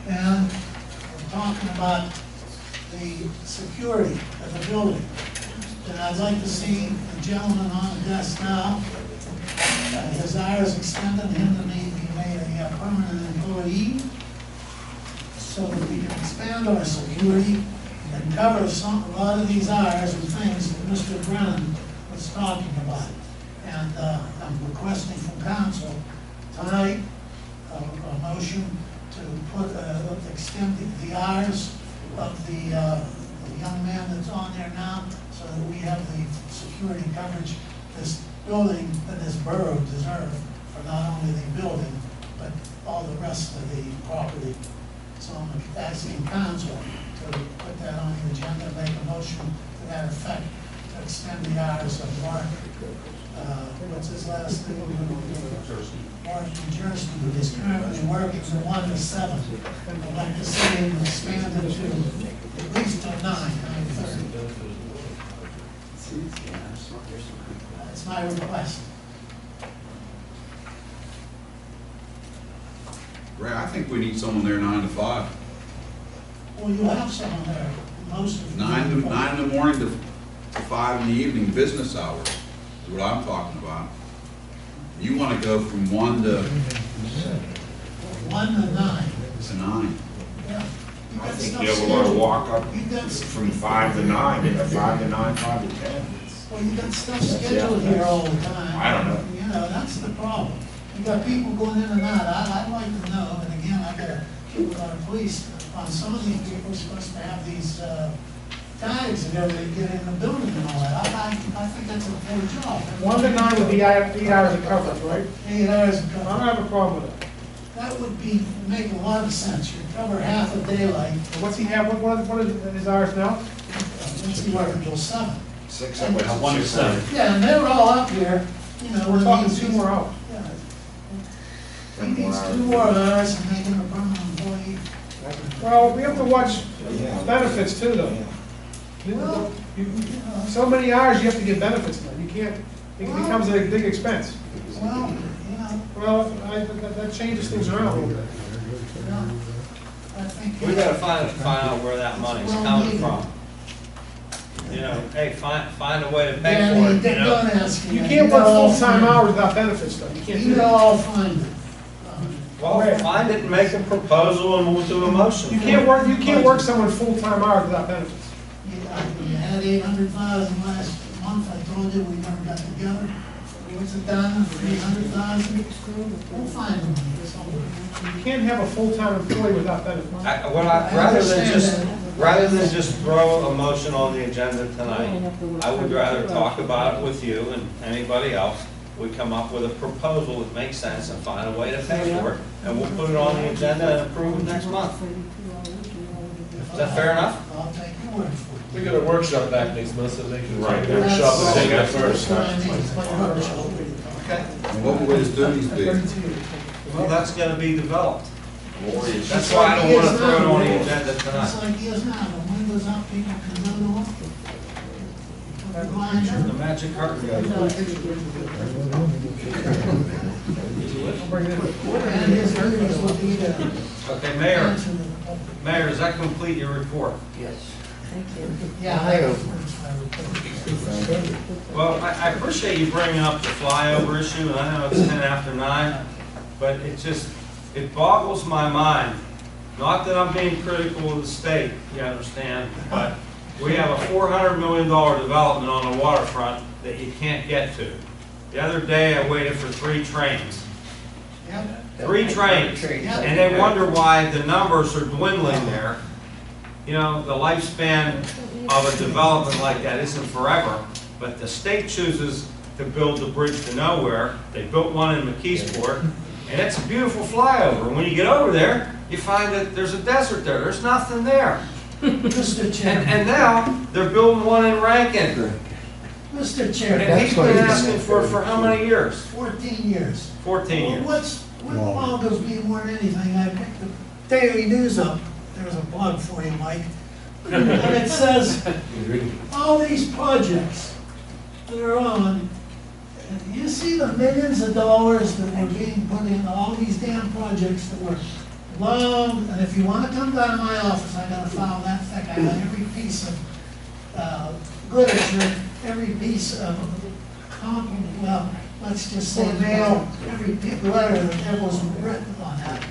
and we're talking about the security of the building. And I'd like to see the gentleman on the desk now, his hours extended, him to be made a permanent employee, so that we can expand our security and cover a lot of these hours and things that Mr. Brennan was talking about. And I'm requesting from council tonight a motion to put, extend the hours of the young man that's on there now, so that we have the security coverage this building and this borough deserve for not only the building, but all the rest of the property. So I'm asking council to put that on the agenda, make a motion to that effect, to extend the hours of Mark, what's his last name? Mark Jersey, who is currently working from 1 to 7. I'd like to see him expanded to at least till 9:30. That's my request. Ray, I think we need someone there 9 to 5. Well, you have someone there, most of them. 9 in the morning to 5 in the evening, business hours, is what I'm talking about. You wanna go from 1 to 1 to 9. to 9. Yeah. You I got think stuff you ever want scheduled. to walk up You got, from 5 to 9, 5 to 9, 5 to 10. well, you got stuff scheduled here all the time. I don't know. You know, that's the problem. You got people going in and out. I'd like to know, and again, I gotta keep with our police, on some of these people are supposed to have these, tags and everything, get in the building and all that. I think that's a poor job. 1 to 9 would be 8 hours of coverage, right? 8 hours of I don't coverage. have a problem with that. That would make a lot of sense. You cover half a daylight. And what's he have, what is his hours now? What's he working till 7? 6 And- hours. 1 to 7. Yeah, and they were all up here, We're talking 2 more hours. Yeah. He needs 2 more hours and make him a permanent employee. Well, we have to watch benefits too, though. Well, So many hours, you have to get benefits now. You can't, it becomes a big expense. well, Well, that changes things around a little bit. I think. We gotta find out where that money's coming from. You know, hey, find a way to pay Yeah, for it, they you know? don't ask You me. can't work full-time hours without benefits, though. You can't do You that. all find it. Well, find it and make a proposal and we'll do a motion. You can't work someone full-time hours without benefits. You had 800,000 last month, I told you, we never got together. What's it done, 300,000? We'll find them somewhere. You can't have a full-time employee without benefits. Rather than just throw a motion on the agenda tonight, I would rather talk about it with you and anybody else. We come up with a proposal that makes sense and find a way to pay for it, and we'll put it on the agenda and approve it next month. Is that fair enough? I'll take your word for it. We got a workshop back next month, so they can. Right. Workshop and take that first. Okay. And what will his duties be? Well, that's gonna be developed. That's why I don't wanna throw it on the agenda tonight. It's like he is now, the windows up, people can go to work. Put they're going to. The magic curtain goes. And his duties will be to Okay, Mayor, answer the. Mayor, does that complete your report? Yeah, I. Well, I appreciate you bringing up the flyover issue, and I know it's 10 after 9, but it boggles my mind. Not that I'm being critical of the state, you understand, but we have a $400 million development on the waterfront that you can't get to. The other day, I waited for 3 trains. Yep. 3 trains, and they wonder why the numbers are dwindling there. You know, the lifespan of a development like that isn't forever, but the state chooses to build the bridge to nowhere. They built one in McKeesport, and it's a beautiful flyover. When you get over there, you find that there's a desert there. There's nothing there. Mr. Chairman. And now they're building one in Rankin. Mr. Chairman. And he's been asking for how many years? 14 years. 14 years. What boggles me more than anything, I picked the Daily News up. There's a plug for you, Mike. And it says, all these projects that are on, you see the millions of dollars that were being put in all these damn projects that were long, and if you want to come down to my office, I got a file that thick. I got every piece of literature, every piece of well, let's just say mail, every letter that ever was written on that.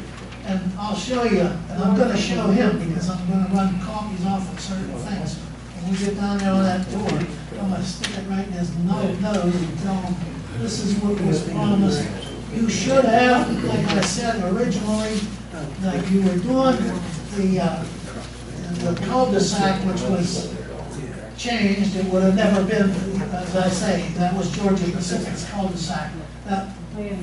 And I'll show you, and I'm going to show him because I'm going to run copies off of certain things. When we get down there on that door, I'm going to stick it right in his nose and tell him, this is what was promised. You should have, like I said originally, like you were doing the cul-de-sac, which was changed, it would have never been, as I say, that was Georgia Pacific's cul-de-sac. That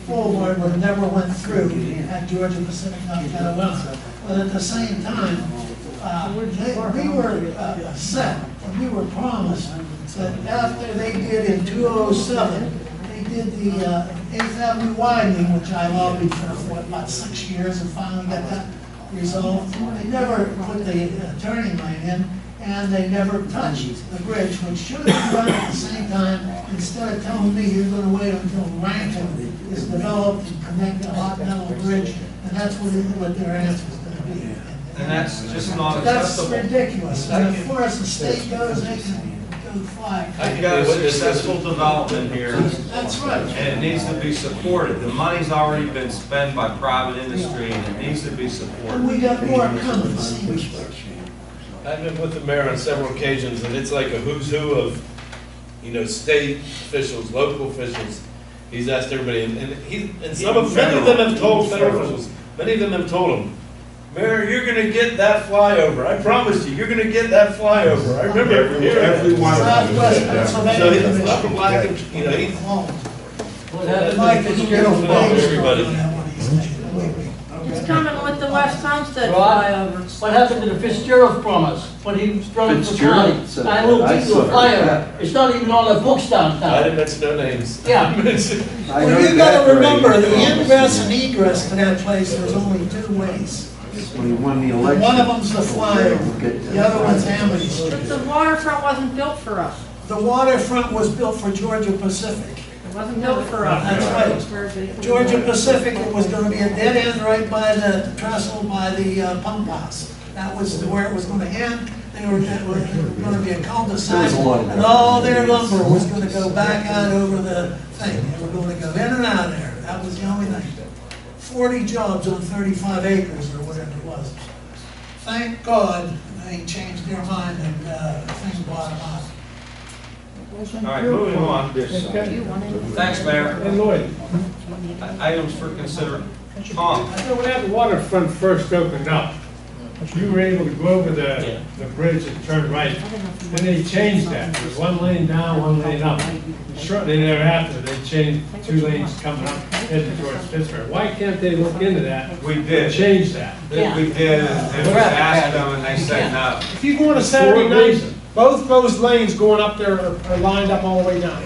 forward would have never went through had Georgia Pacific not got around. But at the same time, we were set, and we were promised that after they did in 2007, they did the 8th Avenue widening, which I lobbied for about 6 years, and finally got that resolved. They never put the turning lane in, and they never touched the bridge, which should have been done at the same time. Instead of telling me you're going to wait until Rankin is developed and connect the Hot Metal Bridge, and that's what their answer is going to be. And that's just not That's acceptable. ridiculous. And as far as the state goes, they can go fly. You've got a successful development here. That's right. And it needs to be supported. The money's already been spent by private industry, and it needs to be And supported. we got more coming. I've been with the mayor on several occasions, and it's like a who's who of, state officials, local officials. He's asked everybody, and many of them have told federal officials, many of them have told him, Mayor, you're gonna get that flyover. I promised you, you're gonna get that flyover. I remember Every one of them. Southwest Pennsylvania So Commission. I'm like, he's. Mike, you get a Everybody. It's coming with the West Homestead Right. flyover. What happened to the Fitzgerald promise when he running for Fitzgerald county? said I that. will I give you saw a that. flyover. It's not even on the books I downtown. didn't mention no names. Yeah. Well, you gotta remember, the ingress and egress to that place, there's only 2 ways. When he won the election. One of them's the flyover, the other one's Amity Street. But the waterfront wasn't built for us. The waterfront was built for Georgia Pacific. It wasn't built for us. That's right. Georgia Pacific, it was gonna be a dead end right by the trestle by the pump house. That was where it was gonna end. They were gonna be a cul-de-sac, and all their lumber was gonna go back out over the thing. They were gonna go in and out of there. That was the only thing. 40 jobs on 35 acres or whatever it was. Thank God they changed their mind and things bottom out. All right, moving on. Thanks, Mayor. Hey, Lloyd, Items for consideration. Tom? when that waterfront first opened up, you were able to go over the bridge and turn right. Then they changed that. There was 1 lane down, 1 lane up. Shortly thereafter, they changed 2 lanes coming up, heading towards Pittsburgh. Why can't they look into that? We did. Change that. We did, and we asked them, and they said no. If you go on a Saturday night, both those lanes going up there are lined up all the way down.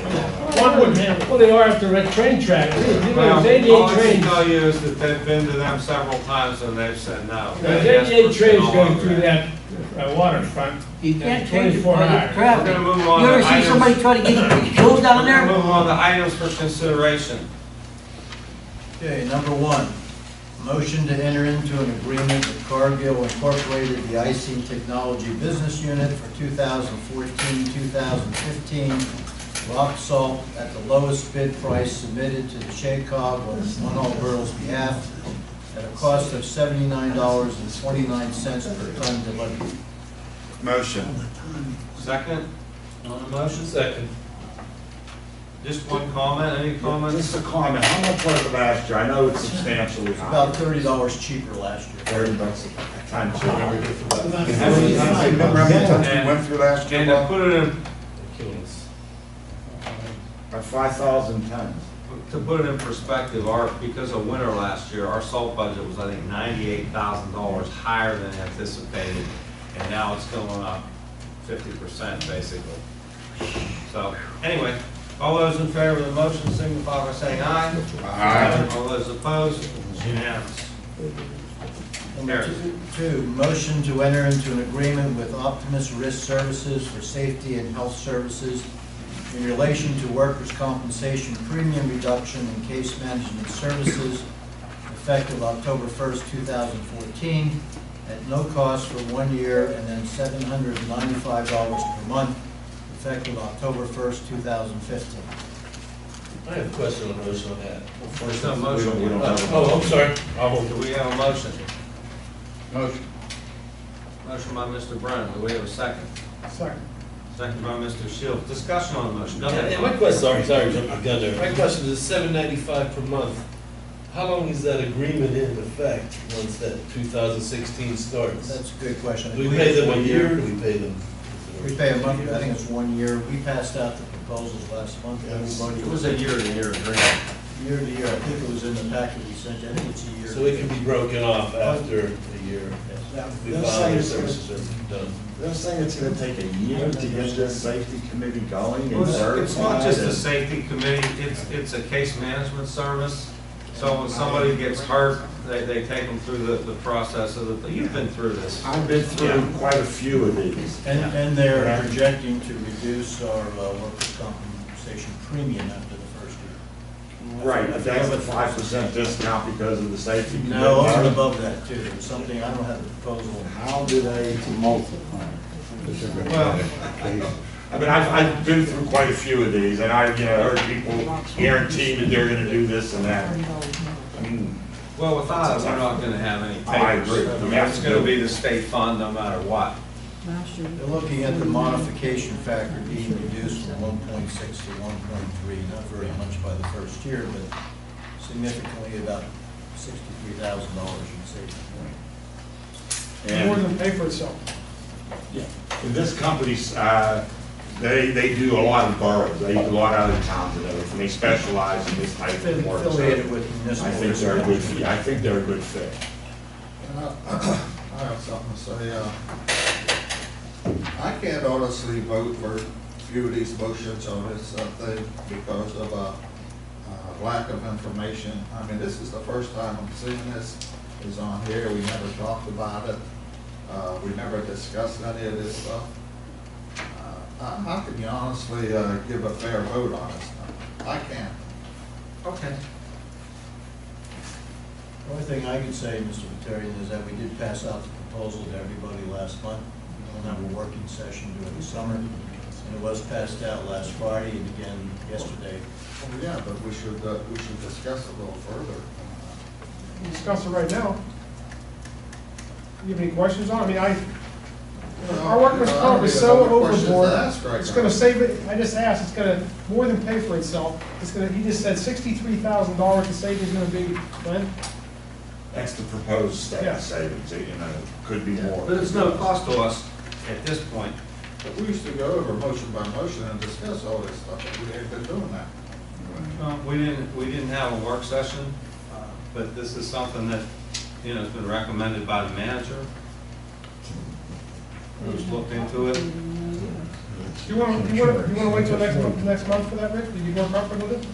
one would have, well, they are after a train track. There's Well, 88 all I can trains. tell you is that they've been to them several times and they've said no. There's They asked 88 for trains no going longer. through that waterfront. You can't change it 24 for the hours. We're traffic. gonna move on You to ever see items. somebody try to get killed down We're gonna there? move on to items for consideration. Okay, number one, motion to enter into an agreement with Cargill Incorporated, the IC Technology Business Unit for 2014, 2015 rock salt at the lowest bid price submitted to the SHACOG on Munhall Borough's behalf at a cost of $79.29 per ton delivered. Motion. Second, on the motion? Second. Just one comment, any comments? Just a comment, how much was it last year? I know it's substantially It's about $30 cheaper last year. $30 a ton. How many About tons we went through last year? And to Bob? put it in, About 5,000 tons. to put it in perspective, because of winter last year, our salt budget was, I think, $98,000 higher than anticipated, and now it's going up 50% basically. So, anyway, all those in favor of the motion signify by saying aye. Aye. All those opposed, it's unanimous. Number two, motion to enter into an agreement with Optimus Risk Services for safety and health services in relation to workers' compensation premium reduction and case management services effective October 1st, 2014, at no cost for 1 year and then $795 per month effective October 1st, 2015. I have a question on those on that. There's no motion. We don't have a- Oh, I'm sorry. Do we have a motion? Motion. Motion by Mr. Brennan, do we have a second? Second. Second by Mr. Shields. Discussion on the motion, go And ahead. my question, sorry, jumping the gun there. My question is $795 per month. How long is that agreement in effect once that 2016 starts? That's a good question. I Do we believe pay it's them a 1 year, or do we pay them? We pay a month, I think it's 1 year. We passed out the proposals last month. Everybody It was a year-to-year agreement. Year to year, I think it was in the packet we sent you. I think it's a year. So it can be broken off after a year. We file their services are done. They're saying it's gonna take a year to get this safety committee going Well, and certified. It's not just a and- safety committee, it's a case management service. So when somebody gets hurt, they take them through the process of the, you've been through this. I've been through quite a few of these. And they're projecting to reduce our workers' compensation premium after the first year. Right, but that's a 5% discount because of the safety committee. No, over and above that too. It's something, I don't have the proposal. How do they multiply? Well, I mean, I've been through quite a few of these, and I, heard people guarantee that they're gonna do this and that. I mean, well, without it, we're not gonna have any I papers. agree. I mean, it's gonna be the state fund no matter what. They're looking at the modification factor being reduced from 1.6 to 1.3, not very much by the first year, but significantly about $63,000 in savings. More and than pay for itself. this company's, they do a lot of boroughs, they do a lot out of towns and everything, they specialize in this type of work. So Affiliated with municipal. I think they're a good fit, I think they're a good fit. And I have something to say. I can't honestly vote for a few of these motions on this thing because of lack of information. I mean, this is the first time I'm seeing this is on here. We never talked about it. We never discussed any of this stuff. How can you honestly give a fair vote on this? I can't. Okay. The only thing I could say, Mr. Vitarian, is that we did pass out the proposal to everybody last month. We don't have a working session during the summer, and it was passed out last Friday and again yesterday. Well, yeah, but we should discuss it a little further. We'll discuss it right now. You have any questions on it? I mean, our workers' comp is so overboard. It's gonna save it, I just asked, it's gonna more than pay for itself. It's gonna, he just said $63,000 the savings gonna be, Glenn? That's the proposed Yeah. savings, could be more. But it's no cost to us at this point. But we used to go over motion by motion and discuss all this stuff, but we ain't been doing that. We didn't have a work session, but this is something that, has been recommended by the manager. Who's looked into it. You wanna wait till next month for that, Rick? Are you more comfortable with it?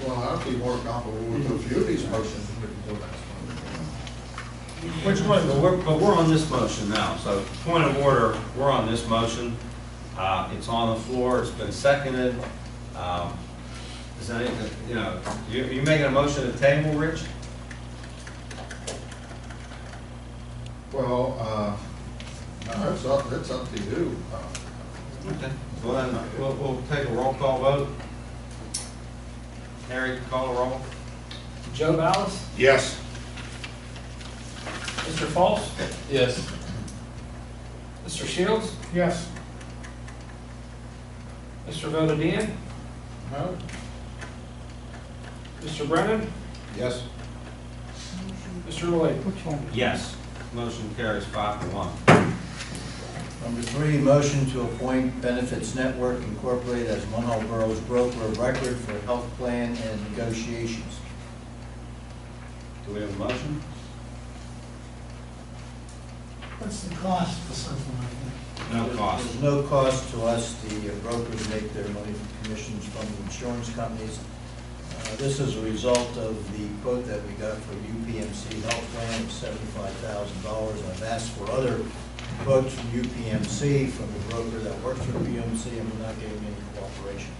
Well, I'd be more comfortable with a few of these motions if we can go next month. Which one? But we're on this motion now, so point of order, we're on this motion. It's on the floor, it's been seconded. Is that anything, you making a motion to table, Rich? Well, no, it's up to you. Okay. Well, then, we'll take a roll call vote. Harry, call a roll. Joe Ballas? Yes. Mr. Falls? Yes. Mr. Shields? Yes. Mr. Vonadian? No? Mr. Brennan? Yes. Mr. Lloyd? Yes. Motion carries 5-1. Number 3, motion to appoint Benefits Network Incorporated as Munhall Borough's broker of record for health plan and negotiations. Do we have a motion? What's the cost for something like that? No cost. There's no cost to us. The brokers make their money from commissions from the insurance companies. This is a result of the quote that we got for UPMC health plan of $75,000. I've asked for other quotes from UPMC, from the broker that works for UPMC, and we're not getting any cooperation.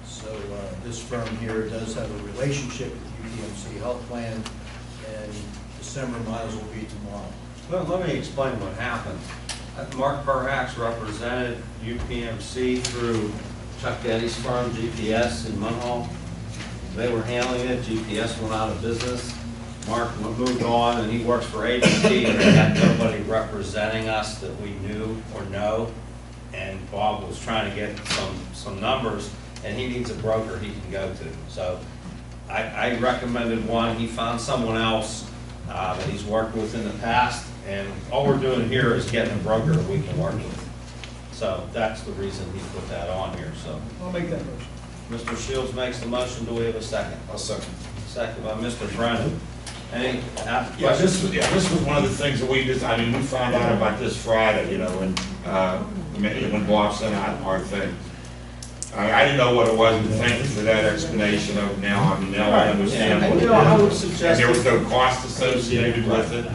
So this firm here does have a relationship with UPMC health plan, and December might as well be tomorrow. Let me explain what happened. Mark Perhacs represented UPMC through Chuck Getty's firm, GPS in Munhall. They were handling it, GPS went out of business. Mark moved on and he works for ADP, and they had nobody representing us that we knew or know. And Bob was trying to get some numbers, and he needs a broker he can go to. So I recommended one, he found someone else that he's worked with in the past, and all we're doing here is getting a broker that we can work with. So that's the reason he put that on here, so. I'll make that motion. Mr. Shields makes the motion, do we have a second? I'll second. Second by Mr. Brennan. Any Yeah, questions? this was one of the things that we found out about this Friday, when Bob sent out our thing. I didn't know what it was, but thank you for that explanation of now I understand what it is. I would suggest. And there was no cost associated with it.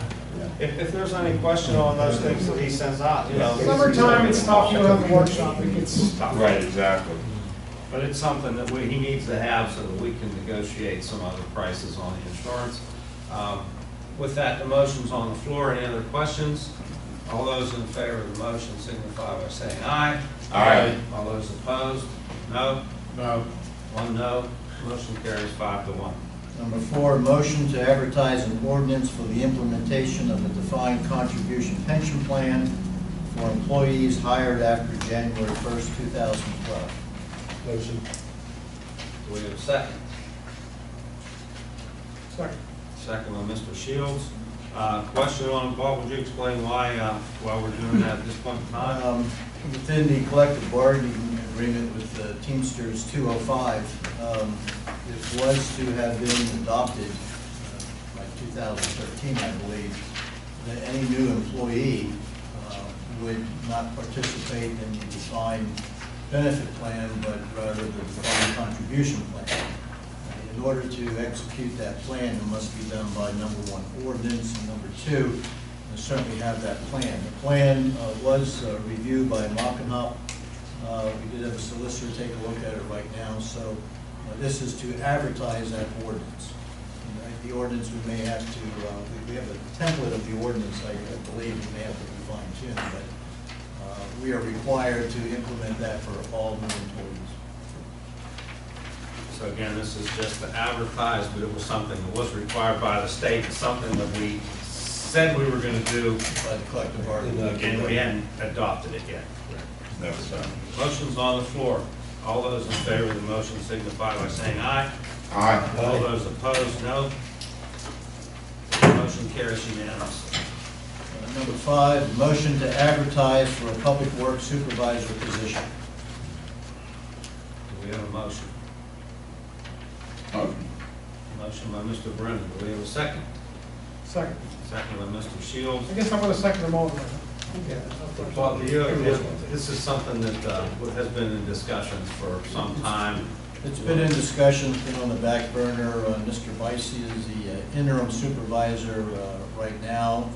If there's any question on those things that he sends out, Summertime, it's tough, you don't have the workshop, it gets tough. Right, exactly. But it's something that he needs to have so that we can negotiate some other prices on the insurance. With that, the motion's on the floor. Any other questions? All those in favor of the motion signify by saying aye. Aye. All those opposed? No? No. One no. Motion carries 5-1. Number 4, motion to advertise an ordinance for the implementation of a defined contribution pension plan for employees hired after January 1st, 2012. Motion. Do we have a second? Second. Second by Mr. Shields. Question on, Bob, would you explain why we're doing that at this point in time? Within the collective bargaining agreement with the Teamsters 205, it was to have been adopted by 2013, I believe, that any new employee would not participate in the defined benefit plan, but rather the defined contribution plan. In order to execute that plan, it must be done by number 1 ordinance, and number 2, certainly have that plan. The plan was reviewed by Munhall. We did have a solicitor take a look at it right now, so this is to advertise that ordinance. The ordinance, we may have to, we have a template of the ordinance, I believe we may have to be fine-tuned, but we are required to implement that for all new employees. So again, this is just to advertise, but it was something that was required by the state, and something that we said we were gonna do, By the collective bargaining. and we hadn't adopted it yet. No. So, motion's on the floor. All those in favor of the motion signify by saying aye. Aye. All those opposed, no. Motion carries unanimously. Number 5, motion to advertise for a public works supervisor position. Do we have a motion? Motion by Mr. Brennan. Do we have a second? Second. Second by Mr. Shields. I guess I'm gonna second them all. Well, this is something that has been in discussions for some time. It's been in discussion, it's been on the back burner. Mr. Bicey is the interim supervisor right now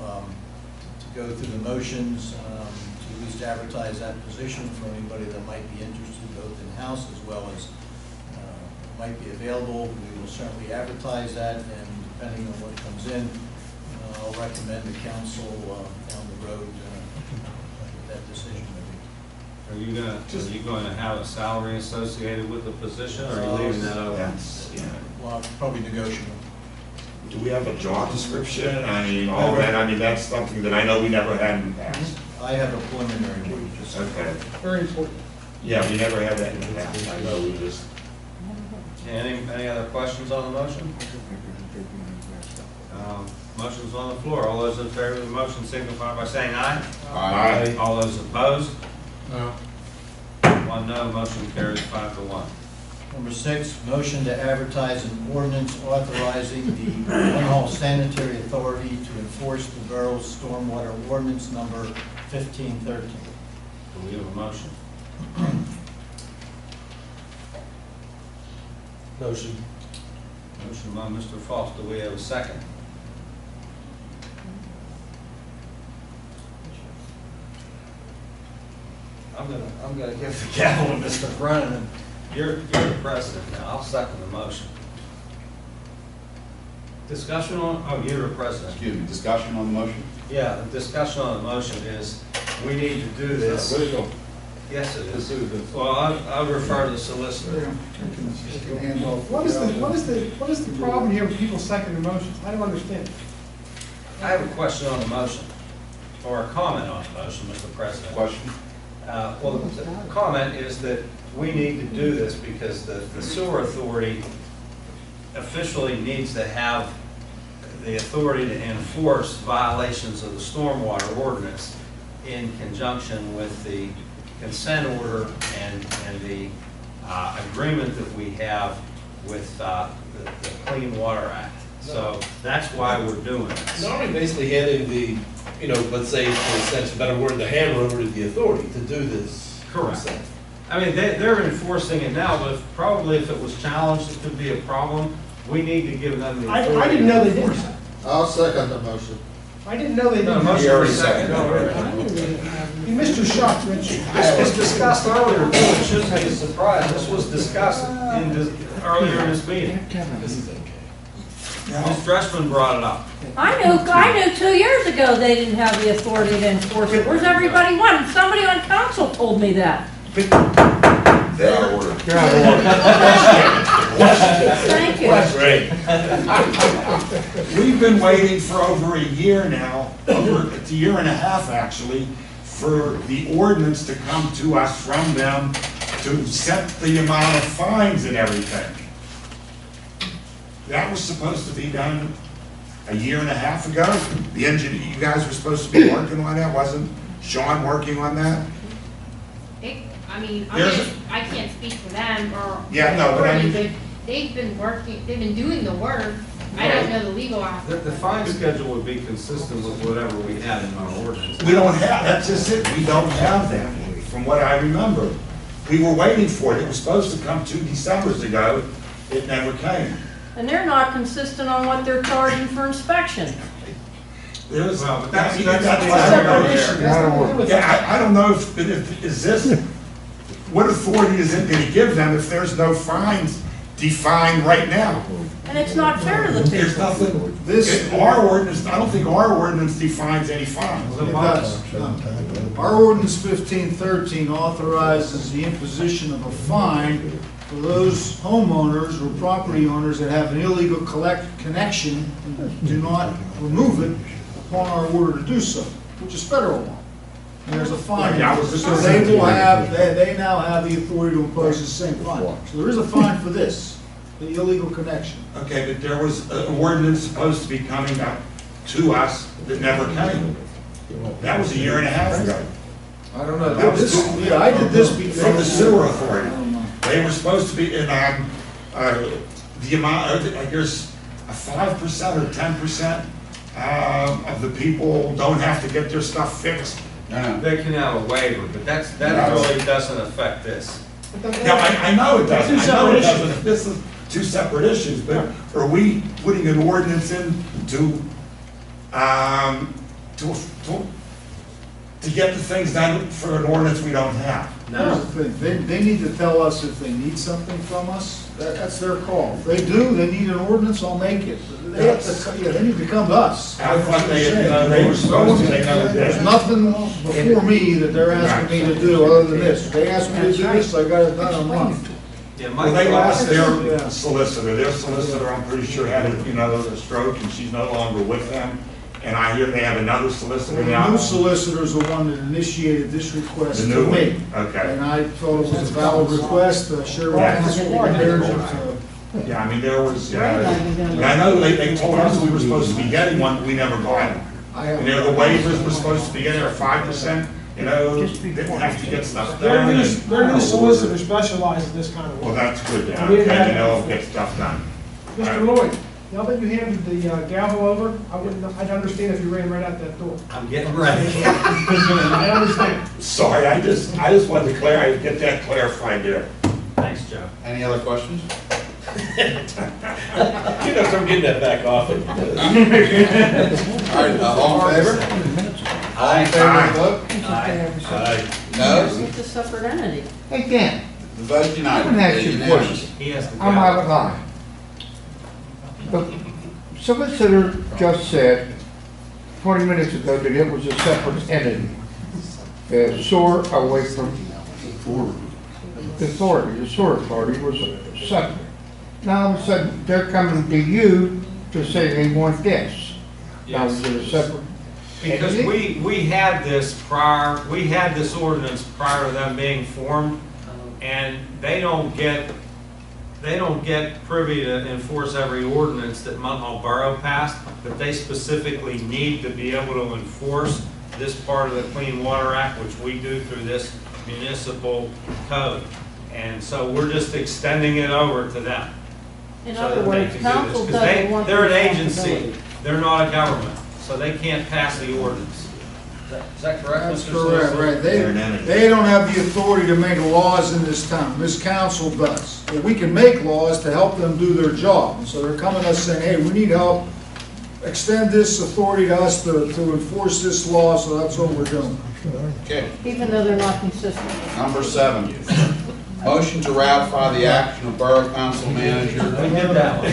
to go through the motions, to at least advertise that position for anybody that might be interested, both in-house as well as might be available. We will certainly advertise that, and depending on what comes in, I'll recommend the council down the road that decision. Are you going to have a salary associated with the position, or are you leaving that open? Well, probably negotiable. Do we have a job description? I mean, all that, I mean, that's something that I know we never had in the past. I have a preliminary one. Okay. Very important. Yeah, we never had that in the past. I know we just. Any other questions on the motion? Motion's on the floor. All those in favor of the motion signify by saying aye. Aye. All those opposed? No. 1 no, motion carries 5-1. Number 6, motion to advertise an ordinance authorizing the Munhall Sanitary Authority to enforce the borough's stormwater ordinance number 1513. Do we have a motion? Motion. Motion by Mr. Foss. Do we have a second? I'm gonna give the gavel to Mr. Brennan. You're the president now. I'll second the motion. Discussion on, oh, you're the president. Excuse me, discussion on the motion? Yeah, the discussion on the motion is, we need to do this. Yes, it is. Well, I'll refer to the solicitor. What is the problem here with people seconding motions? I don't understand. I have a question on the motion, or a comment on the motion, Mr. President. Question? Well, the comment is that we need to do this because the sewer authority officially needs to have the authority to enforce violations of the stormwater ordinance in conjunction with the consent order and the agreement that we have with the Clean Water Act. So that's why we're doing this. Not only basically handing the, let's say, for sense, a better word, the hammer over to the authority to do this. Correct. I mean, they're enforcing it now, but probably if it was challenged, it could be a problem. We need to give them the authority. I didn't know they did. I'll second the motion. I didn't know they did. No, motion already was seconded. You missed your shot, Rich. This was discussed earlier, too. It shouldn't be a surprise. This was discussed earlier in this meeting. This is okay. Ms. Dressman brought it up. I knew 2 years ago they didn't have the authority to enforce it. Where's everybody went? Somebody on council told me that. They're out of order. You're out of order. Thank you. That's great. We've been waiting for over a year now, it's a year and a half actually, for the ordinance to come to us from them to set the amount of fines and everything. That was supposed to be done a year and a half ago. The engineer, you guys were supposed to be working on that, wasn't Sean working on that? I can't speak for them or. Yeah, no, but I mean- but they've been doing the work. I don't know the legal aspect. The fine schedule would be consistent with whatever we had in our ordinance. We don't have, that's just it, we don't have that, from what I remember. We were waiting for it, it was supposed to come 2 Decembers ago, it never came. And they're not consistent on what they're charging for inspection. There was, Well, but that's that's separate issue. Yeah, I don't know if is this, what authority is it gonna give them if there's no fines defined right now? And it's not fair to the There's people. nothing, our ordinance, I don't think our ordinance defines any fines. It does. Our ordinance 1513 authorizes the imposition of a fine for those homeowners or property owners that have an illegal connection and do not remove it upon our order to do so, which is federal law. And there's a fine. Yeah, I was just So gonna they say- will have, they now have the authority to impose the same fine. So there is a fine for this, the illegal connection. Okay, but there was an ordinance supposed to be coming up to us that never came. That was a year and a half ago. I don't know. That was Yeah, I did this before. From the sewer authority. They were supposed to be, and the amount, there's a 5% or 10% of the people don't have to get their stuff fixed they can have a waiver, but that really doesn't affect this. Yeah, I know it doesn't, Two I know it separate doesn't, this is two separate issues, but are we putting an ordinance in to get the things done for an ordinance we don't have? Here's the thing, they need to tell us if they need something from us, that's their call. If they do, they need an ordinance, I'll make it. They have to, yeah, they need to come to us. I thought they were supposed to, they never did. There's nothing before me that they're asking me to do other than this. If they ask me to do this, I got it done in a month. Yeah, Well, they lost their solicitor. Their solicitor, I'm pretty sure, had a stroke, and she's no longer with them. And I hear they have another solicitor The now. new solicitor's the one that initiated this request The to new me. one, okay. And I thought it was a valid request, Sheriff Council prepared it. Yeah, I mean, there was, and I know they told us we were supposed to be getting one, but we never got it. And there, the waivers were supposed to be getting our 5%, didn't have to get stuff done. Their new solicitor specializes in this kind of Well, work. that's good, then. We didn't Okay, have- get stuff done. Mr. Lloyd, now that you handed the gavel over, I'd understand if you ran right out that door. I'm getting ready. I understand. Sorry, I just wanted to get that clarified there. Thanks, Joe. Any other questions? I'm getting that back off it. All right, all in favor? All in favor of the vote? Aye. No? It's a separate entity. Hey, Dan, The vote is united. I'm gonna ask you a Unanimous. question. He has to I'm go. out of line. The solicitor just said 20 minutes ago that it was a separate entity. The sewer away from the authority, the sewer authority was separate. Now all of a sudden, they're coming to you to say they want this. Now, is it a separate Because entity? we had this ordinance prior to them being formed, and they don't get privy to enforce every ordinance that Munhall Borough passed, but they specifically need to be able to enforce this part of the Clean Water Act, which we do through this municipal code. And so we're just extending it over to them. In so other that they words, can do council this. 'Cause doesn't want they're an the agency, responsibility. they're not a government, so they can't pass the ordinance. Is that correct, That's Mr. correct, Solicitor? right. They're an entity. They don't have the authority to make laws in this town. This council does. But we can make laws to help them do their job. And so they're coming to us saying, hey, we need help. Extend this authority to us to enforce this law, so that's what we're doing. Okay, Even though they're not consistent. number 7. Motion to ratify the action of Borough Council Manager. We did that one.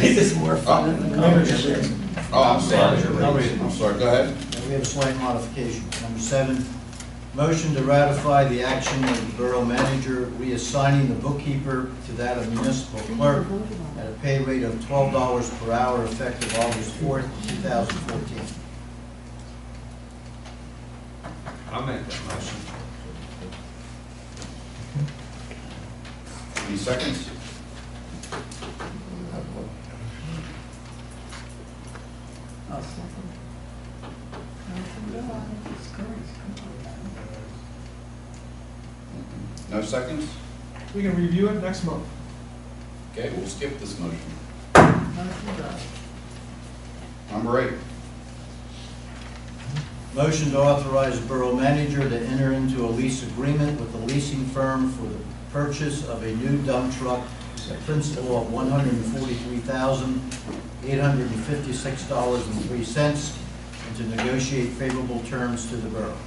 Oh, I'm sorry. I'm sorry, go ahead. We have a slight modification. Number 7, motion to ratify the action of the borough manager reassigning the bookkeeper to that of municipal clerk at a pay rate of $12 per hour effective August 4th, 2014. I'll make that motion. Any seconds? No seconds? We can review it next month. Okay, we'll skip this motion. Number 8. Motion to authorize the borough manager to enter into a lease agreement with the leasing firm for the purchase of a new dump truck at principal of $143,856.03 and to negotiate favorable terms to the borough.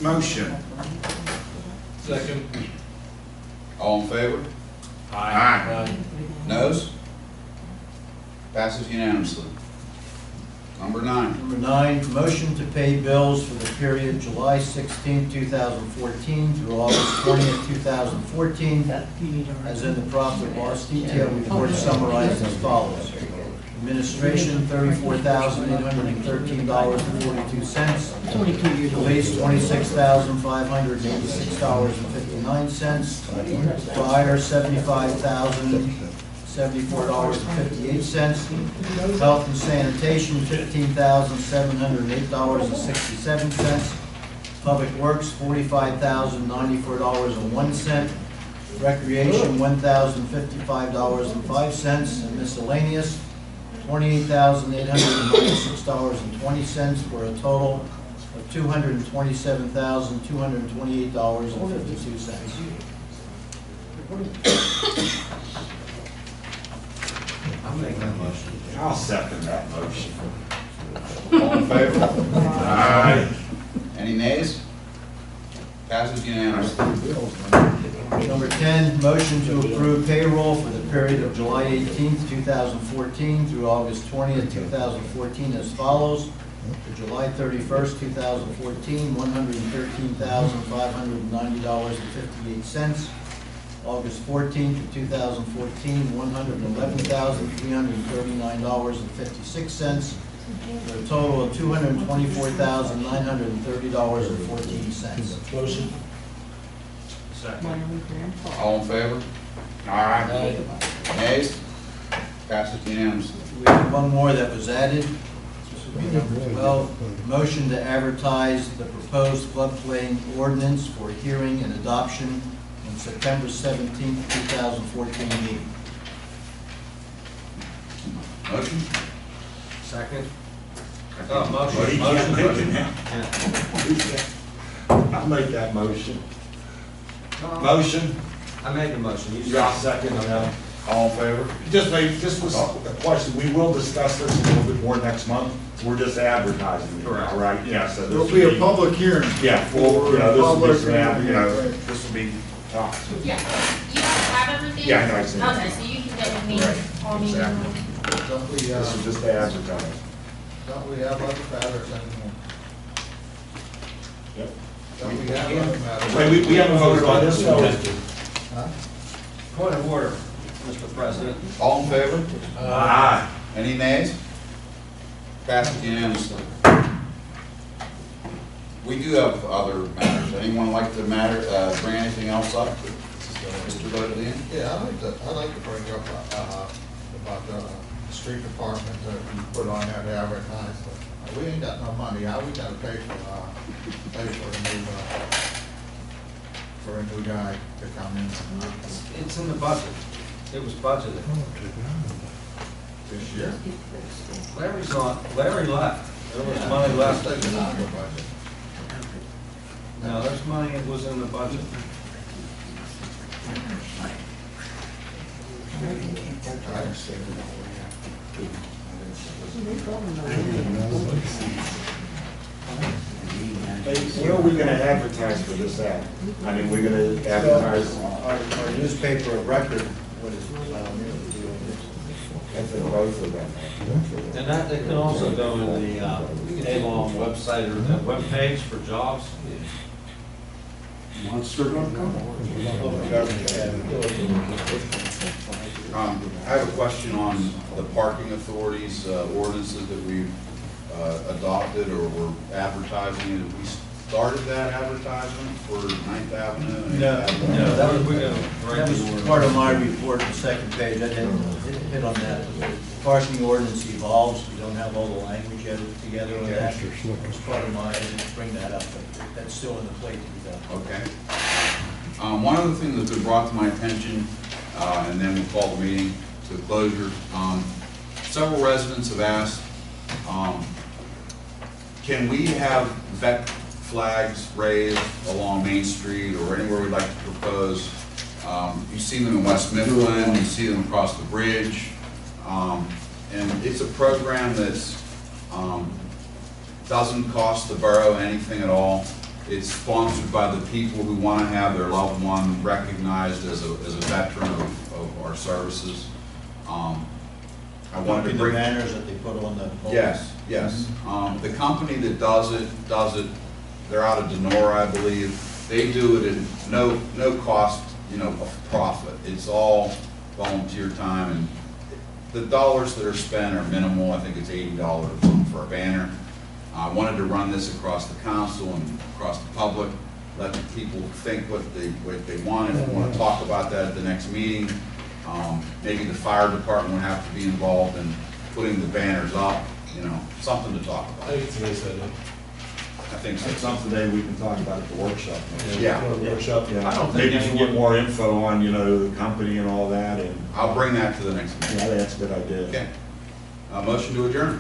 Motion. Second. All in favor? Aye. Noes? Passes unanimously. Number 9. Number 9, motion to pay bills for the period July 16, 2014 through August 20th, 2014, as in the profit and loss detail report summarized as follows. Administration, $34,813.42. Police, $26,586.59. Fire, $75,074.58. Health and sanitation, $15,708.67. Public Works, $45,094.01. Recreation, $1,055.05. And miscellaneous, $28,896.20, for a total of $227,228.52. I'll make that motion. I'll second that motion. All in favor? Aye. Any nays? Passes unanimously. Number 10, motion to approve payroll for the period of July 18th, 2014 through August 20th, 2014 as follows. For July 31st, 2014, $113,590.58. August 14th, 2014, $111,339.56. For a total of $224,930.14. Motion. Second. All in favor? Aye. Nays? Passes unanimously. We have one more that was added. This would be number 12. Motion to advertise the proposed floodplain ordinance for hearing and adoption on September 17th, 2014 meeting. Motion? Second. Motion. I'll make that motion. Motion? I made the motion. Yeah, second. All in favor? Just was a question, we will discuss this a little bit more next month, we're just advertising it, all right? Yeah, so There'll this be will a public hearing. Yeah, well, For this will be public some, and- this will be talk. Yeah, you have it with you? Yeah, I know, I see. Okay, so you can get with me on me. Exactly. Don't we, This is just to advertise. don't we have other matters anymore? Yep. Don't we have other matters? Wait, we haven't voted on this, though. Huh? Point of order, Mr. President. All in favor? Aye. Any nays? Passes unanimously. We do have other matters. Anyone like to bring anything else up? Mr. Bodine? Yeah, I'd like to bring up, about the street department that you put on that advertisement. We ain't got no money, how we gotta pay for a new guy to come in It's in the budget. It was budgeted. this year? Larry left. There was money left. Take it out of the budget. No, there's money that was in the budget. Where are we gonna advertise for this ad? I mean, we're gonna advertise, Our newspaper of record, what is, I think both of them. And that, it can also go in the, Avon website or the webpage for jobs. I have a question on the parking authorities ordinances that we've adopted or we're advertising. Have we started that advertisement for 9th Avenue? and 8th Avenue? No, that was part of my report, the second page, I didn't hit on that. The parking ordinance evolves, we don't have all the language yet together on that. It's part of my, I didn't bring that up, but that's still in the plate to be done. Okay. One other thing that's been brought to my attention, and then we'll call the meeting to closure. Several residents have asked, can we have vet flags raised along Main Street or anywhere we'd like to propose? You see them in West Mifflin, you see them across the bridge. And it's a program that's doesn't cost the borough anything at all. It's sponsored by the people who want to have their loved one recognized as a veteran of our services. I wanted to bring the banners that they put on the poles. Yes, yes. The company that does it, they're out of Denora, I believe. They do it at no cost, of profit. It's all volunteer time, and the dollars that are spent are minimal. I think it's $80 for a banner. I wanted to run this across the council and across the public, let the people think what they want. If we want to talk about that at the next meeting, maybe the fire department would have to be involved in putting the banners up, something to talk about. I think it's a nice idea. I think so. It's something that we can talk about at the workshop. Yeah. Workshop, yeah. I don't think Maybe you can get more info on, the company and all that, and. I'll bring that to the next meeting. Yeah, that's a good idea. Okay. Motion to adjourn.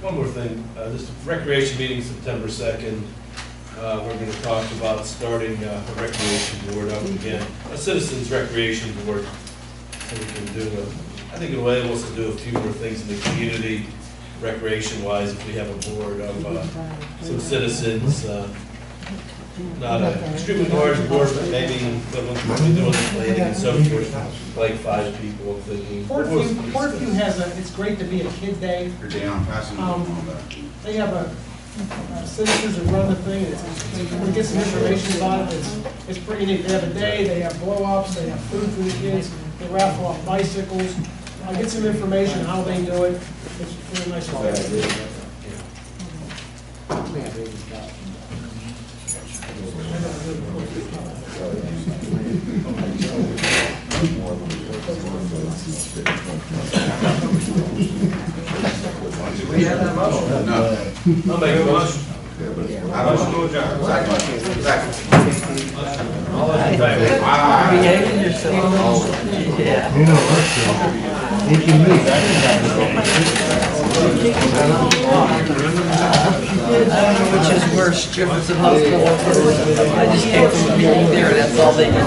One more thing, just recreation meeting September 2nd. We're gonna talk about starting a recreation board up again, a citizens recreation board. So we can do, I think it'll enable us to do a few more things in the community, recreation-wise, if we have a board of some citizens, not a extremely large board, but maybe equivalent to what we do on the planning and so forth, like 5 people, I'm thinking. Portview has it's great to be a kid day. Here, Dan, I'm passing you all that. They have citizens that run the thing, and we get some information about it, it's pretty neat. They have a day, they have blow-ups, they have food for the kids, they raffle off bicycles. I get some information how they do it, it's really nice. We have that motion? No. I'll make a motion. I don't want to adjourn. Second. All those in favor? Behaving yourself. Yeah. You know what? You can move I don't know which is worse, Jefferson Hospital. I just came from a meeting there, that's all they did.